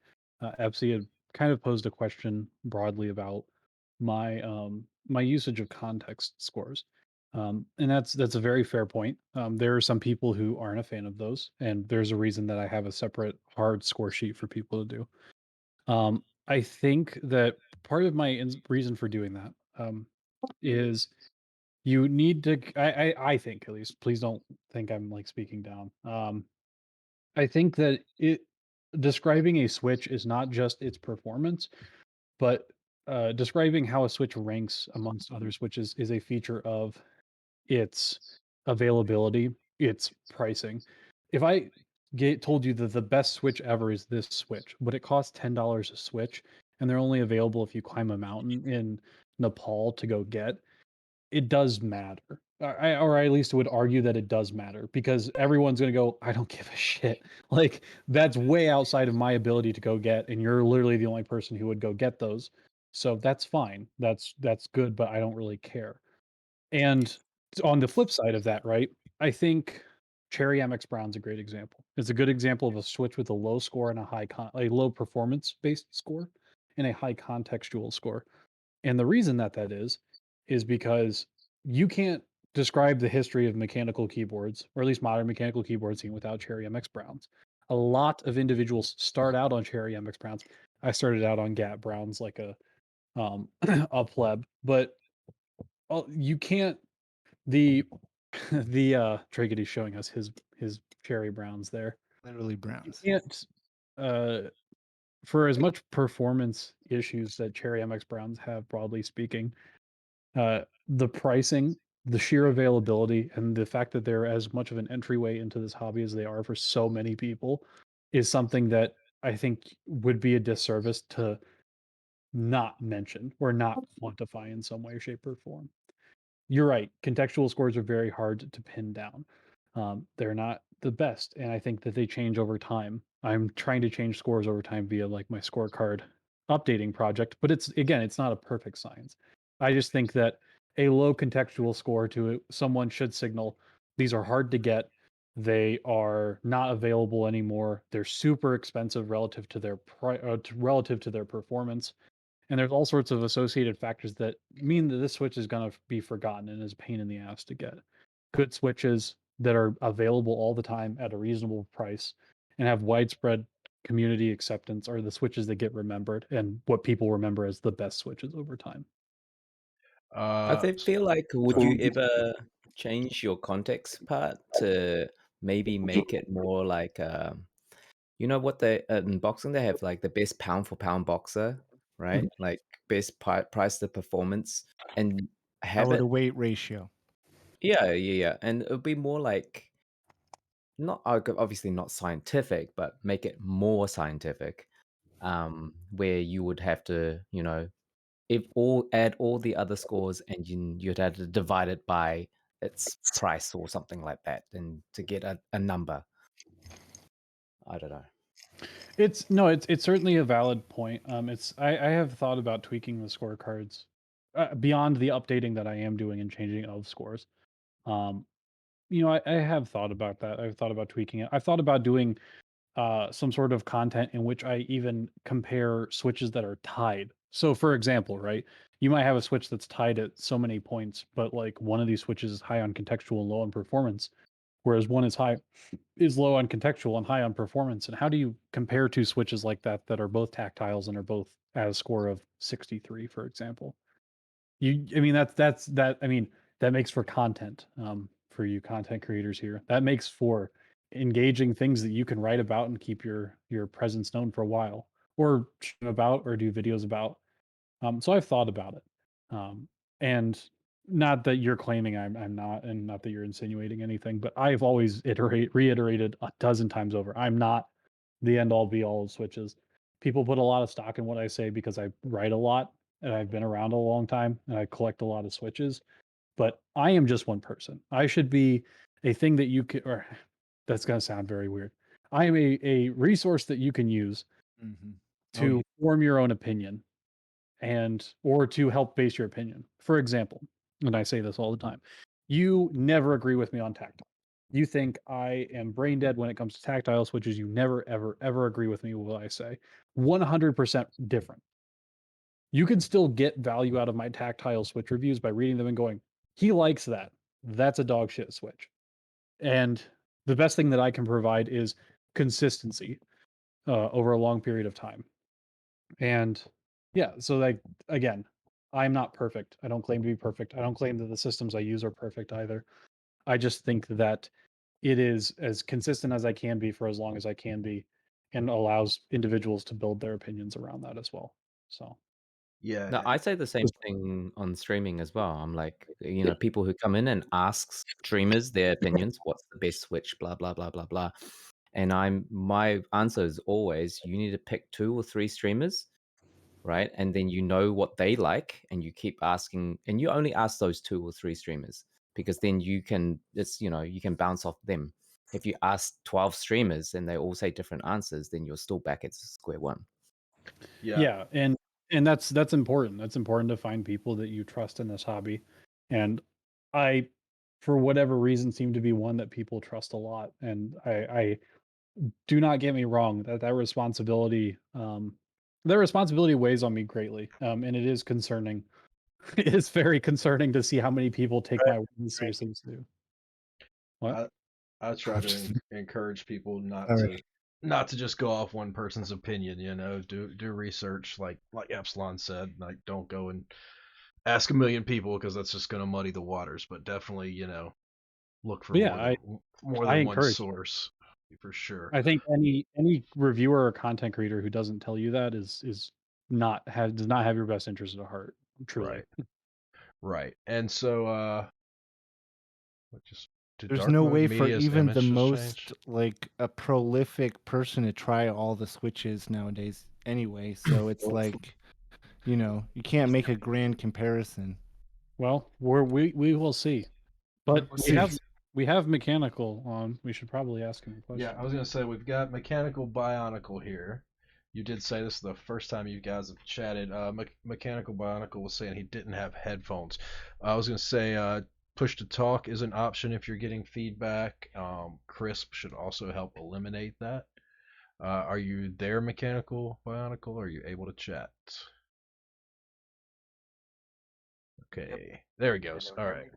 Epsi had kind of posed a question broadly about my usage of context scores. And that's a very fair point. There are some people who aren't a fan of those, and there's a reason that I have a separate hard score sheet for people to do. I think that part of my reason for doing that is you need to. I think at least. Please don't think I'm like speaking down. I think that describing a switch is not just its performance, but describing how a switch ranks amongst other switches is a feature of its availability, its pricing. If I told you that the best switch ever is this switch, but it costs $10 a switch, and they're only available if you climb a mountain in Nepal to go get, it does matter. Or I at least would argue that it does matter because everyone's going to go, I don't give a shit. Like, that's way outside of my ability to go get, and you're literally the only person who would go get those. So that's fine. That's good, but I don't really care. And on the flip side of that, right? I think Cherry MX Brown's a great example. It's a good example of a switch with a low score and a low performance based score and a high contextual score. And the reason that is because you can't describe the history of mechanical keyboards, or at least modern mechanical keyboard scene, without Cherry MX Browns. A lot of individuals start out on Cherry MX Browns. I started out on Gap Browns like a a pleb, but you can't the Triggidy showing us his Cherry Browns there. Literally You Browns. can't for as much performance issues that Cherry MX Browns have, broadly speaking, the pricing, the sheer availability, and the fact that they're as much of an entryway into this hobby as they are for so many people is something that I think would be a disservice to not mention or not quantify in some way, shape, or form. You're right. Contextual scores are very hard to pin down. They're not the best, and I think that they change over time. I'm trying to change scores over time via like my scorecard updating project, but it's not a perfect science. I just think that a low contextual score to someone should signal these are hard to get. They are not available anymore. They're super expensive relative to their relative to their performance, And there's all sorts of associated factors that mean that this switch is going to be forgotten and is a pain in the ass to get. Good switches that are available all the time at a reasonable price and have widespread community acceptance are the switches that get remembered and what people remember as the best switches over time. I feel like, would you ever change your context part to maybe make it more like, you know what they in boxing they have like the best pound for pound boxer, right? Like best price to performance, and have Power to it. weight ratio. Yeah, and it would be more like not obviously not scientific, but make it more scientific, where you would have to, you know, if add all the other scores and you'd have to divide it by its price or something like that, and to get a number. I don't know. It's certainly a valid point. I have thought about tweaking the scorecards beyond the updating that I am doing and changing of scores. Um, I have thought about that. I've thought about tweaking it. I've thought about doing some sort of content in which I even compare switches that are tied. So, for example, right, you might have a switch that's tied at so many points, but like one of these switches is high on contextual and low on performance, whereas one is low on contextual and high on performance. And how do you compare two switches like that that are both tactiles and are both at a score of 63, for example? I mean, that makes for content, for you content creators here. That makes for engaging things that you can write about and keep your presence known for a while, or stream about, or do videos about. So I've thought about it, and not that you're claiming I'm not, and not that you're insinuating anything, but I've always reiterated a dozen times over, I'm not the end all be all of switches. People put a lot of stock in what I say because I write a lot and I've been around a long time and I collect a lot of switches, but I am just one person. I should be a thing that you can, or that's going to sound very weird. I am a resource that you can use to form your own opinion and or to help base your opinion. For example, and I say this all the time, you never agree with me on tactile. You think I am brain dead when it comes to tactile switches. You never, ever, ever agree with me with what I say. 100% different. You can still get value out of my tactile switch reviews by reading them and going, he likes that. That's a dog shit switch. And the best thing that I can provide is consistency over a long period of time. And yeah, so like again, I'm not perfect. I don't claim to be perfect. I don't claim that the systems I use are perfect either. I just think that it is as consistent as I can be for as long as I can be, and allows individuals to build their opinions around that as well. So Yeah. No, I say the same thing on streaming as well. I'm like, you know, people who come in and ask streamers their opinions, what's the best switch, blah, blah, blah, blah, blah. And my answer is always, you need to pick 2 or 3 streamers, right? And then you know what they like, and you keep asking, and you only ask those 2 or 3 streamers, because then you can, you can bounce off them. If you ask 12 streamers and they all say different answers, then you're still back at square one. Yeah, and that's important. That's important to find people that you trust in this hobby. And I, for whatever reason, seem to be one that people trust a lot. And I do not get me wrong, that responsibility, that responsibility weighs on me greatly. And it is concerning. It is very concerning to see how many people take my word as seriously as they do. What? I try to encourage people not All to right. not to just go off one person's opinion. You know, do research, like Epsilon said. Like, don't go and ask a million people, because that's just going to muddy the waters. But definitely, you know, look for But yeah, more I than one encourage. source for sure. I think any reviewer or content creator who doesn't tell you that is does not have your best interest at heart. Truly. Right, right. And so, what just did There's dark no mode way for media's even the image just most change? like a prolific person to try all the switches nowadays anyway. So it's like, you can't make a grand comparison. Well, we will see. But we have mechanical on. We should probably ask him a question. Yeah, I was gonna say we've got Mechanical Bionicle here. You did say this is the first time you guys have chatted. Mechanical Bionicle was saying he didn't have headphones. I was gonna say push to talk is an option if you're getting feedback. Crisp should also help eliminate that. Are you there, Mechanical Bionicle? Are you able to chat? Okay, there he goes. All right.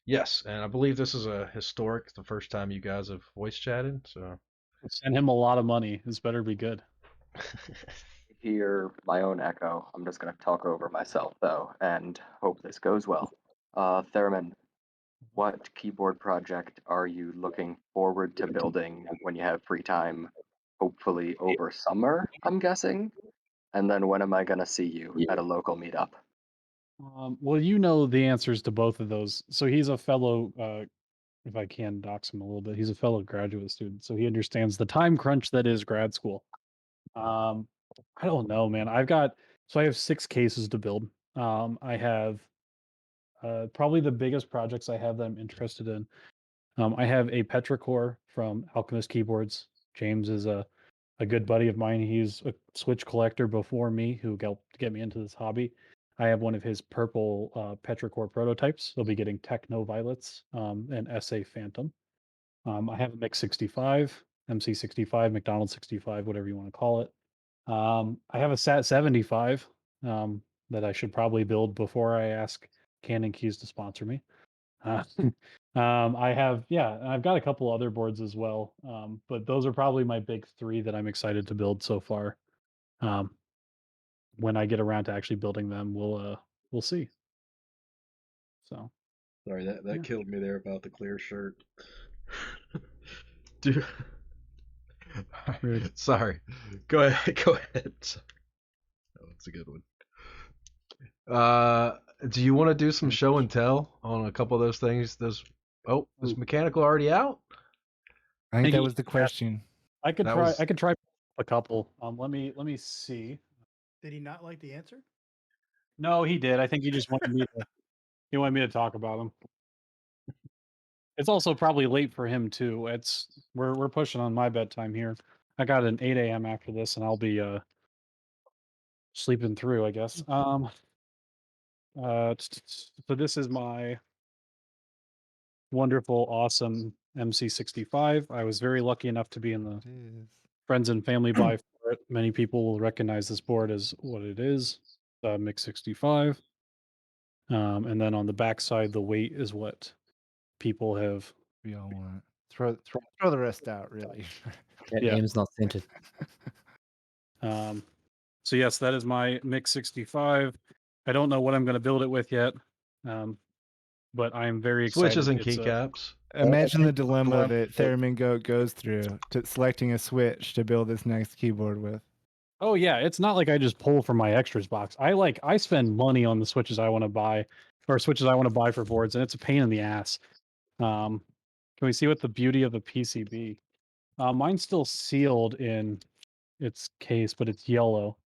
Yes, and I believe this is a historic, the first time you guys have voice chatted. So Send him a lot of money. This better be good. Hear my own echo. I'm just gonna talk over myself though, and hope this goes well. Theremin, what keyboard project are you looking forward to building when you have free time? Hopefully over summer, I'm guessing. And then when am I gonna see you at a local meetup? Well, you know the answers to both of those. So he's a fellow, if I can dox him a little bit, he's a fellow graduate student, so he understands the time crunch that is grad school. Um, I don't know, man. I have 6 cases to build. I have probably the biggest projects I have that I'm interested in. I have a Petrichor from Alchemist Keyboards. James is a good buddy of mine. He's a Switch collector before me who helped get me into this hobby. I have one of his purple Petrichor prototypes. They'll be getting Techno Violets and SA Phantom. I have a Mix 65, MC65, McDonald 65, whatever you want to call it. I have a SAT 75 that I should probably build before I ask Canon Keys to sponsor me. Uh, I've got a couple other boards as well, but those are probably my big 3 that I'm excited to build so far. When I get around to actually building them, we'll see. So, sorry, that Yeah. killed me there about the clear shirt. Dude. Rude. Sorry. Go ahead. Go ahead. Oh, that's a good one. Do you want to do some show and tell on a couple of those things? Is mechanical already out? I think that was the question. I could That try. was- I could try a couple. Let me see. Did he not like the answer? No, he did. I think he just wanted me to. He wanted me to talk about them. It's also probably late for him too. We're pushing on my bedtime here. I got an 8 a.m. after this, and I'll be sleeping through, I guess. So this is my wonderful, awesome MC65. I was very lucky enough to be in the friends and family buy for it. Many people will recognize this board as what it is, Mix 65. And then on the back side, the weight is what people have. We all want throw the rest out, really. That Yeah. aim's not centered. So yes, that is my Mix 65. I don't know what I'm going to build it with yet, but I'm very excited. Switches and keycaps. Imagine the dilemma that ThereminGoat goes through to selecting a switch to build this next keyboard with. Oh yeah, it's not like I just pull from my extras box. I spend money on the switches I want to buy, or switches I want to buy for boards, and it's a pain in the ass. Can we see what the beauty of the PCB? Mine's still sealed in its case, but it's yellow.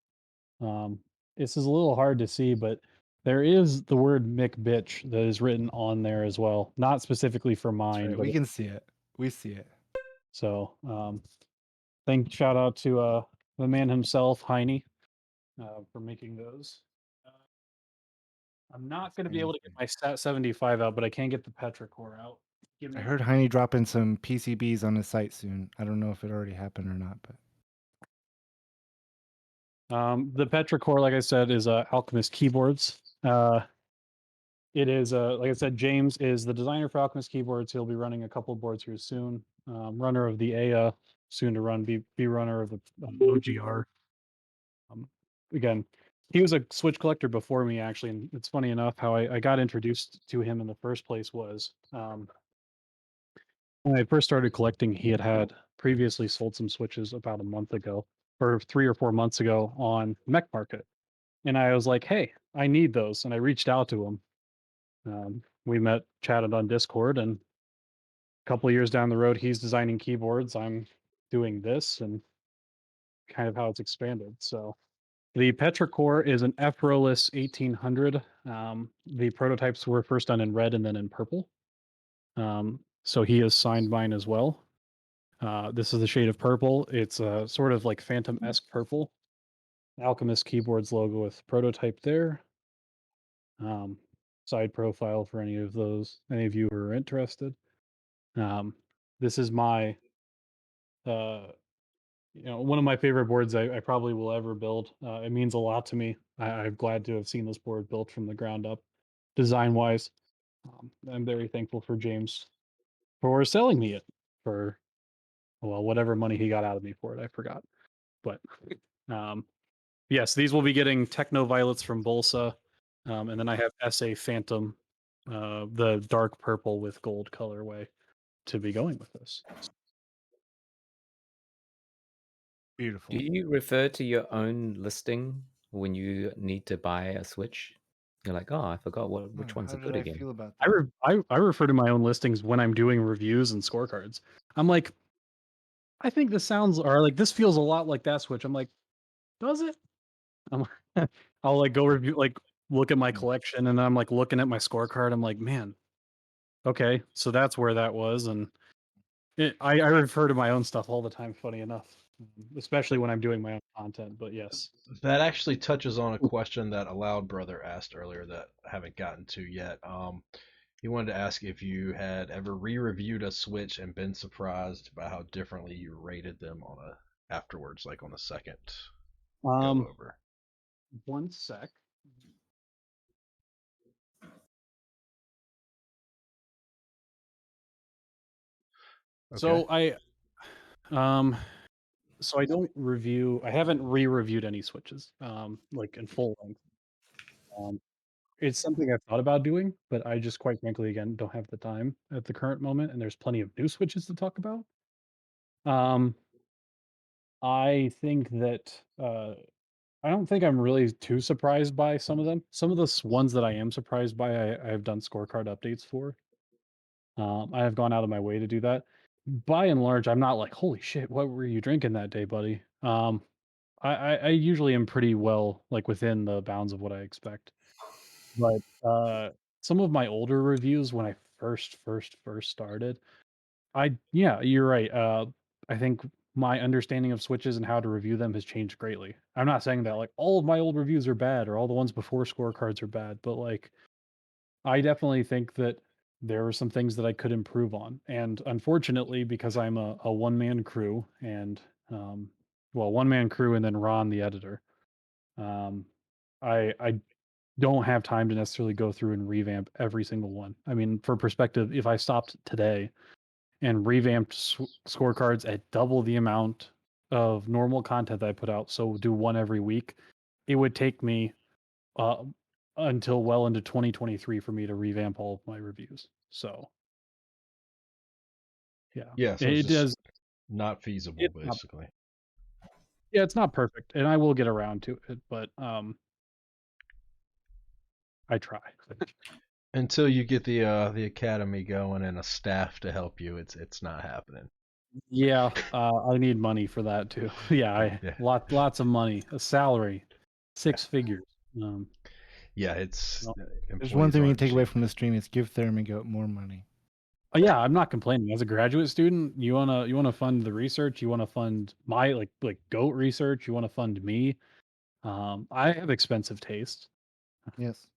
This is a little hard to see, but there is the word McBitch that is written on there as well. Not specifically for mine. Right, But we can see it. We see it. So, shout out to the man himself, Heine, for making those. I'm not going to be able to get my SAT 75 out, but I can get the Petrichor out. I heard Heine dropping some PCBs on his site soon. I don't know if it already happened or not, but the Petrichor, like I said, is Alchemist Keyboards. It is, like I said, James is the designer for Alchemist Keyboards. He'll be running a couple of boards here soon. Runner of the AYA, soon to run, be runner of the OGR. Again, he was a Switch collector before me, actually, and it's funny enough how I got introduced to him in the first place was when I first started collecting, he had previously sold some Switches about a month ago, or 3 or 4 months ago on Mech Market. And I was like, hey, I need those. And I reached out to him. We met, chatted on Discord, and a couple of years down the road, he's designing keyboards. I'm doing this, and kind of how it's expanded. So the Petrichor is an F-Roless 1800. The prototypes were first done in red and then in purple. So he has signed mine as well. This is the shade of purple. It's a sort of like Phantom-esque purple. Alchemist Keyboards logo with prototype there. Side profile for any of you who are interested. This is my, one of my favorite boards I probably will ever build. It means a lot to me. I'm glad to have seen this board built from the ground up. design wise. I'm very thankful for James for selling me it for, well, whatever money he got out of me for it. I forgot. But yes, these will be getting Techno Violets from Bolsa. And then I have SA Phantom, the dark purple with gold colorway to be going with this. Beautiful. Do you refer to your own listing when you need to buy a Switch? You're like, oh, I forgot which one's How good did I again. feel about I, that? I refer to my own listings when I'm doing reviews and scorecards. I'm like, I think this sounds, or like, this feels a lot like that Switch. I'm like, does it? I'm I'll like go review, like look at my collection, and I'm like looking at my scorecard. I'm like, man, okay, so that's where that was. And I refer to my own stuff all the time, funny enough, especially when I'm doing my own content. But yes, That actually touches on a question that a loud brother asked earlier that I haven't gotten to yet. He wanted to ask if you had ever re-reviewed a Switch and been surprised by how differently you rated them on a afterwards, like on a second go over. 1 sec. Okay. So so I don't review. I haven't re-reviewed any Switches, like in full length. It's something I've thought about doing, but I just quite frankly, again, don't have the time at the current moment, and there's plenty of new Switches to talk about. I think that I don't think I'm really too surprised by some of them. Some of the ones that I am surprised by, I have done scorecard updates for. I have gone out of my way to do that. By and large, I'm not like, holy shit, what were you drinking that day, buddy? I usually am pretty well like within the bounds of what I expect. But some of my older reviews when I first started, yeah, you're right. I think my understanding of Switches and how to review them has changed greatly. I'm not saying that like all of my old reviews are bad or all the ones before scorecards are bad, but like I definitely think that there are some things that I could improve on. And unfortunately, because I'm a one-man crew and well, one-man crew and then Ron the editor, um, I don't have time to necessarily go through and revamp every single one. I mean, for perspective, if I stopped today and revamped scorecards at double the amount of normal content that I put out, so do one every week, it would take me uh, until well into 2023 for me to revamp all of my reviews. So, yeah, Yeah, so it's it just does. not feasible, It's not, basically. yeah, it's not perfect, and I will get around to it, but I try. Until you get the academy going and a staff to help you, it's not happening. Yeah, I need money for that too. Yeah, Yeah. lots of money, a salary, 6 figures. Yeah, it's Well, There's one employees thing we can aren't take away cheap. from the stream. It's give ThereminGoat more money. oh yeah, I'm not complaining. As a graduate student, you wanna fund the research, you wanna fund my like goat research, you wanna fund me. I have expensive taste. Yes.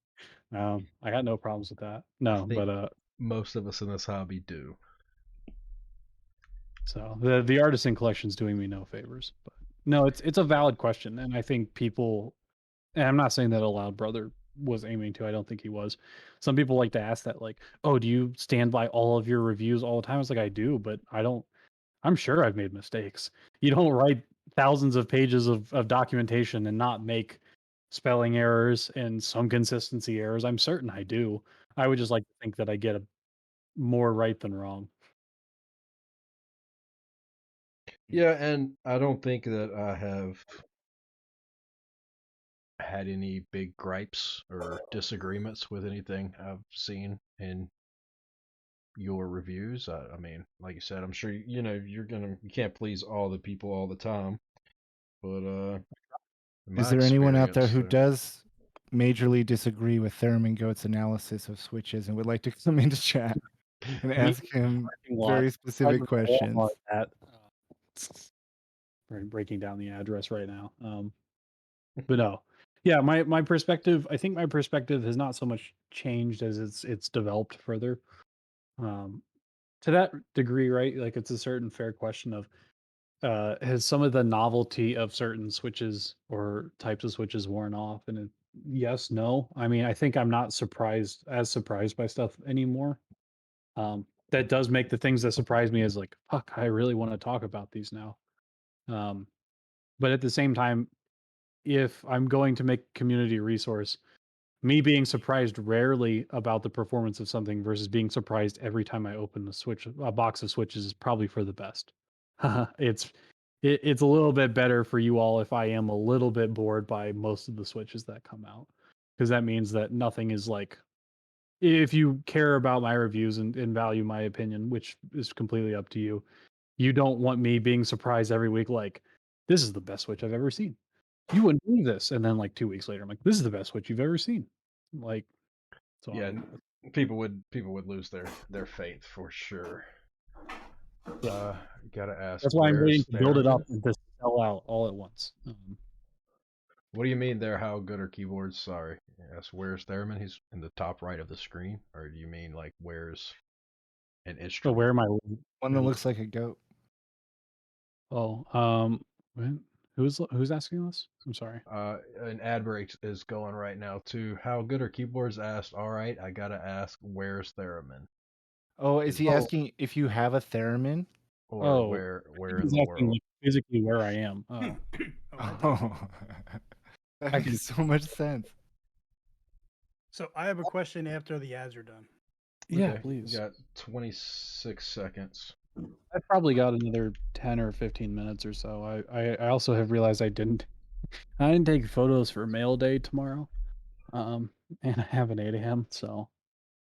I got no problems with that. I No, think but most of us in this hobby do. so the artisan collection's doing me no favors. But no, it's a valid question, and I think people, and I'm not saying that a loud brother was aiming to. I don't think he was. Some people like to ask that, like, "Oh, do you stand by all of your reviews all the time?" It's like I do, but I don't. I'm sure I've made mistakes. You don't write thousands of pages of documentation and not make spelling errors and some consistency errors. I'm certain I do. I would just like to think that I get a more right than wrong. Yeah, and I don't think that I have had any big gripes or disagreements with anything I've seen in your reviews. I mean, like you said, I'm sure you can't please all the people all the time, but in Is my there anyone out there experience, who does majorly disagree with ThereminGoat's analysis of switches and would like to come into chat and Me ask him parking lot very outside specific of the questions? Walmart at we're breaking down the address right now. But no. Yeah, my perspective, I think my perspective has not so much changed as it's developed further. Um to that degree, right? Like it's a certain fair question of has some of the novelty of certain switches or types of switches worn off? And yes, no. I mean, I think I'm not surprised by stuff anymore. That does make the things that surprise me as like, fuck, I really want to talk about these now. But at the same time, if I'm going to make community resource, me being surprised rarely about the performance of something versus being surprised every time I open a box of switches is probably for the best. it's it's a little bit better for you all if I am a little bit bored by most of the switches that come out, because that means that nothing is like, if you care about my reviews and value my opinion, which is completely up to you, you don't want me being surprised every week like, this is the best switch I've ever seen. You wouldn't believe this. And then like 2 weeks later, I'm like, this is the best switch you've ever seen. Like, so I Yeah, don't know. people would lose their faith for sure. Yeah. Gotta ask. That's why I'm waiting to build it up Theremin? and to sell out all at once. What do you mean there? How good are keyboards? Sorry. Yes, where's Theremin? He's in the top right of the screen. Or do you mean like where's an So instrument? where am I? One that looks like a goat. Oh, who's asking this? I'm sorry. An ad break is going right now too. How good are keyboards? Asked. All right, I gotta ask. Where's Theremin? Oh, is he asking if you have a theremin? Or where in He's the asking world? like, physically where I am. Oh, that I makes so much sense. So I have a question after the ads are done. Yeah, Okay, please. You got 26 seconds. I've probably got another 10 or 15 minutes or so. I also have realized I didn't take photos for mail day tomorrow. And I have an 8 a.m. So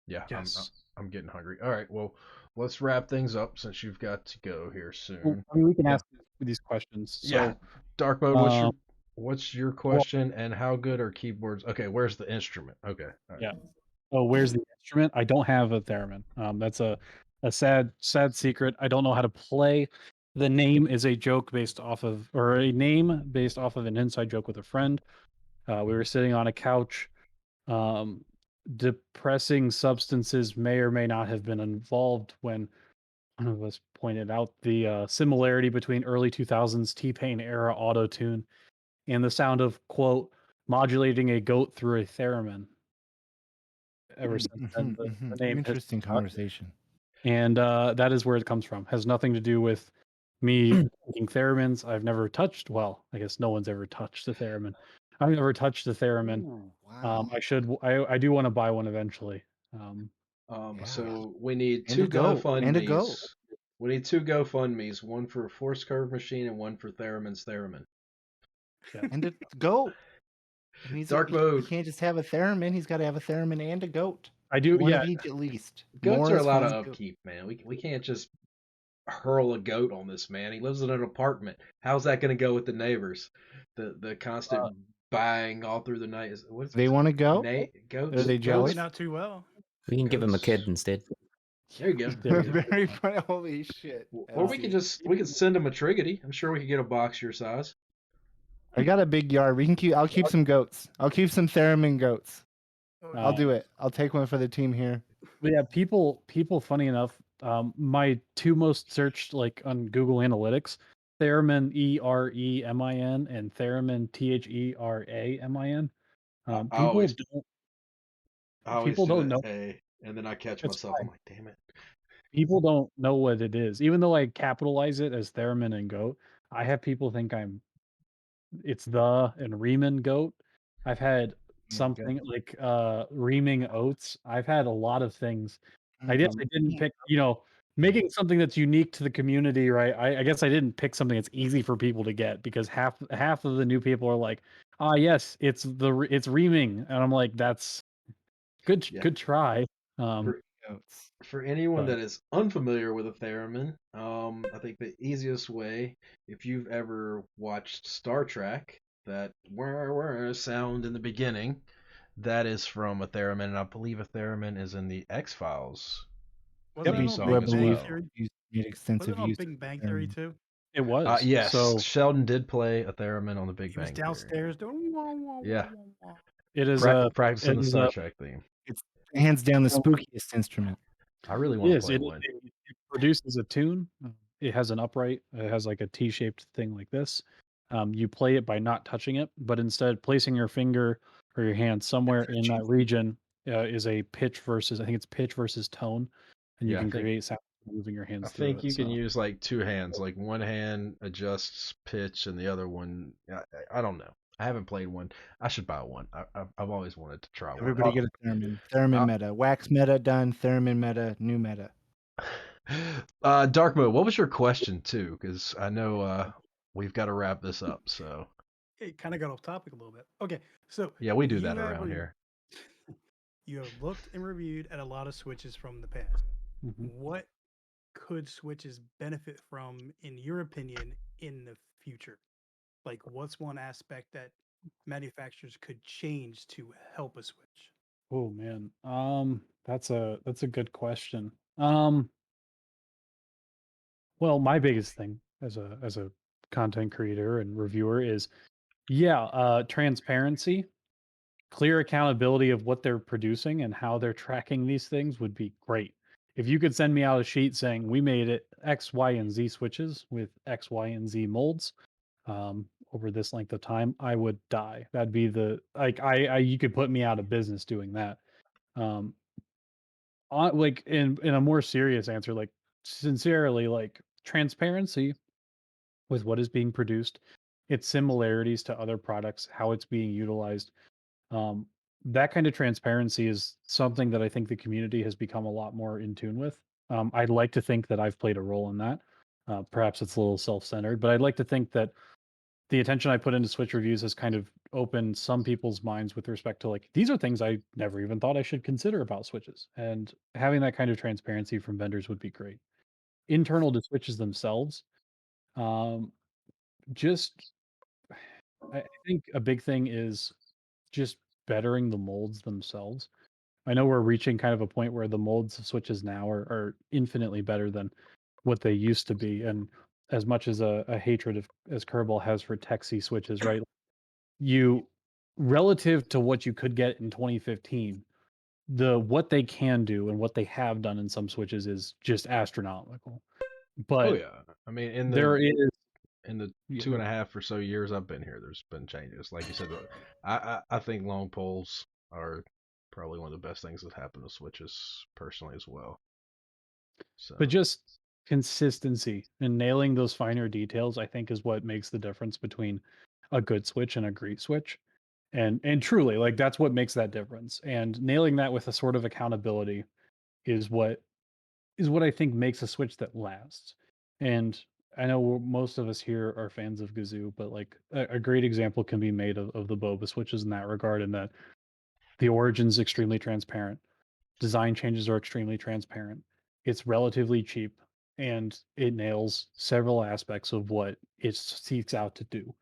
Yeah, yes. I'm getting hungry. All right, well, let's wrap things up since you've got to go here Well, soon. I mean, we can Yeah. ask these questions. Yeah, So, Dark Mode. What's your well, question? And how good are keyboards? Okay, where's the instrument? Okay. All right. yeah. Oh, where's the instrument? I don't have a theremin. That's a sad secret. I don't know how to play. The name is a joke based off of, or a name based off of an inside joke with a friend. We were sitting on a couch. Depressing substances may or may not have been involved when one of us pointed out the similarity between early 2000s T-Pain era auto tune and the sound of, quote, modulating a goat through a theremin. Ever since then, the name has Interesting stuck. conversation. And that is where it comes from. Has nothing to do with me thinking theremins. I've never touched, well, I guess no one's ever touched a theremin. I've never touched a theremin. Ooh, wow. I do want to buy one eventually. Yeah. So we need And two a goat. And a goat. GoFundMes. We need two GoFundMes, one for Force Curve Machine and one for Theremin's Theremin. Yeah. And a goat. Dark He Mode. can't just have a theremin. He's got to have a theremin and a goat. I do, One yeah. of each at least. Goats More are a is lot of fun. upkeep, man. We can't just hurl a goat on this man. He lives in an apartment. How's that going to go with the neighbors? The constant bang all through the night. What's They want to go? Goats? Are they jealous? Probably not too well. We can give him a kid instead. There you go. There you go. Very funny. Holy shit. Or we could send him a Triggidy. I'm sure we could get a box your size. I got a big yard. I'll keep some goats. I'll keep some theremin goats. I'll do it. I'll take one for the team here. But yeah, people, funny enough, my two most searched like on Google Analytics, Theremin EREMIN and Theremin THERAMIN. People don't know. And then I catch It's myself. fine. I'm like, damn it. People don't know what it is. Even though I capitalize it as Theremin and Goat, I have people think it's the and Riemann Goat. I've had something like reaming oats. I've had a lot of things. I guess I didn't pick, making something that's unique to the community, right? I guess I didn't pick something that's easy for people to get because half of the new people are like, yes, it's reaming, and I'm like, that's good, good try. For anyone that is unfamiliar with a theremin, I think the easiest way, if you've ever watched Star Trek, that whir sound in the beginning, that is from a theremin, and I believe a theremin is in the X-Files song as well. You made extensive Wasn't it on use Big of Bang the Theory theremin. too? It was. Yes, So Sheldon did play a theremin on the Big he was Bang Theory. downstairs doing wah, wah, Yeah. wah, wah, wah. It is practicing the Star Trek theme. It's hands down the spookiest instrument. I really want to play one. It produces a tune. It has an upright. It has like a T-shaped thing like this. You play it by not touching it, but instead placing your finger or your hand, somewhere in that region is a pitch versus, I think it's pitch versus tone, and you Yeah, can create sound moving your I hands through think it. you can So use like two hands. Like one hand adjusts pitch, and the other one, I don't know. I haven't played one. I should buy one. I've always wanted to try one. Everybody get a Theremin. Theremin meta. Wax meta done. Theremin meta. New meta. Dark Mode, what was your question too? Because I know we've got to wrap this up. So It kind of got off topic a little bit. Okay, so yeah, we do you that have around here. You have looked and reviewed at a lot of switches from the past. Mhm. What could switches benefit from, in your opinion, in the future? Like, what's one aspect that manufacturers could change to help a switch? oh man, that's a good question. Well, my biggest thing as a content creator and reviewer is, transparency, clear accountability of what they're producing and how they're tracking these things would be great. If you could send me out a sheet saying we made it X, Y, and Z switches with X, Y, and Z molds over this length of time, I would die. That'd be I you could put me out of business doing that. Um, like in a more serious answer, like sincerely, like transparency with what is being produced, its similarities to other products, how it's being utilized. Um, that kind of transparency is something that I think the community has become a lot more in tune with. I'd like to think that I've played a role in that. Perhaps it's a little self-centered, but I'd like to think that the attention I put into Switch reviews has kind of opened some people's minds with respect to like these are things I never even thought I should consider about Switches, and having that kind of transparency from vendors would be great. Internal to Switches themselves, um, just I think a big thing is just bettering the molds themselves. I know we're reaching kind of a point where the molds of Switches now are infinitely better than what they used to be, and as much as a hatred as Kirball has for Ttc Switches, right? You relative to what you could get in 2015, what they can do and what they have done in some Switches is just astronomical. Oh But yeah, I mean there is in the yeah, 2.5 or so years I've been here, there's been changes. Like you said, I think long poles are probably one of the best things that happened to Switches personally as well. So but just consistency and nailing those finer details, I think, is what makes the difference between a good Switch and a great Switch. And truly, like that's what makes that difference. And nailing that with a sort of accountability is what I think makes a Switch that lasts. And I know most of us here are fans of Gazoo, but like a great example can be made of the Boba Switches in that regard, in that the origin's extremely transparent. Design changes are extremely transparent. It's relatively cheap, and it nails several aspects of what it seeks out to do.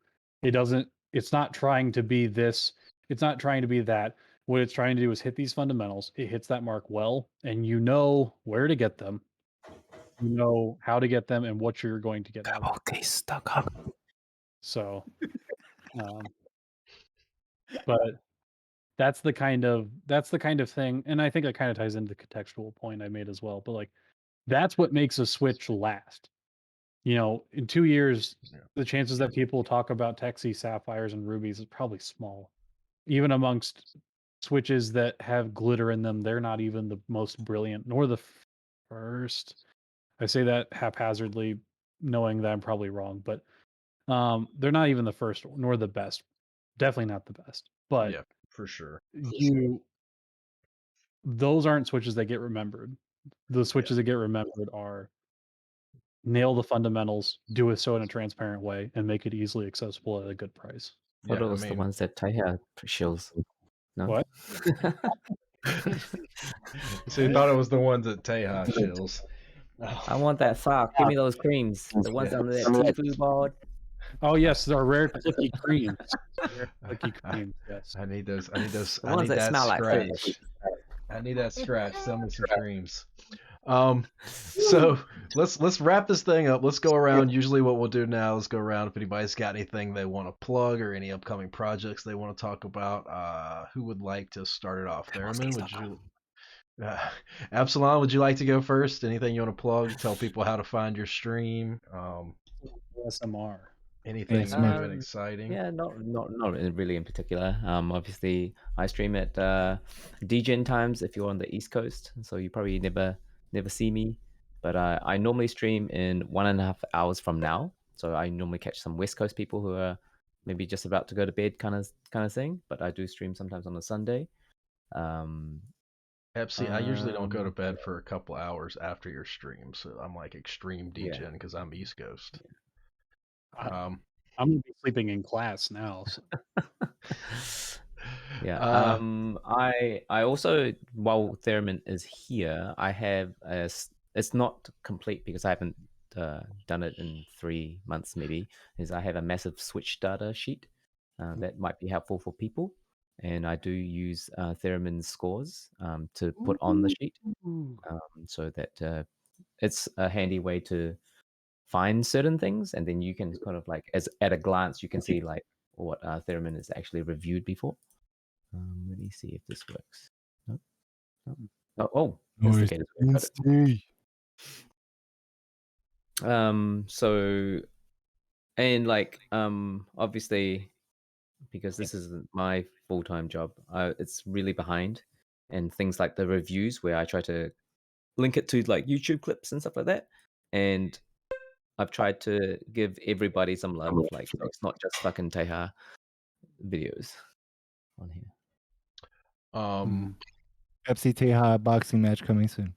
It's not trying to be this, it's not trying to be that. What it's trying to do is hit these fundamentals. It hits that mark well, and you know where to get them. You know how to get them and what you're going to get out of it. So, um, but that's the kind of thing, and I think that kind of ties into the contextual point I made as well. But like that's what makes a Switch last. In 2 years, yeah, the chances that people talk about Texie Sapphires and Rubies is probably small. Even amongst Switches that have glitter in them, they're not even the most brilliant, nor the first. I say that haphazardly, knowing that I'm probably wrong, but they're not even the first nor the best. Definitely not the best. But yeah, for sure. those aren't Switches that get remembered. The Yeah, Switches that get remembered are nail the fundamentals, do it so in a transparent way, and make it easily accessible at a good price. What yeah. are I those the mean, ones that Taiha shows? No. What? so you thought it was the ones at Teja shills. I want that sock. Give me those creams. The ones on that Tifu board. Oh yes, our rare clicky creams. Rare clicky creams. Yes. I need those. I need those. The I ones need that that smell like scratch. fish. I need that scratch. Sell me some creams. So let's wrap this thing up. Let's go around. Usually, what we'll do now is go around. If anybody's got anything they want to plug or any upcoming projects they want to talk about, who would like to start it off? Theremin, would you? Epsilon, would you like to go first? Anything you want to plug? Tell people how to find your stream. ASMR. Anything new ASMR. and exciting? Yeah, not really in particular. Obviously, I stream at DGen times if you're on the East Coast, so you probably never see me. But I normally stream in 1.5 hours from now, so I normally catch some West Coast people who are maybe just about to go to bed, kind of thing. But I do stream sometimes on a Sunday. Um, Epsi, I usually don't go to bed for a couple hours after your stream, so I'm like extreme Yeah. DGen because I'm East Coast. I'm gonna be sleeping in class now. So. Yeah. I also, while Theremin is here, I have it's not complete because I haven't done it in 3 months maybe. Is I have a massive switch data sheet that might be helpful for people, and I do use Theremin scores to put on the sheet, so that it's a handy way to find certain things, and then you can kind of like, as at a glance, you can see like what Theremin has actually reviewed before. Let me see if this works. Nope. Oh, that's the case. So, and like, obviously, because this isn't my full-time job, it's really behind, and things like the reviews where I try to link it to like YouTube clips and stuff like that, and I've tried to give everybody some love. Like, it's not just fucking Teha videos on here. Pepsi Teja boxing match coming soon.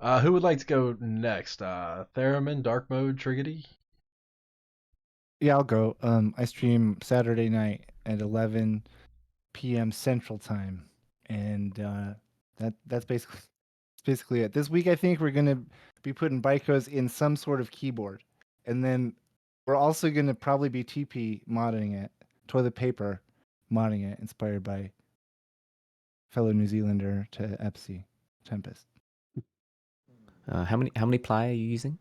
Who would like to go next? Theremin, Dark Mode, Triggidy? Yeah, I'll go. I stream Saturday night at 11 p.m. Central Time, and that's basically it. This week, I think we're gonna be putting Bicos in some sort of keyboard, and then we're also gonna probably be TP modding it, toilet paper modding it, inspired by fellow New Zealander to Epsi Tempest. How many ply are you using?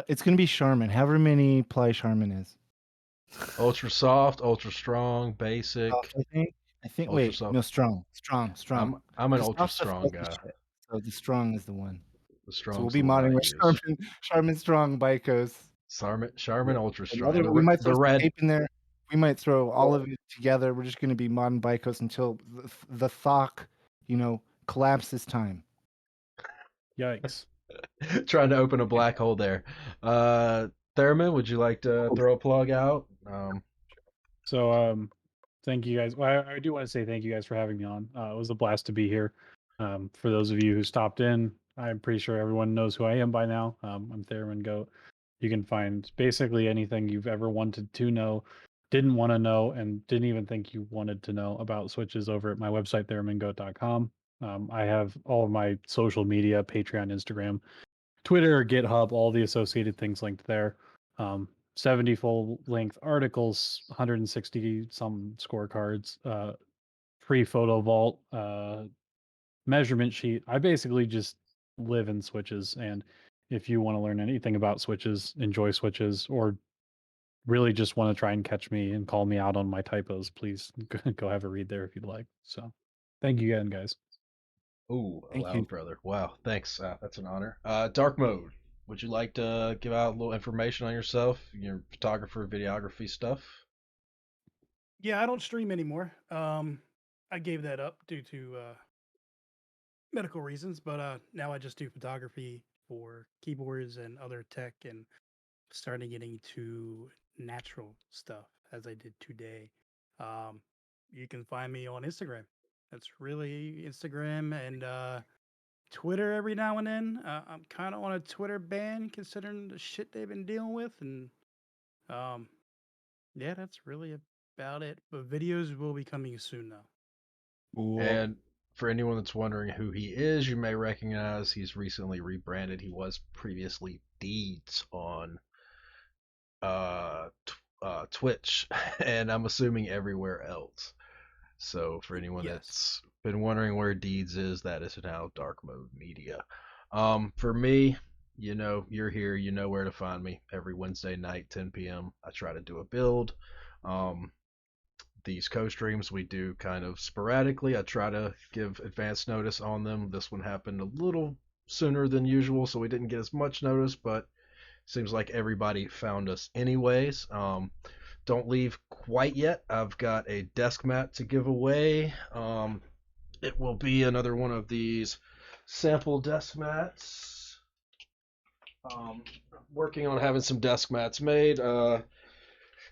It's gonna be Charmin. However many ply Charmin is. Ultra soft, ultra strong, basic. I think. Ultra Wait, soft. no, strong. I'm an The ultra soft stuff strong does guy. shit, so the strong is the one. The So strong's we'll be the one I modding with use. Charmin Strong Bicos. Charmin Ultra Strong. We might throw the some red. tape in there. We might throw all of it together. We're just going to be modding Bicos until the Thock, collapses time. Yikes. Trying to open a black hole there. Theremin, would you like to throw a plug out? So, thank you guys. Well, I do want to say thank you guys for having me on. It was a blast to be here. For those of you who stopped in, I'm pretty sure everyone knows who I am by now. I'm ThereminGoat. You can find basically anything you've ever wanted to know, didn't want to know, and didn't even think you wanted to know about switches over at my website, ThereminGoat.com. I have all of my social media, Patreon, Instagram, Twitter, GitHub, all the associated things linked there. 70 full length articles, 160 some scorecards, free photo vault, measurement sheet. I basically just live in switches. And if you want to learn anything about switches, enjoy switches, or really just want to try and catch me and call me out on my typos, please go have a read there if you'd like. So thank you again, guys. Ooh, Thank loud you. brother. Wow, thanks. That's an honor. Dark Mode, would you like to give out a little information on yourself, your photographer, videography stuff? Yeah, I don't stream anymore. I gave that up due to medical reasons, but now I just do photography for keyboards and other tech, and starting getting to natural stuff as I did today. Um, you can find me on Instagram. That's really Instagram and Twitter every now and then. I'm kind of on a Twitter ban considering the shit they've been dealing with, and um, yeah, that's really about it. But videos will be coming soon though. And for anyone that's wondering who he is, you may recognize he's recently rebranded. He was previously Deeds on Twitch, and I'm assuming everywhere else. So for anyone that's been wondering where Deeds is, that is now Dark Mode Media. For me, you're here, you know where to find me. Every Wednesday night, 10 p.m. I try to do a build. These co-streams we do kind of sporadically. I try to give advance notice on them. This one happened a little sooner than usual, so we didn't get as much notice, but Seems like everybody found us anyways. Don't leave quite yet. I've got a desk mat to give away. It will be another one of these sample desk mats. Working on having some desk mats made.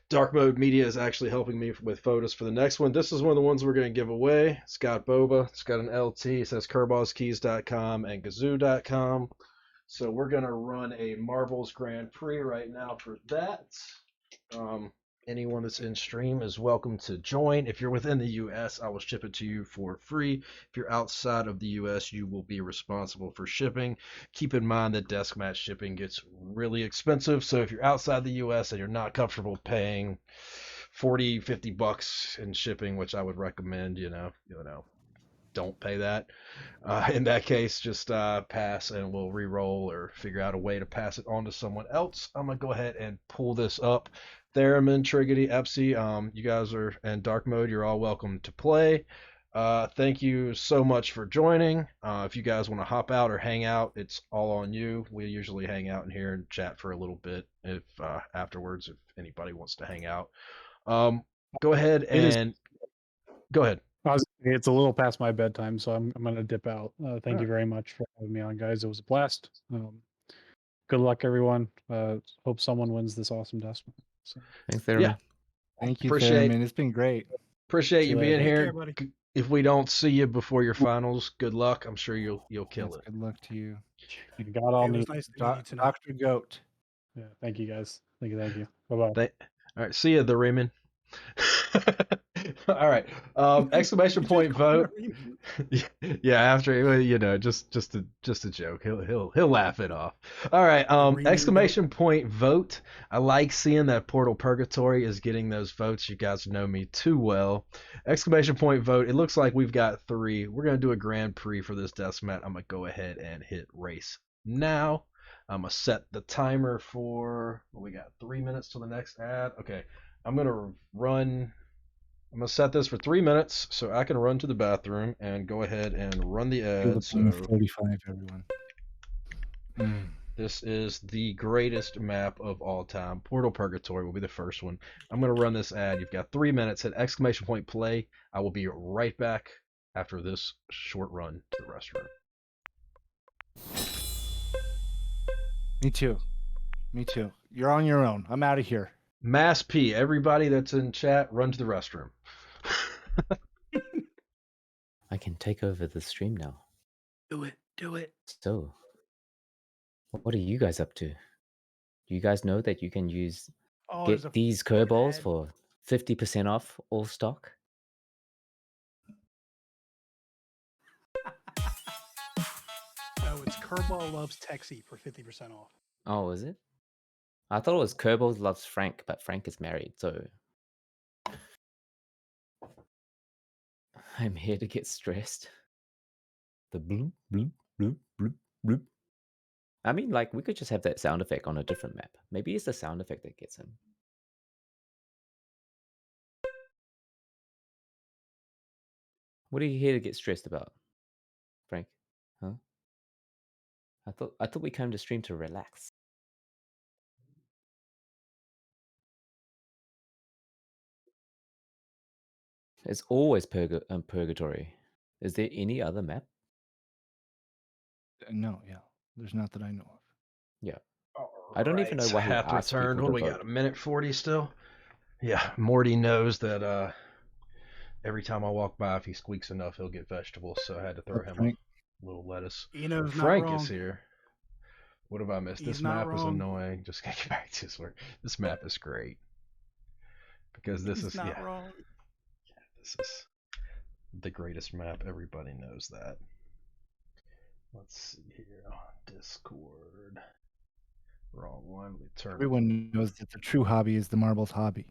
Dark Mode Media is actually helping me with photos for the next one. This is one of the ones we're going to give away. It's got boba. It's got an LT. It says KirballsKeys.com and Gazoo.com. So we're going to run a Marbles Grand Prix right now for that. Anyone that's in stream is welcome to join. If you're within the U.S., I will ship it to you for free. If you're outside of the U.S., you will be responsible for shipping. Keep in mind that desk mat shipping gets really expensive. So if you're outside the U.S. and you're not comfortable paying $40-50 in shipping, which I would recommend, don't pay that. In that case, just pass and we'll re-roll or figure out a way to pass it on to someone else. I'm going to go ahead and pull this up. Theremin, Triggidy, Epsi, you guys are in dark mode. You're all welcome to play. Thank you so much for joining. If you guys want to hop out or hang out, it's all on you. We usually hang out in here and chat for a little bit if afterwards, if anybody wants to hang out. Go ahead and go ahead. It's a little past my bedtime, so I'm going to dip out. Thank you very much for having me on, guys. It was a blast. Good luck, everyone. Hope someone wins this awesome desk. So. Thanks, Theremin. Yeah. Thank you, Theremin. It's been great. Appreciate you being here. Care, if we don't see you before your finals, good luck. I'm sure you'll kill it. Good luck to you. You got all me. Nice Dr. Goat. Yeah, thank you, guys. Thank you. Bye-bye. All right, see you, Theremin. All right. Exclamation point vote. Yeah, after just a joke. He'll laugh it off. All right. Exclamation point vote. I like seeing that Portal Purgatory is getting those votes. You guys know me too well. Exclamation point vote. It looks like we've got 3. We're gonna do a Grand Prix for this desk mat. I'm gonna go ahead and hit race now. I'm gonna set the timer for. We got 3 minutes till the next ad. Okay. I'm going to set this for 3 minutes so I can run to the bathroom and go ahead and run the ad. So 45, everyone. This is the greatest map of all time. Portal Purgatory will be the first one. I'm going to run this ad. You've got 3 minutes. Hit exclamation point play. I will be right back after this short run to the restroom. Me too. You're on your own. I'm out of here. Mass P, everybody that's in chat, run to the restroom. I can take over the stream now. Do it. So, what are you guys up to? Do you guys know that you can get these Kirballs for 50% off all stock? Oh, it's Kirball loves Texie for 50% off. Oh, is it? I thought it was Kirball loves Frank, but Frank is married, so I'm here to get stressed. The bloop, bloop, bloop, bloop, bloop. I mean, like, we could just have that sound effect on a different map. Maybe it's the sound effect that gets him. What are you here to get stressed about, Frank? Huh? I thought we came to stream to relax. It's always Purgatory. Is there any other map? No, yeah. There's not that I know of. Yeah. I don't even know why he asked returned. people What to do we vote. got? 1:40 still? Yeah, Morty knows that every time I walk by, if he squeaks enough, he'll get vegetables. So I had to throw him a little lettuce. Frank is here. What have I missed? This map is annoying. Just get back to his work. This map is great. Because this is wrong. This is the greatest map. Everybody knows that. Let's see here. Discord. Wrong one. Everyone knows that the true hobby is the marbles hobby.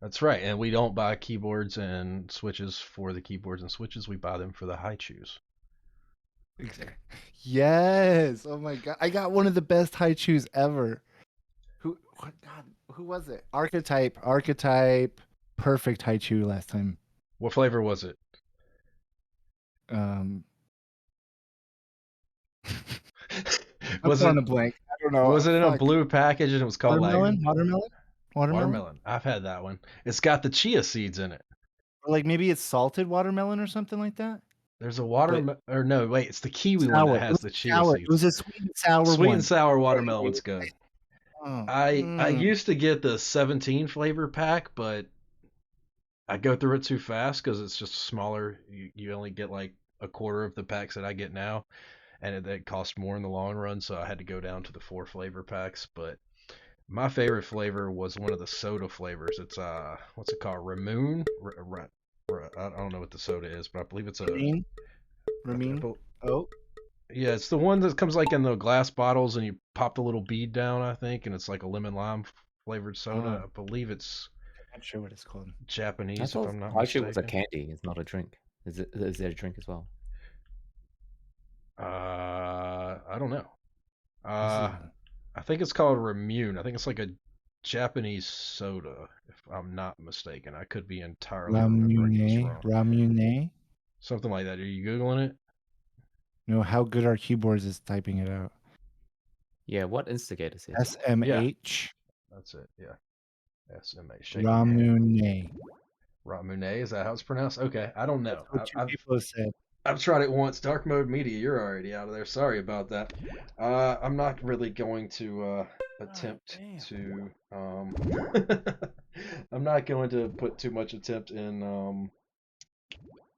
That's right. And we don't buy keyboards and switches for the keyboards and switches. We buy them for the high chews. Yes. Oh my god. I got one of the best high chews ever. Who was it? Archetype. Perfect high chew last time. What flavor was it? Was it on a blank? I don't know. Was it in a Fuck. blue package and it was called Watermelon? like Watermelon? watermelon? I've had that one. It's got the chia seeds in it. Or like maybe it's salted watermelon or something like that. There's a watermelon, or no, wait, it's the kiwi one Sour. that It has was the chia sour. seeds. It was a sweet and sour Sweet one. and sour watermelon one's good. Oh, I used to get the 17 flavor pack, but I go through it too fast because it's just smaller. You only get like a quarter of the packs that I get now, and it costs more in the long run, so I had to go down to the 4 flavor packs. But my favorite flavor was one of the soda flavors. It's what's it called? Ramoon? I don't know what the soda is, but I believe it's a Ramin? Oh, yeah, it's the one that comes like in the glass bottles and you pop the little bead down, I think, and it's like a lemon lime flavored soda. I believe it's I'm not sure what it's called. Japanese, I if thought I'm not Actually, mistaken. it was a candy. It's not a drink. Is there a drink as well? I don't know. I think it's called Ramoon. I think it's like a Japanese soda, if I'm not mistaken. I could be entirely remembering this wrong. Ramune? Something like that. Are you Googling it? No, how good are keyboards is typing it out. Yeah, what instigators here? SMH. That's it, yeah. SMH. Ramune. Ramune, is that how it's pronounced? Okay, I don't know. That's what two people said. I've tried it once. Dark Mode Media, you're already out of there. Sorry about that. I'm not really going to attempt to I'm not going to put too much attempt in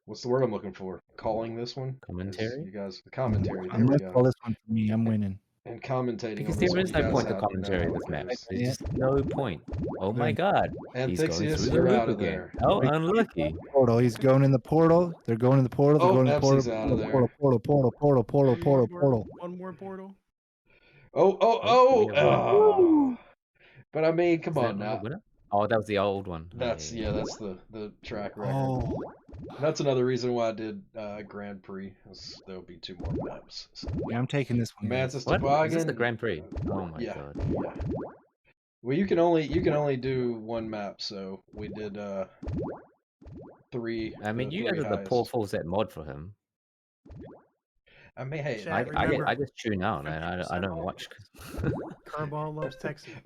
what's the word I'm looking for? Calling this one? Commentary? You guys, commentary. There I'm we gonna go. call this one for me. I'm winning. And commentating Because on this there one. is You no guys point to have to know commentary how this it map. goes. There's just no point. Oh my god. And He's going Thixius, through the you're loop out of again. there. How unlucky. Portal. He's going in the portal. They're going in the portal. They're Oh, going in the portal. Epsie's out of there. Portal. One more portal. Oh. But I mean, come on now. Oh, that was the old one. That's that's the track record. Oh. That's another reason why I did Grand Prix. There'll be 2 more maps. So. Yeah, I'm taking this one. Mantis What? Toboggan. Is this the Grand Prix? Oh my god. Yeah. Well, you can only do 1 map, so we did 3. I mean, you guys are the poor fools that mod for him. I mean, hey, I just tune out and I don't watch. Kirball loves Texi. He's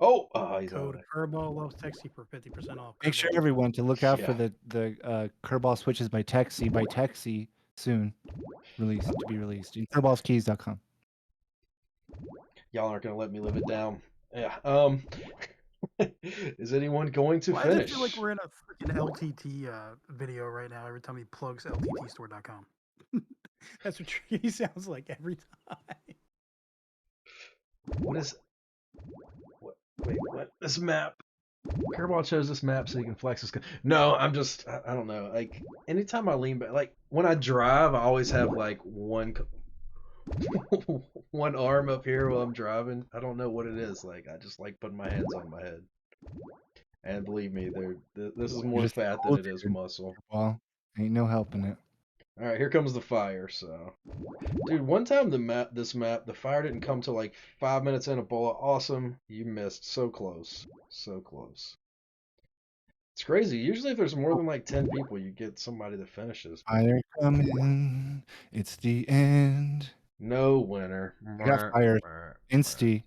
Code Kirball loves Texi for 50% off. Make sure everyone to look out for the Kirball Switches by Texi soon. To be released in kirballskeys.com. Y'all aren't gonna let me live it down. Yeah. Is anyone going to finish? I just feel like we're in a freaking LTT video right now. Every time he plugs LTTstore.com. That's what Triggidy sounds like every time. What? Wait, what? This map. Kirball chose this map so he can flex his. No, I don't know. Like, anytime I lean back, like, when I drive, I always have, like, one arm up here while I'm driving. I don't know what it is. Like, I just like putting my hands on my head. And believe me, this is more fat than it is muscle. Well, ain't no helping it. All right, here comes the fire. So, dude, one time the fire didn't come till like 5 minutes in. Ebola, awesome. You missed. So close. So close. It's crazy. Usually, if there's more than like 10 people, you get somebody that finishes. Fire coming. It's the end. No winner. I got fired. Insty.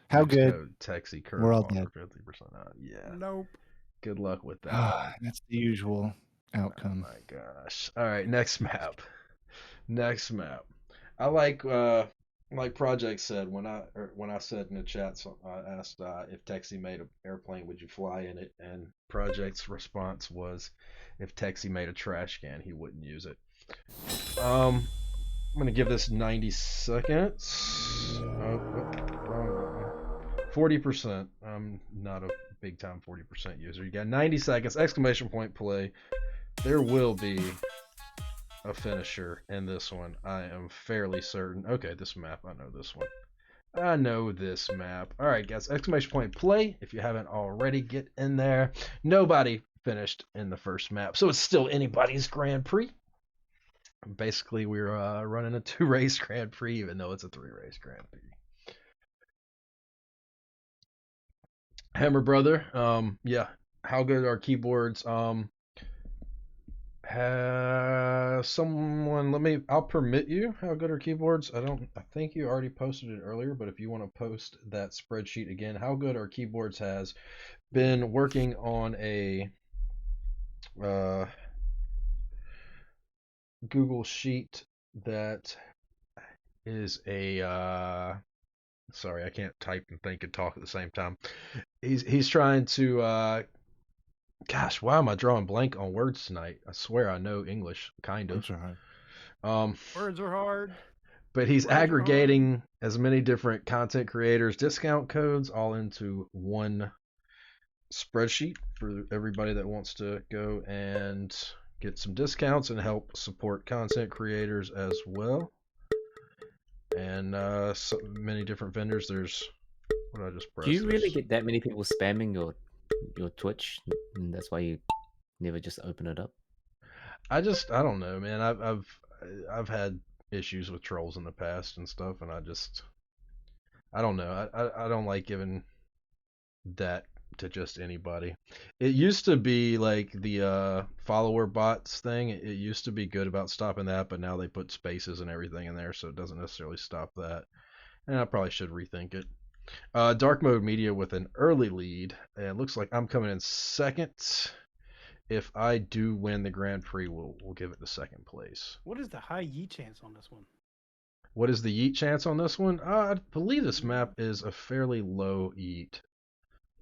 How good? Texi We're all dead. 50% out. Yeah. Nope. Good luck with that. That's the usual outcome. Oh my gosh. All right, next map. I like Project said when I said in the chat, so I asked if Texi made an airplane, would you fly in it? And Project's response was, if Texi made a trash can, he wouldn't use it. I'm gonna give this 90 seconds. Wrong. 40%. I'm not a big time 40% user. You got 90 seconds. Exclamation point play. There will be a finisher in this one. I am fairly certain. Okay, this map. I know this one. I know this map. Alright, guys. Exclamation point play. If you haven't already, get in there. Nobody finished in the first map, so it's still anybody's Grand Prix. Basically, we're running a 2-race Grand Prix, even though it's a 3-race Grand Prix. Hammer Brother, yeah. How good are keyboards? Someone, I'll permit you. How good are keyboards? I think you already posted it earlier, but if you want to post that spreadsheet again, how good are keyboards has been working on a Google sheet that is sorry, I can't type and think and talk at the same time. He's trying to gosh, why am I drawing blank on words tonight? I swear I know English, kind of. Words are hard. Words are hard. But he's Words are hard. aggregating as many different content creators' discount codes all into one spreadsheet for everybody that wants to go and get some discounts and help support content creators as well. And so many different vendors. There's what did I just press? Do you really get that many people spamming your Twitch, and that's why you never just open it up? I don't know, man. I've had issues with trolls in the past and stuff, and I don't know. I don't like giving that to just anybody. It used to be like the follower bots thing. It used to be good about stopping that, but now they put spaces and everything in there, so it doesn't necessarily stop that. And I probably should rethink it. Dark Mode Media with an early lead. And it looks like I'm coming in second. If I do win the Grand Prix, we'll give it the second place. What is the high yeet chance on this one? What is the yeet chance on this one? I believe this map is a fairly low yeet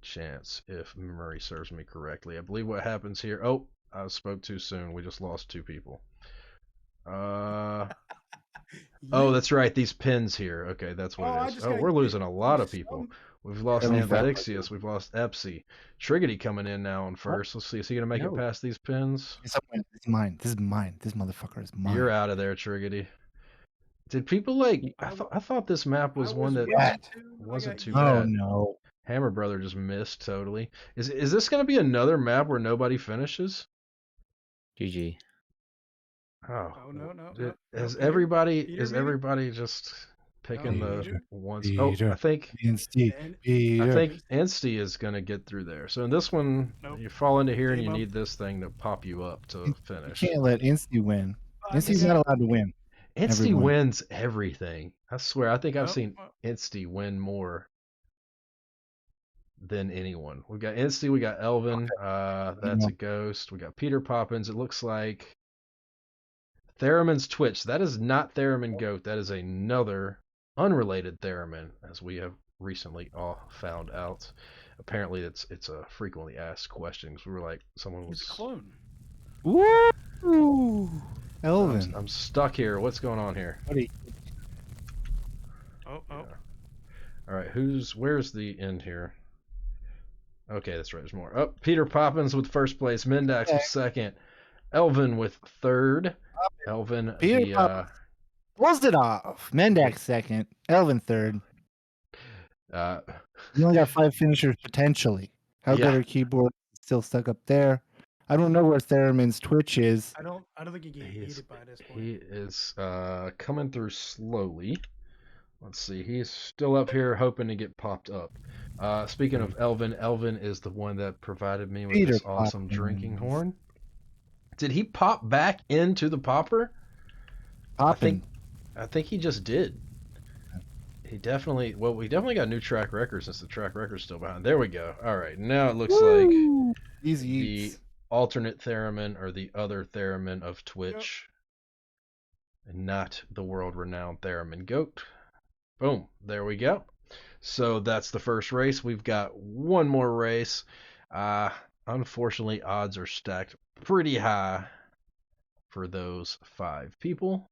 chance, if memory serves me correctly. I believe what happens here... Oh, I spoke too soon. We just lost 2 people. Oh, that's right. These pins here. Okay, that's what it is. Oh, we're losing a lot of people. We've lost Ambixius. We've lost Epsi. Triggidy coming in now on first. Let's see. Is he going to make it past these pins? It's mine. This is mine. This motherfucker is mine. You're out of there, Triggidy. Did people like... I thought this map was one that wasn't too bad. Oh, no. Hammer Brother just missed totally. Is this going to be another map where nobody finishes? GG. Oh no. Is everybody just picking the ones? Oh, I think Insty is gonna get through there. So in this one, you fall into here and you need this thing to pop you up to finish. You can't let Insty win. Insty's not allowed to win. Insty wins everything. I swear. I think I've seen Insty win more than anyone. We got Insty. We got Elvin. That's a ghost. We got Peter Poppins. It looks like Theremin's Twitch. That is not ThereminGoat. That is another unrelated Theremin, as we have recently all found out. Apparently, it's a frequently asked question. Because we were like, someone was clone. Woo! Elvin. I'm stuck here. What's going on here? Oh. All right. Where's the end here? Okay, that's right. There's more. Oh, Peter Poppins with first place. Mendax with second. Elvin with third. Elvin, closed it off. Mendax second. Elvin third. You only got 5 finishers potentially. How good are keyboards still stuck up there? I don't know where Theremin's Twitch is. I don't think he can get it by this point. He is coming through slowly. Let's see. He's still up here hoping to get popped up. Speaking of Elvin, Elvin is the one that provided me with this awesome drinking horn. Did he pop back into the popper? I think he just did. We definitely got new track record since the track record's still behind. There we go. All right, now it looks like the alternate Theremin or the other Theremin of Twitch, and not the world-renowned ThereminGoat. Boom, there we go. So that's the first race. We've got one more race. Unfortunately, odds are stacked pretty high for those 5 people,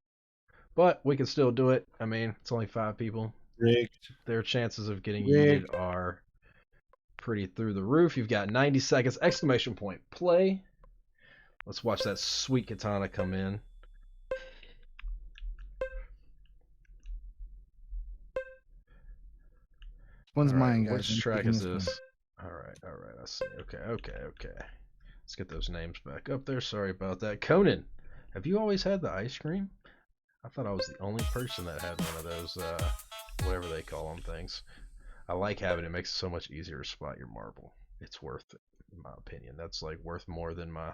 but we can still do it. I mean, it's only 5 people. Rigged. Their chances of getting yeeted are pretty through the roof. You've got 90 seconds, exclamation point, play. Let's watch that sweet katana come in. One's mine, guys. Which track is this? All right, I see. Okay. Let's get those names back up there. Sorry about that. Conan, have you always had the ice cream? I thought I was the only person that had one of those, whatever they call them things. I like having it. It makes it so much easier to spot your marble. It's worth it, in my opinion. That's like worth more than my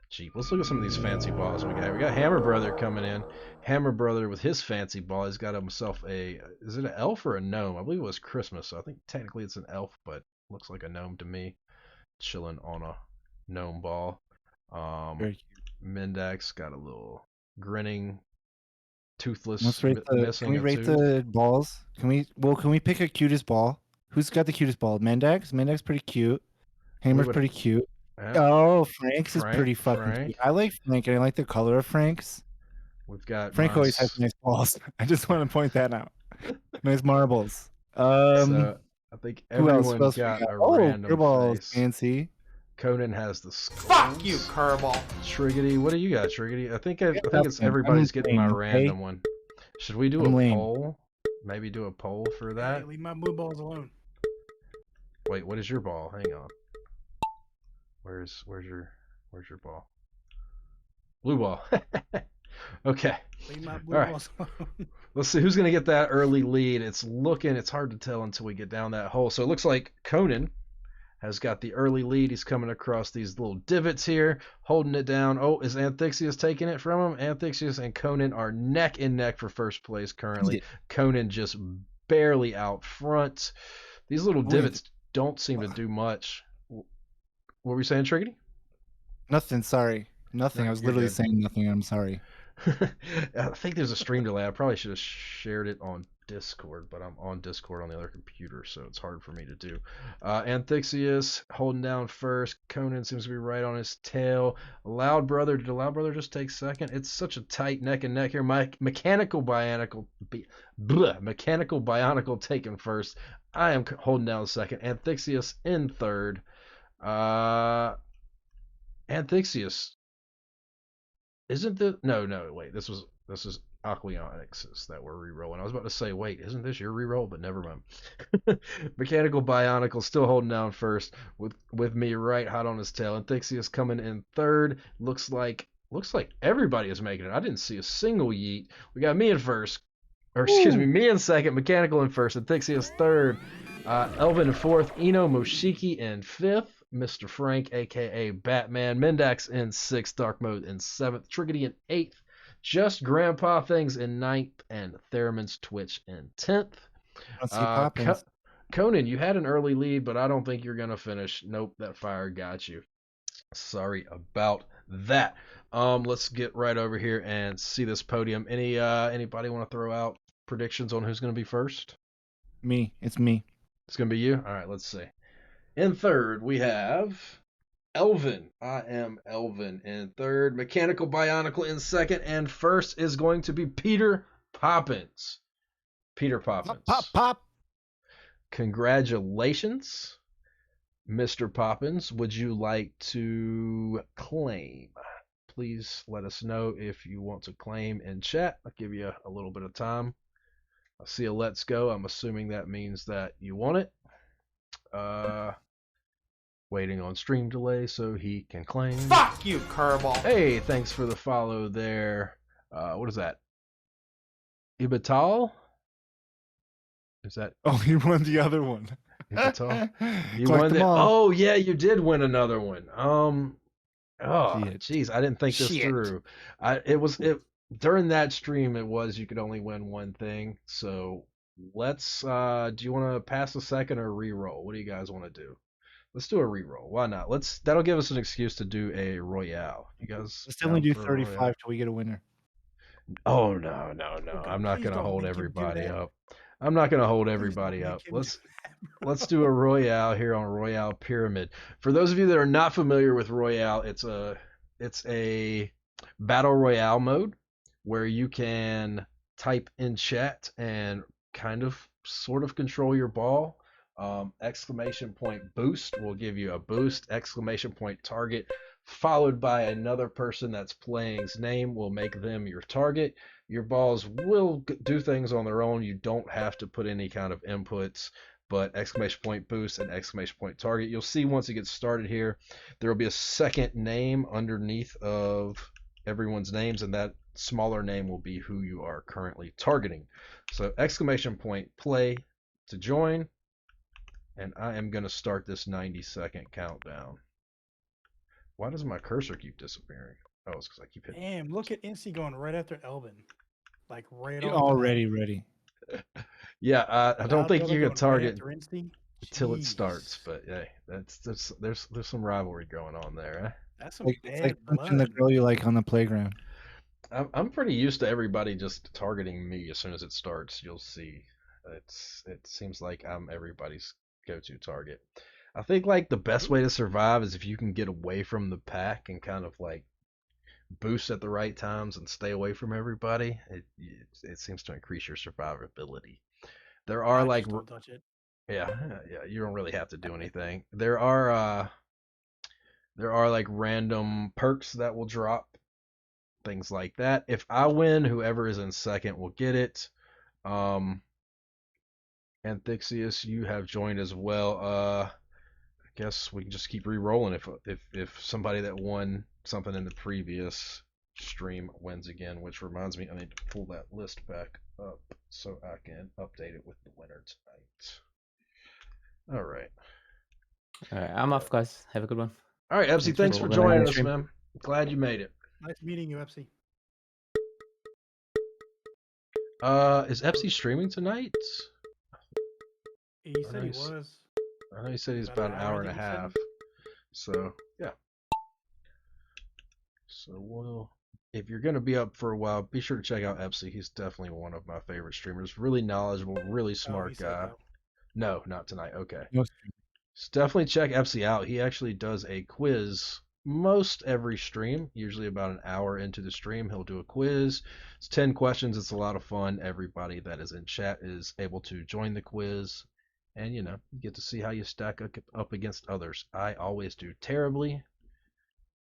cheap. Let's look at some of these fancy balls we got. We got Hammer Brother coming in. Hammer Brother with his fancy ball. He's got himself a, is it an elf or a gnome? I believe it was Christmas, so I think technically it's an elf, but looks like a gnome to me. Chilling on a gnome ball. Very cute. Mendax got a little grinning, toothless, Let's rate the. missing Can we a rate tooth. the balls? Can we pick a cutest ball? Who's got the cutest ball? Mendax. Mendax pretty cute. Hammer's would- pretty cute. Yeah. Oh, Frank's is Frank- pretty fucking Frank. cute. I like Frank, and I like the color of Frank's. We've got Frank always has nice balls. I just want to point that out. Nice marbles. So I think Who else? everyone Who else we got got? a Oh, random Kirball's face. fancy. Conan has the skulls. Fuck you, Kirball. Triggity, what do you got, Triggity? I think it's nothing. everybody's I'm getting my lame, okay? random one. Should we do I'm a lame. poll? Maybe do a poll for that. Hey, leave my blue balls alone. Wait, what is your ball? Hang on. Where's your ball? Blue ball. Okay. Leave my blue All right. balls alone. Let's see who's gonna get that early lead. It's hard to tell until we get down that hole. So it looks like Conan has got the early lead. He's coming across these little divots here, holding it down. Oh, is Anthixius taking it from him? Anthixius and Conan are neck and neck for first place currently. Conan just barely out front. These little divots don't seem to do much. What were we saying, Triggity? Nothing. Sorry. Nothing. No, I was you're literally good. saying nothing. I'm sorry. I think there's a stream delay. I probably should have shared it on Discord, but I'm on Discord on the other computer, so it's hard for me to do. Anthixius holding down first. Conan seems to be right on his tail. Loud Brother, did Loud Brother just take second? It's such a tight neck and neck here. Mechanical Bionicle taking first. I am holding down second. Anthixius in third. Anthixius. Isn't the no wait, this is Aquionix's that we're re-rolling. I was about to say, wait, isn't this your re-roll? But never mind. Mechanical Bionicle still holding down first with me right hot on his tail. Anthixius coming in third. Looks like everybody is making it. I didn't see a single yeet. We got me in first. Or excuse me, me in second, Mechanical in first, Anthixius third, Elvin in fourth, Eno Moshiki in fifth, Mr. Frank, aka Batman, Mendax in sixth, Dark Mode in seventh, Triggidy in eighth, Just Grandpa Things in ninth, and Theremin's Twitch in 10th. Conan, you had an early lead, but I don't think you're gonna finish. Nope, that fire got you. Sorry about that. Let's get right over here and see this podium. Anybody want to throw out predictions on who's gonna be first? Me. It's me. It's gonna be you. All right, let's see. In third, we have Elvin. I am Elvin in third. Mechanical Bionicle in second, and first is going to be Peter Poppins. Peter Poppins. Pop. Congratulations, Mr. Poppins. Would you like to claim? Please let us know if you want to claim in chat. I'll give you a little bit of time. I see a let's go. I'm assuming that means that you want it. Waiting on stream delay so he can claim. Fuck you, Kirball. Hey, thanks for the follow there. What is that? Ibital? Is that? Oh, you won the other one. Ibital? You Collect won them the. all. Oh yeah, you did win another one. Oh, Shit. jeez, I didn't think this Shit. through. It during that stream. It was you could only win one thing. So let's. Do you want to pass a second or re-roll? What do you guys want to do? Let's do a re-roll. Why not? That'll give us an excuse to do a royale. You guys. Let's definitely do down for a royale? 35 till we get a winner. Oh no! I'm not Please gonna don't hold make him do everybody that. up. I'm not gonna hold Please everybody don't up. make him do that. Let's do a royale here on Royale Pyramid. For those of you that are not familiar with Royale, it's a battle royale mode where you can type in chat and kind of sort of control your ball. Exclamation point boost will give you a boost. Exclamation point target followed by another person that's playing's name will make them your target. Your balls will do things on their own. You don't have to put any kind of inputs, but exclamation point boost and exclamation point target. You'll see once it gets started here, there will be a second name underneath of everyone's names, and that smaller name will be who you are currently targeting. So exclamation point play to join, and I am going to start this 90-second countdown. Why does my cursor keep disappearing? Oh, it's because I keep hitting. Damn, look at Incy going right after Elvin. Like right You're off the bat. already ready. Yeah, I don't think you can target right after Incy. until it starts, but hey, there's some rivalry going on there. Eh? That's some It's bad like punching the blood. girl you like on the playground. I'm pretty used to everybody just targeting me as soon as it starts. You'll see, it seems like I'm everybody's go-to target. I think like the best way to survive is if you can get away from the pack and kind of like boost at the right times and stay away from everybody. It seems to increase your survivability. There are like just don't touch it. yeah, you don't really have to do anything. There are like random perks that will drop, things like that. If I win, whoever is in second will get it. Anthixius, you have joined as well. I guess we can just keep re-rolling if somebody that won something in the previous stream wins again, which reminds me I need to pull that list back up so I can update it with the winner tonight. All right. All right, I'm off, guys. Have a good one. All right, Epsy, thanks for joining us, man. Glad you made it. Nice meeting you, Epsy. Is Epsy streaming tonight? He said he was. I know he said he's about an hour and a half. So yeah. So if you're gonna be up for a while, be sure to check out Epsy. He's definitely one of my favorite streamers. Really knowledgeable, really smart guy. No, not tonight. Okay. So definitely check Epsy out. He actually does a quiz most every stream, usually about an hour into the stream. He'll do a quiz. It's 10 questions. It's a lot of fun. Everybody that is in chat is able to join the quiz. And, you get to see how you stack up against others. I always do terribly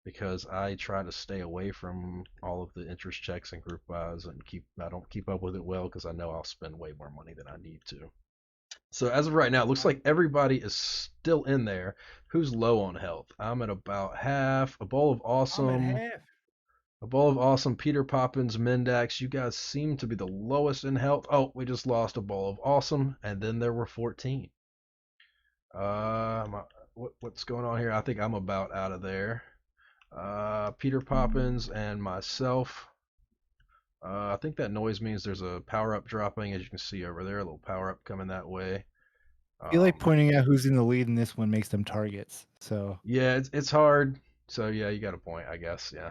because I try to stay away from all of the interest checks and group buys and I don't keep up with it well because I know I'll spend way more money than I need to. So as of right now, it looks like everybody is still in there. Who's low on health? I'm at about half. A bowl of awesome. I'm at half. A bowl of awesome. Peter Poppins, Mendax. You guys seem to be the lowest in health. Oh, we just lost a bowl of awesome, and then there were 14. What's going on here? I think I'm about out of there. Peter Poppins and myself. I think that noise means there's a power-up dropping, as you can see over there, a little power-up coming that way. I feel like pointing out who's in the lead in this one makes them targets. So yeah, it's hard. So yeah, you got a point, I guess. Yeah,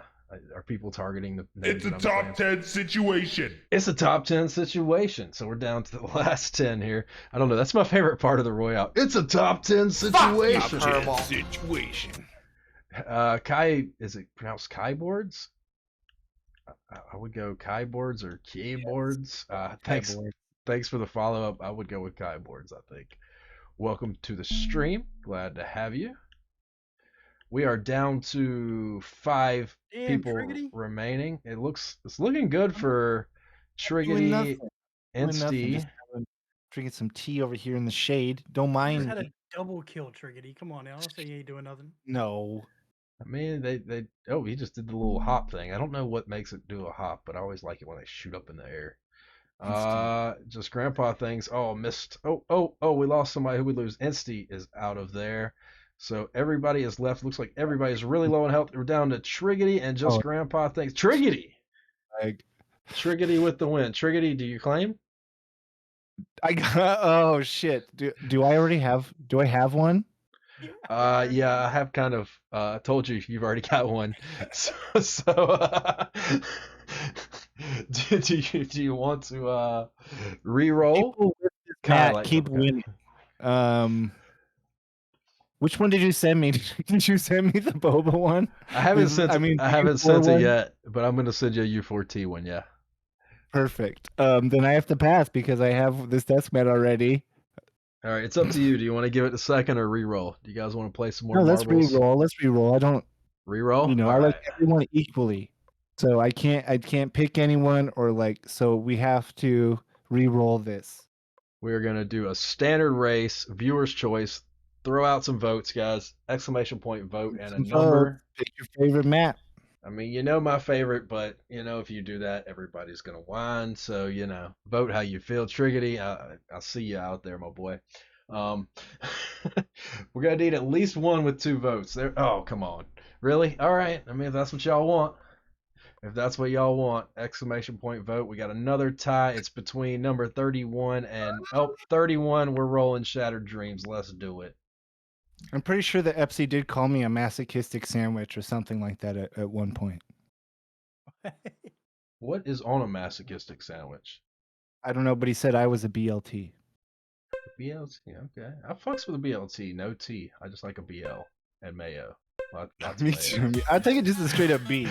are people targeting the? It's a top 10 situation. It's a top 10 situation. So we're down to the last 10 here. I don't know. That's my favorite part of the Royale. It's a top 10 situation. Kai, is it pronounced Keyboards? I would go Keyboards or Keyboards. Yes. Thanks for the follow-up. I would go with Keyboards, I think. Welcome to the stream. Glad to have you. We are down to 5 people remaining. It's looking good for Triggidy and Steve. Drinking some tea over here in the shade. Don't mind. Just had a double kill, Triggidy. Come on now. I'll say you ain't doing nothing. No. I mean, he just did the little hop thing. I don't know what makes it do a hop, but I always like it when they shoot up in the air. Just grandpa things. Oh, missed. Oh, we lost somebody. Who we lose? Insty is out of there. So everybody is left. Looks like everybody is really low in health. We're down to Triggidy and just grandpa things. Triggidy! Triggidy with the win. Triggidy, do you claim? I got. Oh shit. Do I already have? Do I have one? Yeah, I have kind of told you you've already got one. Do you want to re-roll? Keep winning. Which one did you send me? Did you send me the boba one? I haven't sent it yet, but I'm gonna send you a U4T one. Yeah. Perfect. Then I have to pass because I have this desk mat already. All right, it's up to you. Do you want to give it a second or re-roll? Do you guys want to play some more? No, marbles? Let's re-roll. I don't re-roll. I like everyone equally, so I can't pick anyone so we have to re-roll this. We're gonna do a standard race, viewer's choice. Throw out some votes, guys! Exclamation point vote and a number. Pick your favorite map. I mean, my favorite, but if you do that, everybody's gonna whine. So vote how you feel. Triggidy, I'll see you out there, my boy. Um, we're gonna need at least one with 2 votes. There. Oh, come on. Really? All right. I mean, if that's what y'all want. If that's what y'all want, exclamation point vote. We got another tie. It's between number 31 and 31. We're rolling Shattered Dreams. Let's do it. I'm pretty sure that Epsi did call me a masochistic sandwich or something like that at one point. What is on a masochistic sandwich? I don't know, but he said I was a BLT. BLT, okay. I fucks with a BLT, no T. I just like a BL and mayo. Lots Me of too. mayo. I take it just a straight up B.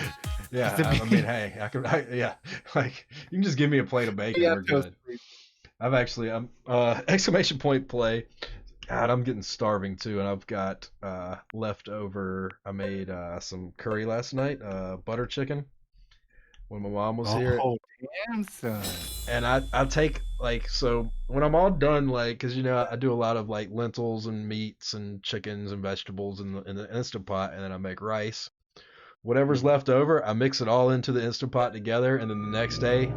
Yeah, I mean, hey, yeah, like you can just give me a plate of bacon, we're good. I've actually, exclamation point play. God, I'm getting starving too, and I've got leftover. I made some curry last night, butter chicken, when my mom was here. Oh, damn, son. And I take like, so when I'm all done, like, cause you know I do a lot of like lentils and meats and chickens and vegetables in the Instant Pot, and then I make rice. Whatever's left over, I mix it all into the Instant Pot together, and then the next day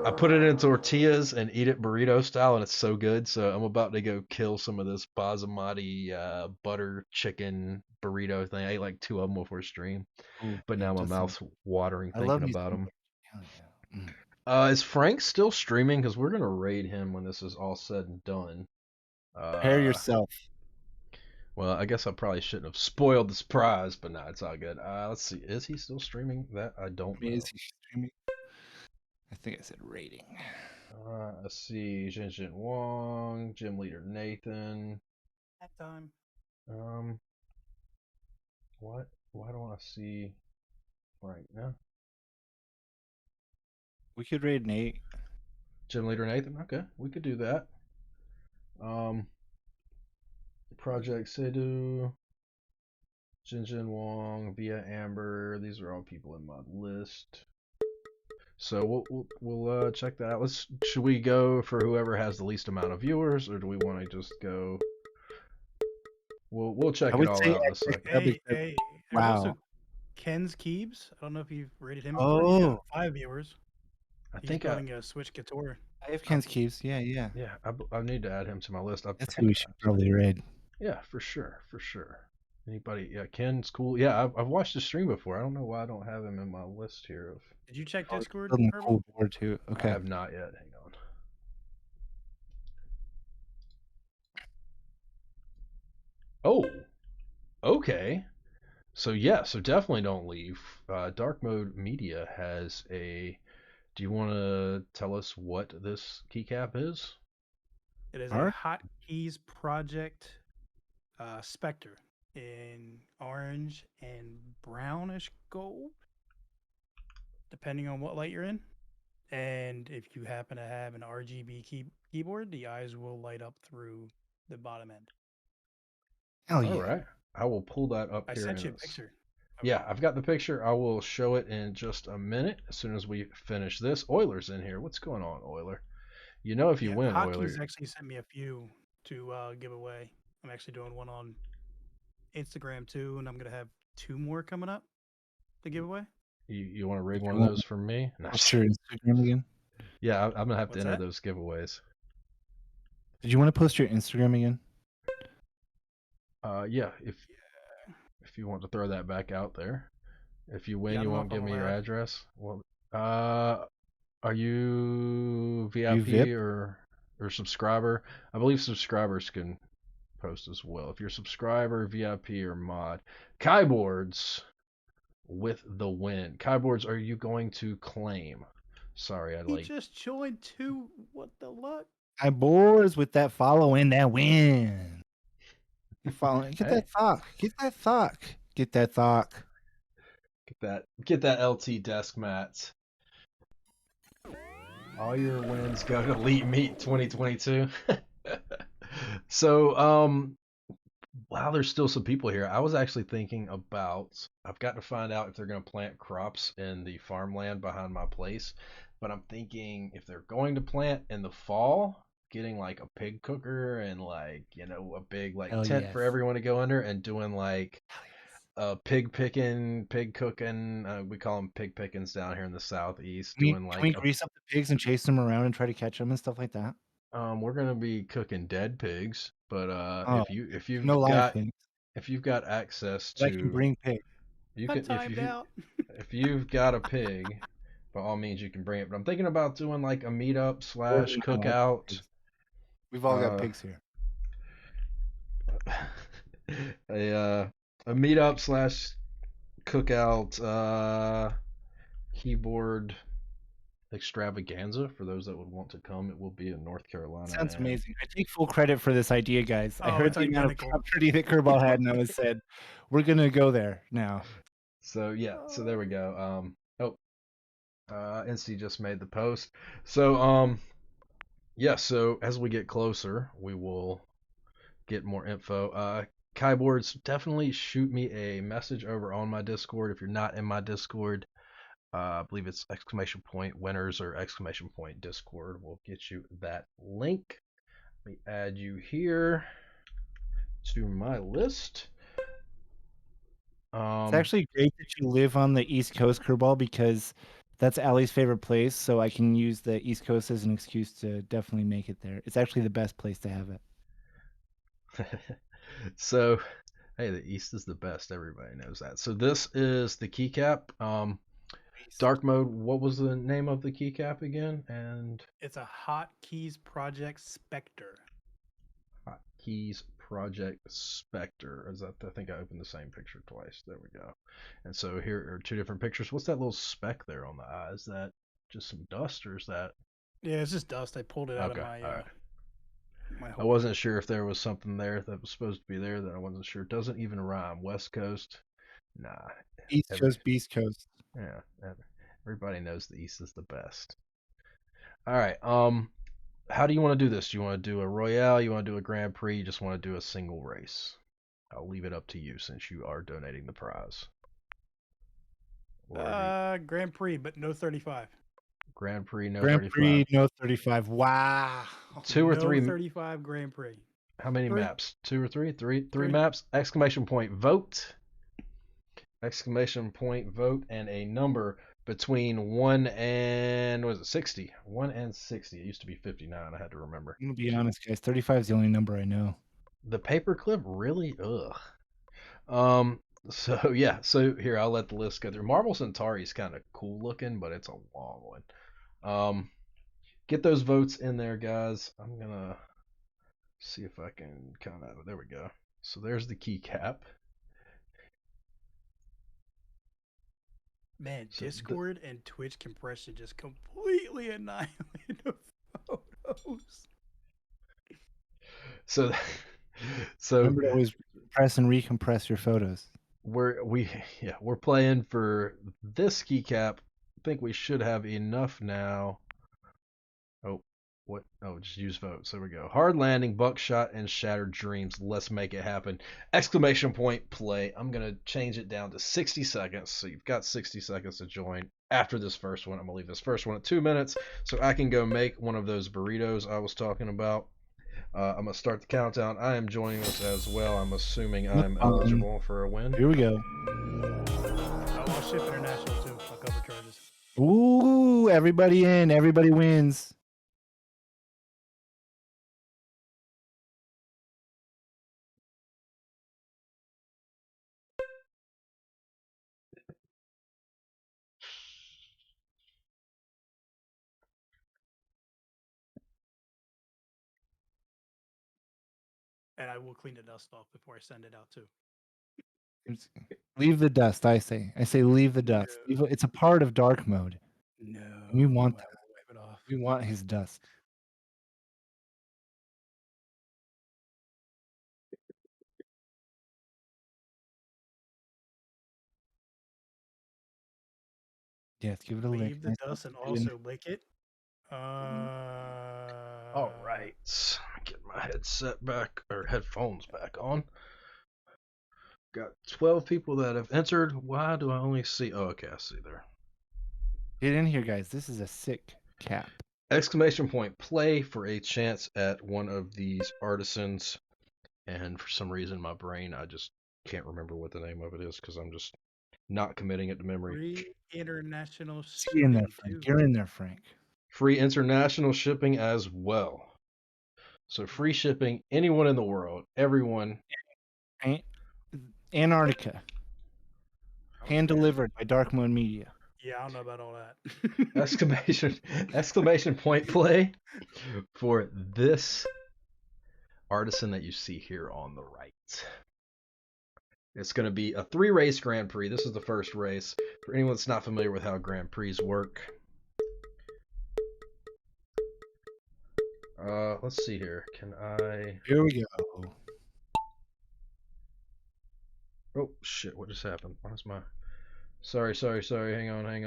I put it in tortillas and eat it burrito style, and it's so good. So I'm about to go kill some of this basmati butter chicken burrito thing. I ate like 2 of them before stream, but now my mouth's watering thinking about them. Is Frank still streaming? Because we're gonna raid him when this is all said and done. Prepare yourself. Well, I guess I probably shouldn't have spoiled the surprise, but nah, it's all good. Let's see. Is he still streaming? That I don't know. Is he streaming? I think I said rating. I see Jinjin Wong, Gym Leader Nathan. That time. What? Why don't I see Frank now? We could raid Nate. Gym Leader Nathan? Okay, we could do that. Project Sedu, Jinjin Wong, Via Amber. These are all people in my list. So we'll check that out. Should we go for whoever has the least amount of viewers, or do we want to just go? We'll check it all out in a second. Hey, wow. Also Ken's Keebs. I don't know if you've rated him. Oh, he's got 5 viewers. He's building a Switch Couture. I have Ken's Keebs. Yeah. Yeah, I need to add him to my list. That's who we should probably raid. Yeah, for sure. Anybody? Yeah, Ken's cool. Yeah, I've watched his stream before. I don't know why I don't have him in my list here. Did you check Discord? Cool board too. Okay. I have not yet. Hang on. Oh, okay. So definitely don't leave. Dark Mode Media has a. Do you want to tell us what this keycap is? It is a Hotkeys Project Spectre in orange and brownish gold, depending on what light you're in. And if you happen to have an RGB keyboard, the eyes will light up through the bottom end. Hell yeah. All right. I will pull that up here. I sent you a picture. Yeah, I've got the picture. I will show it in just a minute as soon as we finish this. Euler's in here. What's going on, Euler? You know, if you win, Euler. Hotkeys actually sent me a few to give away. I'm actually doing one on Instagram too, and I'm going to have 2 more coming up to give away. You want to rig one of those for me? No, sure. Instagram again? Yeah, I'm going to have to enter those giveaways. Did you want to post your Instagram again? Yeah, if you want to throw that back out there. If you win, you won't give me your address. Well, are you VIP or subscriber? I believe subscribers can post as well. If you're subscriber, VIP, or mod. Keyboards with the win. Keyboards, are you going to claim? Sorry, He just joined too. What the luck? Keyboards with that follow and that win. You're following. Get that thock. Get that thock. Get that thock. Get that LT desk mats. All your wins go to Elite Meet 2022. So, wow, there's still some people here. I was actually thinking about, I've got to find out if they're going to plant crops in the farmland behind my place. But I'm thinking if they're going to plant in the fall, getting like a pig cooker and like, you know, a big like tent for everyone to go under and doing like pig cooking. We call them pig pickings down here in the southeast. Can we grease up the pigs and chase them around and try to catch them and stuff like that? We're gonna be cooking dead pigs, but Oh, if you've no live got pigs. access But I can to, bring pigs. you I can timed out. if you've got a pig, by all means you can bring it. But I'm thinking about doing like a meetup / No, I got cookout. pigs. We've all got pigs here. A meetup / cookout keyboard extravaganza for those that would want to come. It will be in North Carolina. Sounds and amazing. I take full credit for this idea, guys. I Oh, heard it's the amount of identical. property that Kirball had, and I was said, we're gonna go there now. So yeah, so there we go. NC just made the post. So yeah, so as we get closer, we will get more info. Keyboards, definitely shoot me a message over on my Discord. If you're not in my Discord, I believe it's !winners or !Discord. We'll get you that link. Let me add you here to my list. It's actually great that you live on the East Coast, Kirball, because that's Allie's favorite place. So I can use the East Coast as an excuse to definitely make it there. It's actually the best place to have it. So, hey, the East is the best. Everybody knows that. So this is the keycap. Dark mode. What was the name of the keycap again? And it's a Hotkeys Project Spectre. Hotkeys Project Spectre. Is that? I think I opened the same picture twice. There we go. And so here are two different pictures. What's that little speck there on the eye? Is that just some dust, or is that? Yeah, it's just dust. I pulled it out of my. I wasn't sure if there was something there that was supposed to be there that I wasn't sure. It doesn't even rhyme. West Coast. Nah. East Coast, Beast Coast. Yeah. Everybody knows the East is the best. All right. How do you want to do this? Do you want to do a Royale? You want to do a Grand Prix? You just want to do a single race? I'll leave it up to you since you are donating the prize. Grand Prix, but no 35. Grand Prix, no Grand 35. Prix, no 35. Wow. 2 or 3. 35 Grand Prix. How many maps? 2 or 3? Three maps. Exclamation point vote. Exclamation point vote and a number between 1 and, what is it, 60? 1 and 60. It used to be 59. I had to remember. I'm going to be honest, guys. 35 is the only number I know. The paperclip? Really? Ugh. So, yeah. So, here, I'll let the list go through. Marble Centauri is kind of cool looking, but it's a long one. Get those votes in there, guys. I'm going to see if I can kind of... There we go. So, there's the keycap. Man, so Discord and Twitch compression just completely annihilate the photos. So remember to always press and recompress your photos. We're playing for this keycap. I think we should have enough now. Just use votes. There we go. Hard landing, buckshot, and shattered dreams. Let's make it happen. Exclamation point play. I'm going to change it down to 60 seconds. So you've got 60 seconds to join after this first one. I'm going to leave this first one at 2 minutes so I can go make one of those burritos I was talking about. I'm going to start the countdown. I am joining us as well. I'm assuming I'm eligible for a win. Here we go. I'll ship international too. I'll cover charges. Ooh, everybody in. Everybody wins. And I will clean the dust off before I send it out too. Leave the dust, I say. I say leave the dust. No. It's a part of dark mode. No. We want that. Wipe it off. We want his dust. Yes, give it a lick. Leave the dust and also lick it. All right. Get my headset back, or headphones back on. Got 12 people that have entered. Why do I only see... Oh, okay, I see there. Get in here, guys. This is a sick cap. Exclamation point play for a chance at one of these artisans. And for some reason, my brain, I just can't remember what the name of it is because I'm just not committing it to memory. Free international shipping. You're in there, Frank. Free international shipping as well. So free shipping, anyone in the world, everyone. Antarctica. Hand delivered by Dark Mode Media. Yeah, I don't know about all that. Exclamation point play for this artisan that you see here on the right. It's going to be a 3-race Grand Prix. This is the first race. For anyone that's not familiar with how Grand Prix work, let's see here. Can I? Here we go. Oh shit! What just happened? Where's my? Sorry. Hang on. I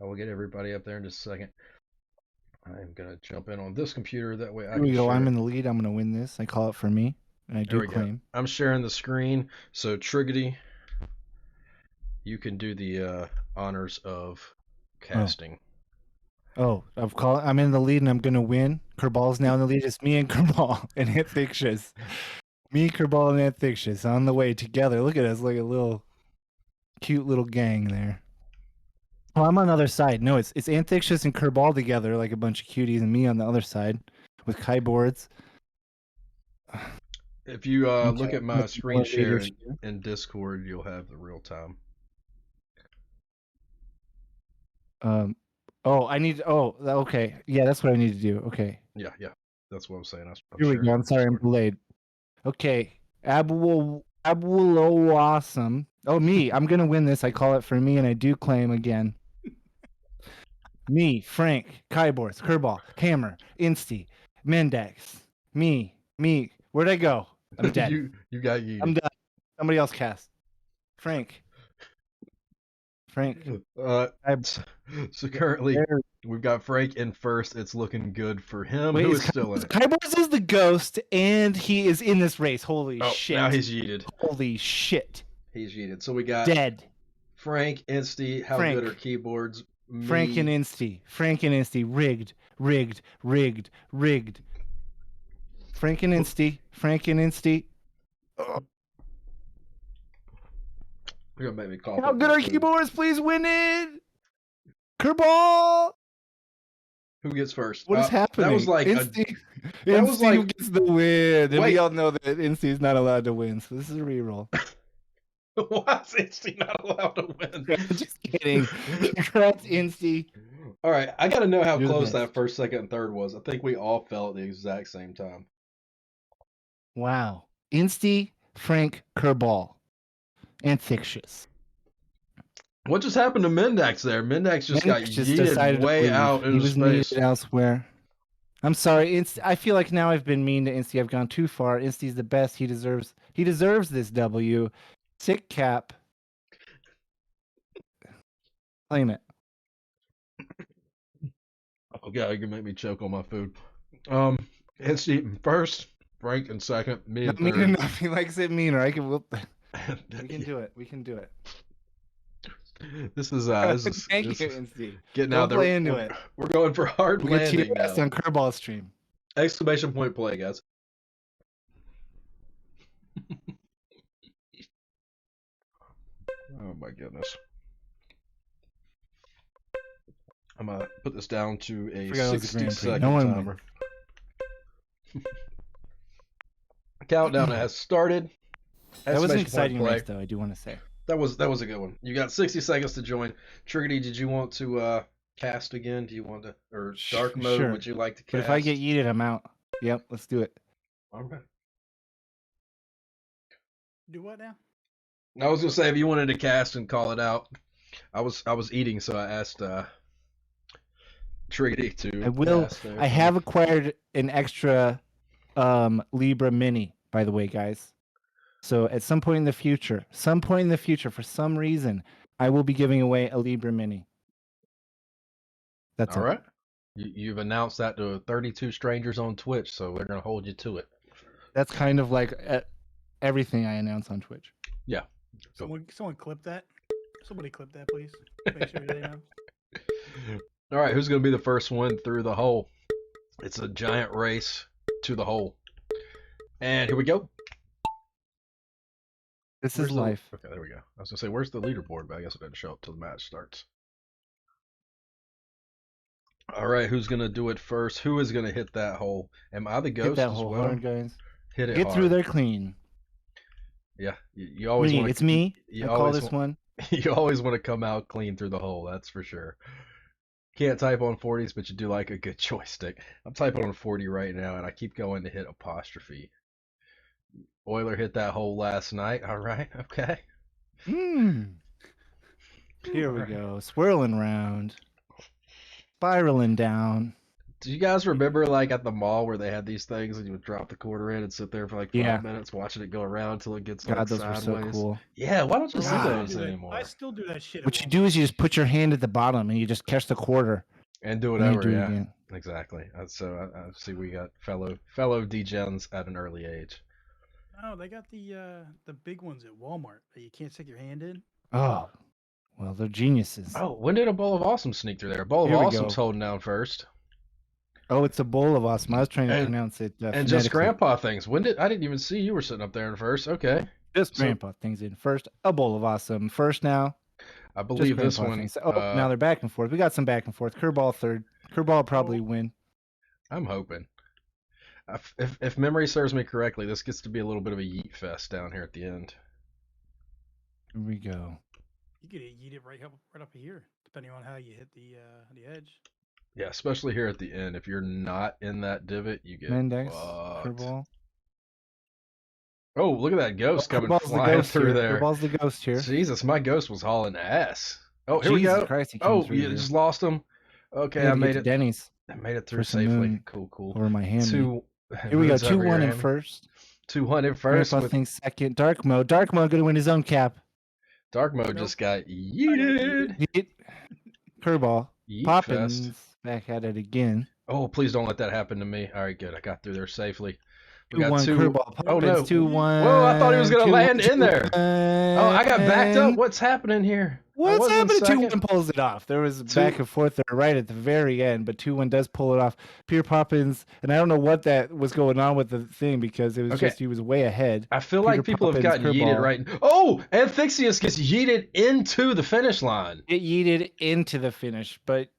will get everybody up there in just a second. I'm gonna jump in on this computer. That way I Here we can go. share I'm it. in the lead. I'm gonna win this. I call it for me, and I There do we claim. go. I'm sharing the screen. So Triggidy, you can do the honors of casting. Oh, I'm in the lead, and I'm gonna win. Kirball's now in the lead. It's me and Kirball and Anthixus. Me, Kirball, and Anthixus on the way together. Look at us, like a little cute little gang there. Oh, I'm on the other side. No, it's Anthixus and Kirball together, like a bunch of cuties, and me on the other side with keyboards. If you look at my With screen more share leadership. in Discord, you'll have the real time. Oh, I need. Oh, okay. Yeah, that's what I need to do. Okay. Yeah. That's what I'm saying. I'm Here we sharing go. I'm sorry, I'm Discord. delayed. Okay. Awesome. Oh, me. I'm gonna win this. I call it for me, and I do claim again. Me, Frank, Keyboards, Kirball, Hammer, Insty, Mendex. Me. Where'd I go? I'm dead. you got yeeted. I'm done. Somebody else cast. Frank. So currently we've got Frank in first. It's looking good for him. Wait, Who is still in it? Keyboards is the ghost, and he is in this race. Holy Oh, shit! now he's yeeted. Holy shit! He's yeeted. So we got Dead. Frank, Insty. How Frank. good are keyboards? Me. Frank and Insty. Frank and Insty. Rigged. Frank and Insty. Oh. You're gonna make me cough. How good are keyboards? Please win it. Kerball. Who gets first? What is happening? That was like Insty. that was like gets the win. And wait. we all know that Insty is not allowed to win, so this is a reroll. Why is Insty not allowed to win? Just kidding. Congrats, Insty. All right, I got to know how You're the close best. that first, second, and third was. I think we all fell at the exact same time. Wow. Insty, Frank, Kerball, Anthixus. What just happened to Mendex there? Mendex just got yeeted way out into space. He was needed elsewhere. I'm sorry. I feel like now I've been mean to Insty. I've gone too far. Insty's the best. He deserves this W. Sick cap. Claim it. Oh god, you can make me choke on my food. Insty first, Frank in second, me in Not third. mean enough. He likes it meaner. We can do it. We can do it. This is Thank you, Insty. Getting Don't out there. play into it. We're going for hard We'll get to landing your best now. on Kerball stream. Exclamation point play, guys. Oh my goodness. I'm gonna put this down to a 60-second timer. Countdown has started. That was an Exclamation point exciting play. race, though, I do want to say. That was a good one. You got 60 seconds to join. Triggidy, did you want to cast again? Do you want to, or dark mode? Sure. Would you like to cast? But if I get yeeted, I'm out. Yep, let's do it. Okay. Do what now? I was gonna say if you wanted to cast and call it out. I was eating, so I asked Triggidy to. I will. cast there. I have acquired an extra Libra Mini, by the way, guys. So at some point in the future, for some reason, I will be giving away a Libra Mini. That's all right. You've announced that to 32 strangers on Twitch, so we're gonna hold you to it. That's kind of like everything I announce on Twitch. Yeah. Someone clip that. Somebody clip that, please. Make sure they know. All right, who's gonna be the first one through the hole? It's a giant race to the hole, and here we go. This is life. Okay, there we go. I was gonna say, where's the leaderboard? But I guess it didn't show up till the match starts. All right, who's gonna do it first? Who is gonna hit that hole? Am I the Hit ghost that as hole well? hard, guys. Hit it Get hard. through there clean. Yeah, you always want to. It's me. You I call this one. You always want to come out clean through the hole. That's for sure. Can't type on 40s, but you do like a good joystick. I'm typing on 40 right now, and I keep going to hit apostrophe. Euler hit that hole last night. All right, okay. Here we go. Swirling round. Spiraling down. Do you guys remember, like, at the mall where they had these things and you would drop the quarter in and sit there for like 5 minutes watching it go around until it gets like God, those sideways? were so cool. Yeah, why don't you see I those do that- anymore? I still do that shit. What you do is you just put your hand at the bottom and you just catch the quarter. And do and then you whatever, do it yeah. again. Exactly. So I see we got fellow degens at an early age. Oh, they got the big ones at Walmart that you can't stick your hand in. Oh, well, they're geniuses. Oh, when did a bowl of awesome sneak through there? A bowl of Here we awesome's go. holding down first. Oh, it's a bowl of awesome. I was trying to And- pronounce it. And just phonetically. grandpa things. I didn't even see you were sitting up there in first. Okay. Just So- grandpa things in first. A bowl of awesome first now. I Just believe this grandpa one. things. Oh, now they're back and forth. We got some back and forth. Kirball third. Kirball will probably win. I'm hoping. If memory serves me correctly, this gets to be a little bit of a yeet fest down here at the end. Here we go. You could eat it right up here, depending on how you hit the edge. Yeah, especially here at the end. If you're not in that divot, you get Mendex. fucked. Kirball. Oh, look at that ghost coming Kirball's the flying ghost through here. there. Kirball's the ghost here. Jesus, my ghost was hauling ass. Oh, here we Jesus go. Christ, he came Oh, through you here. just lost him. Okay, I I made it. Denny's I made it through for some safely. moon Cool. over my hand. Two. Here we go. moons over 2-1 your in hand. first. 2-1 in first. Grandpa With thinks second. Dark mode. Dark mode going to win his own cap. dark mode just got yeeted. Kirball. Yeet Poppins fest. back at it again. Oh, please don't let that happen to me. All right, good. I got through there safely. We got 2-1 two. Kirball. Oh no! 2-1. Whoa! I thought he was gonna 2-1, land in there. Oh, I got backed up. 2-1. What's happening here? I What's was in happening? second. 2-1 pulls it off. There was back and forth there right at the very end, but 2-1 does pull it off. Peter Poppins, and I don't know what that was going on with the thing because it was Okay. just he was way ahead. I feel Peter like people have Poppins, gotten yeeted Kirball. right. Oh, Amphixius gets yeeted into the finish line. It yeeted into the finish, but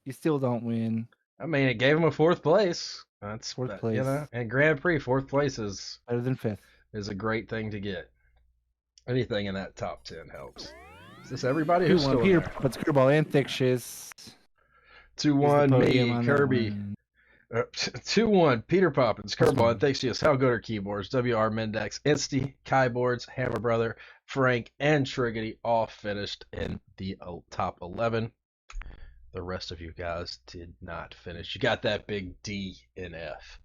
you still don't win. I mean, it gave him a fourth place. That's Fourth You place. know, and Grand Prix fourth place is Better than fifth. a great thing to get. Anything in that top 10 helps. Is this everybody who's 2-1 still Peter there? Poppins, Kirball, and Thick Shiz. 2-1 podium me, on that Kirby. one. 2-1 Peter Poppins, This Kirball, one. and Thixius, How Good Are Keyboards, WR Mendex, Keyboards, Hammer Brother, Frank, and Triggidy all finished in the top 11. The rest of you guys did not finish. You got that big D in F.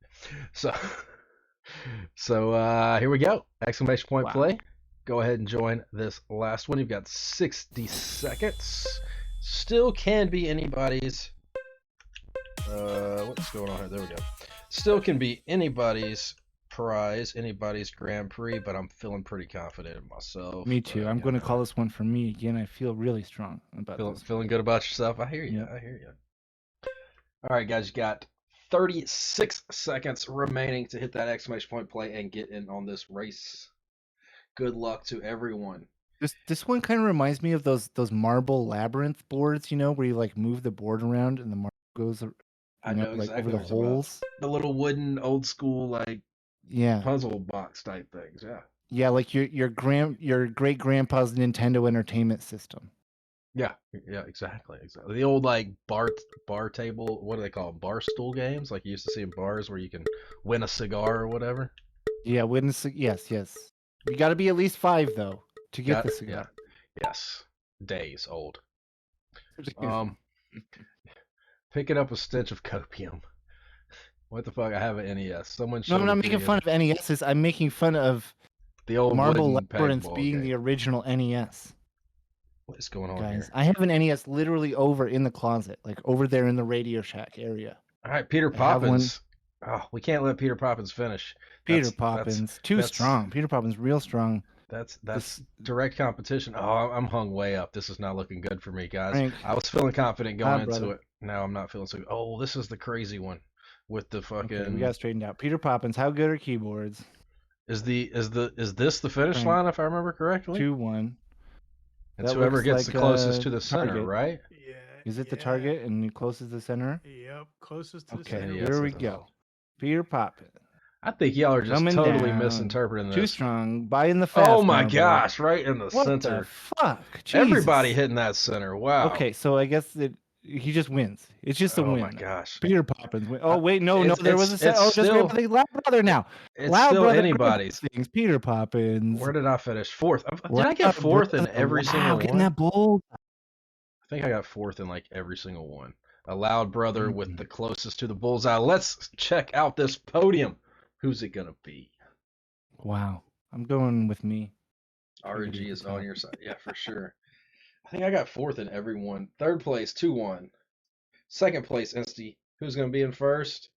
So here we go. Exclamation point Wow. play. Go ahead and join this last one. You've got 60 seconds. Still can be anybody's. What's going on here? There we go. Still can be anybody's prize, anybody's Grand Prix, but I'm feeling pretty confident in myself. Me too. I'm going to call this one for me again. I feel really strong about this. Feeling good about yourself. I hear you. Yep. I hear you. All right, guys, you got 36 seconds remaining to hit that exclamation point play and get in on this race. Good luck to everyone. This one kind of reminds me of those marble labyrinth boards, you know, where you like move the board around and the marble goes, I know like exactly over the what you're talking about. holes. The little wooden, old school, like Yeah, puzzle box type things. Yeah. yeah, like your great grandpa's Nintendo Entertainment System. Yeah, exactly. The old like bar table, what do they call them? Bar stool games, like you used to see in bars where you can win a cigar or whatever. Yeah, yes. You got to be at least 5 though to get the cigar. Yes, days old. Picking up a stench of copium. What the fuck? I have an NES. Someone No, showed I'm not it to making me. fun of NESs. I'm making fun of The old Marble wooden Labyrinth paintball being game. the original NES. What is going on Guys, here? I have an NES literally over in the closet, like over there in the Radio Shack area. All right, Peter I have one. Poppins. Oh, we can't let Peter Poppins finish. Peter Poppins, too strong. Peter Poppins, real strong. That's direct competition. Oh, I'm hung way up. This is not looking good for me, guys. Frank. I was feeling confident going into brother. it. Now I'm not feeling so good. Oh, this is the crazy one with the fucking. Okay, we got straightened out. Peter Poppins, how good are keyboards? Is this the finish Frank. line if I remember correctly? 2-1. It's That whoever looks gets like the closest a to the center, target. right? Yeah, Is it the Yeah. target and closest to the center? Yep, closest to the Okay, center. Yes, here we it is. go. Peter Poppin. I think y'all are just Coming totally down. misinterpreting this. Too strong. Buying the fast Oh my marble. gosh, right in the What center. the fuck? Jesus. Everybody hitting that center. Wow. Okay, so I guess that he just wins. It's just a Oh win. my gosh. Peter Poppins win. Oh wait, no, It's- there was a set. it's Oh, just still- everything. Loud Brother now. It's Loud still Brother anybody's. things. Peter Poppins. Where did I finish? Fourth. Did I get fourth in every single getting one? that bold. I think I got fourth in like every single one. A Loud Brother with the closest to the bullseye. Let's check out this podium. Who's it gonna be? Wow. I'm going with me. RNG is on your side. Yeah, for sure. I think I got fourth in every one. Third place, 2-1. Second place, Insty. Who's going to be in first?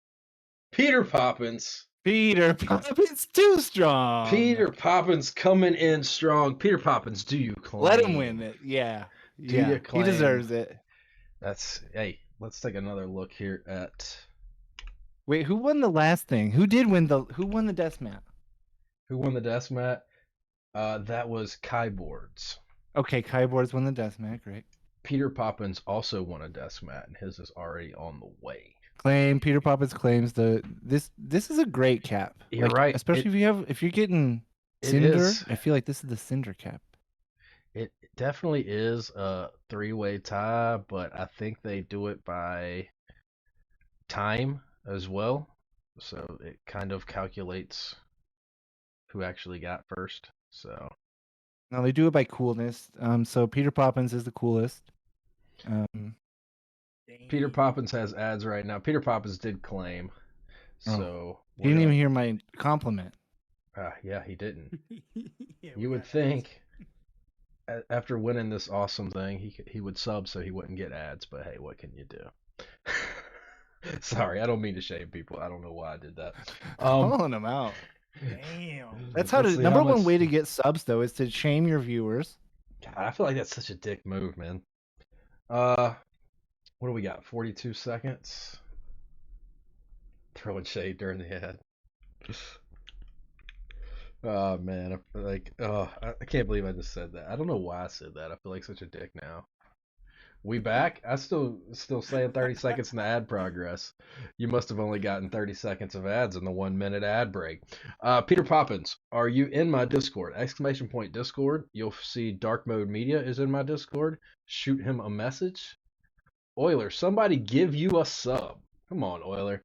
Peter Poppins. Peter Poppins too strong. Peter Poppins coming in strong. Peter Poppins, do you claim? Let him win it. Yeah. Do you He claim? deserves it. Hey, let's take another look here at... Wait, who won the last thing? Who won the death mat? Who won the death mat? That was Keyboards. Okay, Keyboards won the death mat. Great. Peter Poppins also won a death mat, and his is already on the way. Peter Poppins claims this is a great cap. You're right. Especially if you're getting Cinder. I feel like this is the Cinder cap. It definitely is a three-way tie, but I think they do it by time as well. So it kind of calculates who actually got first. So no, they do it by coolness. So Peter Poppins is the coolest. Peter Poppins has ads right now. Peter Poppins did claim. So he didn't even hear my compliment. Yeah, he didn't. Yeah, You would think after winning this awesome thing, he would sub so he wouldn't get ads. But hey, what can you do? Sorry, I don't mean to shame people. I don't know why I did that. Calling them out. Damn. That's how to. Number one way to get subs though is to shame your viewers. God, I feel like that's such a dick move, man. What do we got? 42 seconds. Throwing shade during the ad. Oh man, I can't believe I just said that. I don't know why I said that. I feel like such a dick now. We back? I still saying 30 seconds in the ad progress. You must have only gotten 30 seconds of ads in the 1 minute ad break. Peter Poppins, are you in my Discord? ! Discord. You'll see Dark Mode Media is in my Discord. Shoot him a message. Euler, somebody give you a sub. Come on, Euler.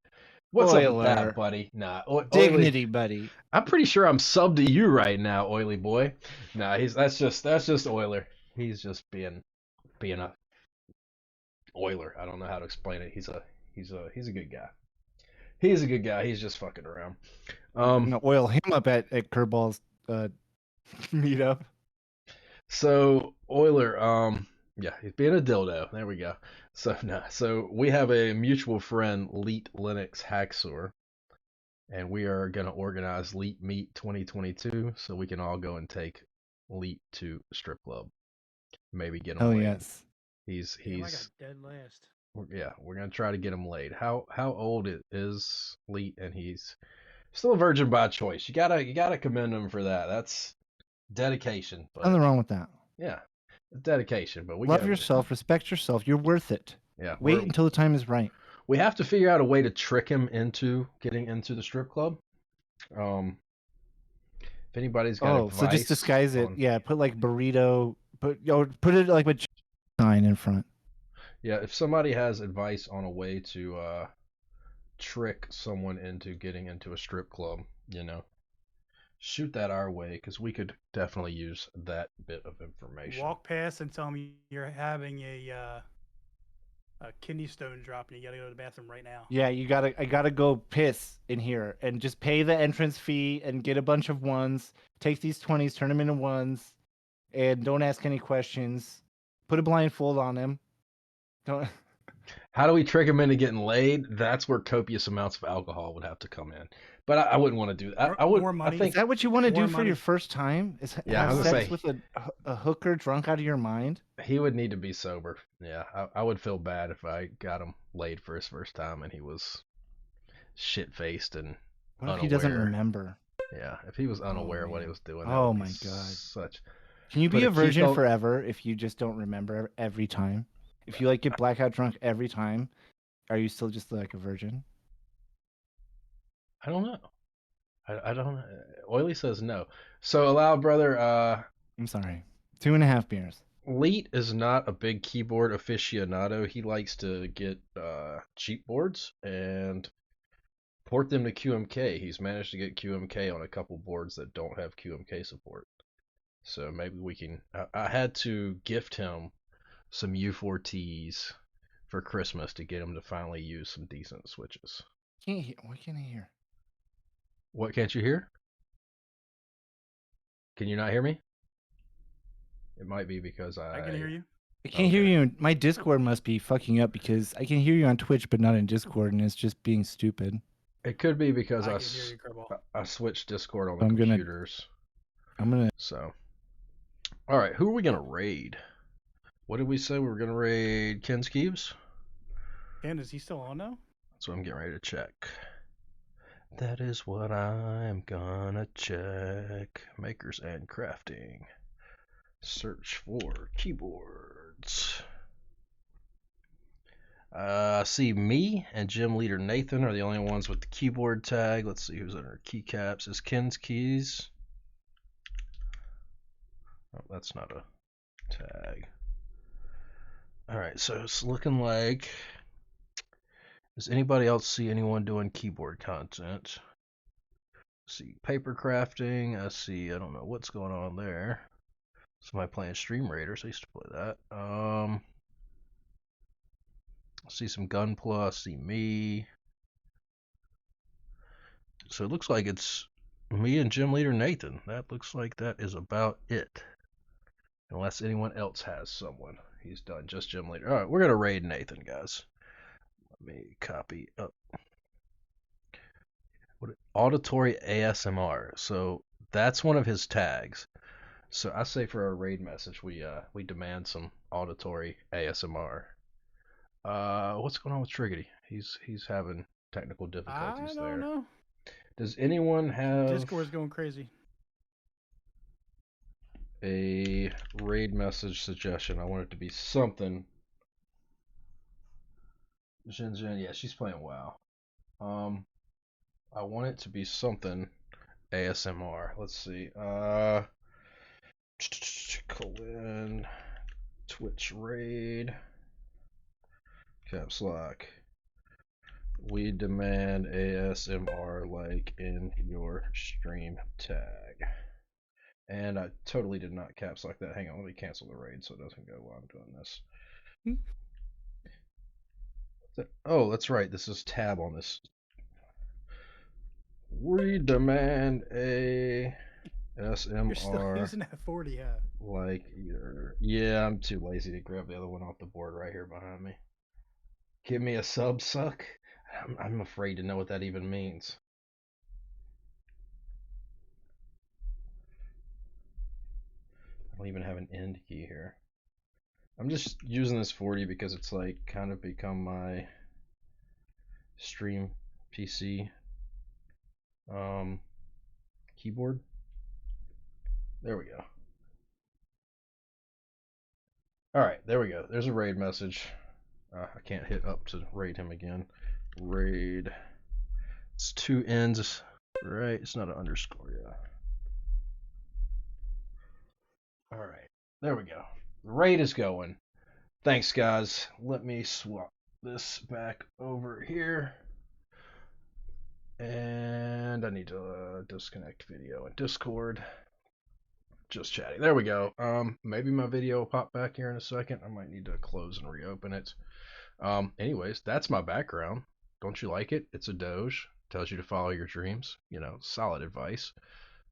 What's up with that, buddy? Nah, Dignity, buddy. I'm pretty sure I'm sub to you right now, Oily boy. Nah, that's just Euler. He's just being a Euler. I don't know how to explain it. He's a good guy. He's a good guy. He's just fucking around. Oil him up at Kirball's meetup. So Euler, yeah, he's being a dildo. There we go. So we have a mutual friend, Leet Linux Hacksaw, and we are gonna organize Leet Meet 2022 so we can all go and take Leet to the strip club. Maybe get him. Oh laid. yes. He's Damn, I got dead last. we're gonna try to get him laid. How old is Leet? And he's still a virgin by choice. You gotta commend him for that. That's dedication. But, Nothing wrong with that. yeah, dedication. But we love yourself, respect yourself. You're worth it. Yeah. Wait until the time is right. We have to figure out a way to trick him into getting into the strip club. If anybody's got advice so just disguise it. on- Yeah, put like burrito. Put it like with sign in front. Yeah, if somebody has advice on a way to trick someone into getting into a strip club, shoot that our way, because we could definitely use that bit of information. Walk past and tell me you're having a kidney stone drop and you gotta go to the bathroom right now. Yeah, I gotta go piss in here and just pay the entrance fee and get a bunch of ones. Take these 20s, turn them into ones, and don't ask any questions. Put a blindfold on him. Don't. How do we trick him into getting laid? That's where copious amounts of alcohol would have to come in. But I wouldn't want to do that. I would. More money. I think Is that what you want to do More for money. your first time? Is Yeah, I have was gonna sex say- with a hooker drunk out of your mind? he would need to be sober. Yeah, I would feel bad if I got him laid for his first time and he was shit faced and What if he doesn't unaware. remember? Yeah, if he was unaware of what he was doing. that Oh would be my God. Such. Can you But be a if you virgin don't- forever if you just don't remember every time? if you like get blackout drunk every time, are you still just like a virgin? I don't know. I don't know. Oily says no. So allow brother. I'm sorry. 2.5 beers. Leet is not a big keyboard aficionado. He likes to get cheap boards and port them to QMK. He's managed to get QMK on a couple boards that don't have QMK support. So maybe we can. I had to gift him some U4Ts for Christmas to get him to finally use some decent switches. Can't hear. What can't I hear? What can't you hear? Can you not hear me? It might be because I can hear you. I can't hear you. My Discord must be fucking up because I can hear you on Twitch, but not in Discord, and it's just being stupid. It could be because I can hear you, Kirball. I switched Discord on the I'm computers. gonna. So, all right, who are we gonna raid? What did we say we were gonna raid? Ken's Keeves? And is he still on now? That's what I'm getting ready to check. That is what I'm gonna check. Makers and crafting. Search for keyboards. I see me and Gym Leader Nathan are the only ones with the keyboard tag. Let's see who's under keycaps. Is Ken's Keys? Oh, that's not a tag. Alright, so it's looking like... Does anybody else see anyone doing keyboard content? See paper crafting. I see, I don't know what's going on there. Somebody playing Stream Raiders. I used to play that. I see some Gunpla. I see me. So it looks like it's me and Gym Leader Nathan. That looks like that is about it. Unless anyone else has someone. He's done. Just Gym Leader. Alright, we're going to raid Nathan, guys. Let me copy up. Auditory ASMR. So that's one of his tags. So I say for our raid message, we demand some auditory ASMR. What's going on with Triggidy? He's having technical difficulties there. I don't know. Does anyone have Discord's going crazy. a raid message suggestion? I want it to be something. Jin, yeah, she's playing WoW. I want it to be something ASMR. Let's see. Colin, Twitch raid, caps lock. We demand ASMR like in your stream tag. And I totally did not caps lock that. Hang on, let me cancel the raid so it doesn't go while I'm doing this. Oh, that's right. This is tab on this. We demand a SMR. You're still using that 40, huh? Like either. Yeah, I'm too lazy to grab the other one off the board right here behind me. Give me a sub suck? I'm afraid to know what that even means. I don't even have an end key here. I'm just using this 40 because it's like kind of become my stream PC keyboard. There we go. Alright, there we go. There's a raid message. I can't hit up to raid him again. Raid. It's 2 ends, right? It's not an underscore, yeah. Alright, there we go. The raid is going. Thanks, guys. Let me swap this back over here. And I need to disconnect video and Discord. Just chatting. There we go. Maybe my video will pop back here in a second. I might need to close and reopen it. Anyways, that's my background. Don't you like it? It's a Doge. Tells you to follow your dreams. You know, solid advice.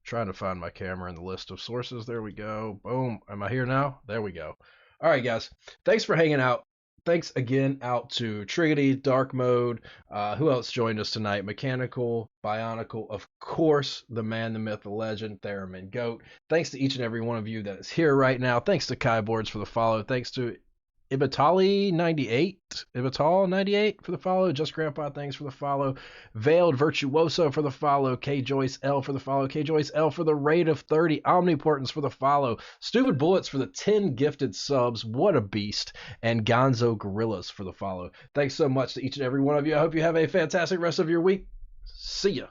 Trying to find my camera in the list of sources. There we go. Boom. Am I here now? There we go. All right, guys. Thanks for hanging out. Thanks again out to Triggidy, Dark Mode. Who else joined us tonight? Mechanical, Bionicle, of course, the man, the myth, the legend, ThereminGoat. Thanks to each and every one of you that is here right now. Thanks to Keyboards for the follow. Thanks to Ibital98 for the follow. Just Grandpa, thanks for the follow. Veiled Virtuoso for the follow. K Joyce L for the follow. K Joyce L for the rate of 30. Omniportance for the follow. Stupid Bullets for the 10 gifted subs. What a beast. And Gonzo Gorillas for the follow. Thanks so much to each and every one of you. I hope you have a fantastic rest of your week. See ya.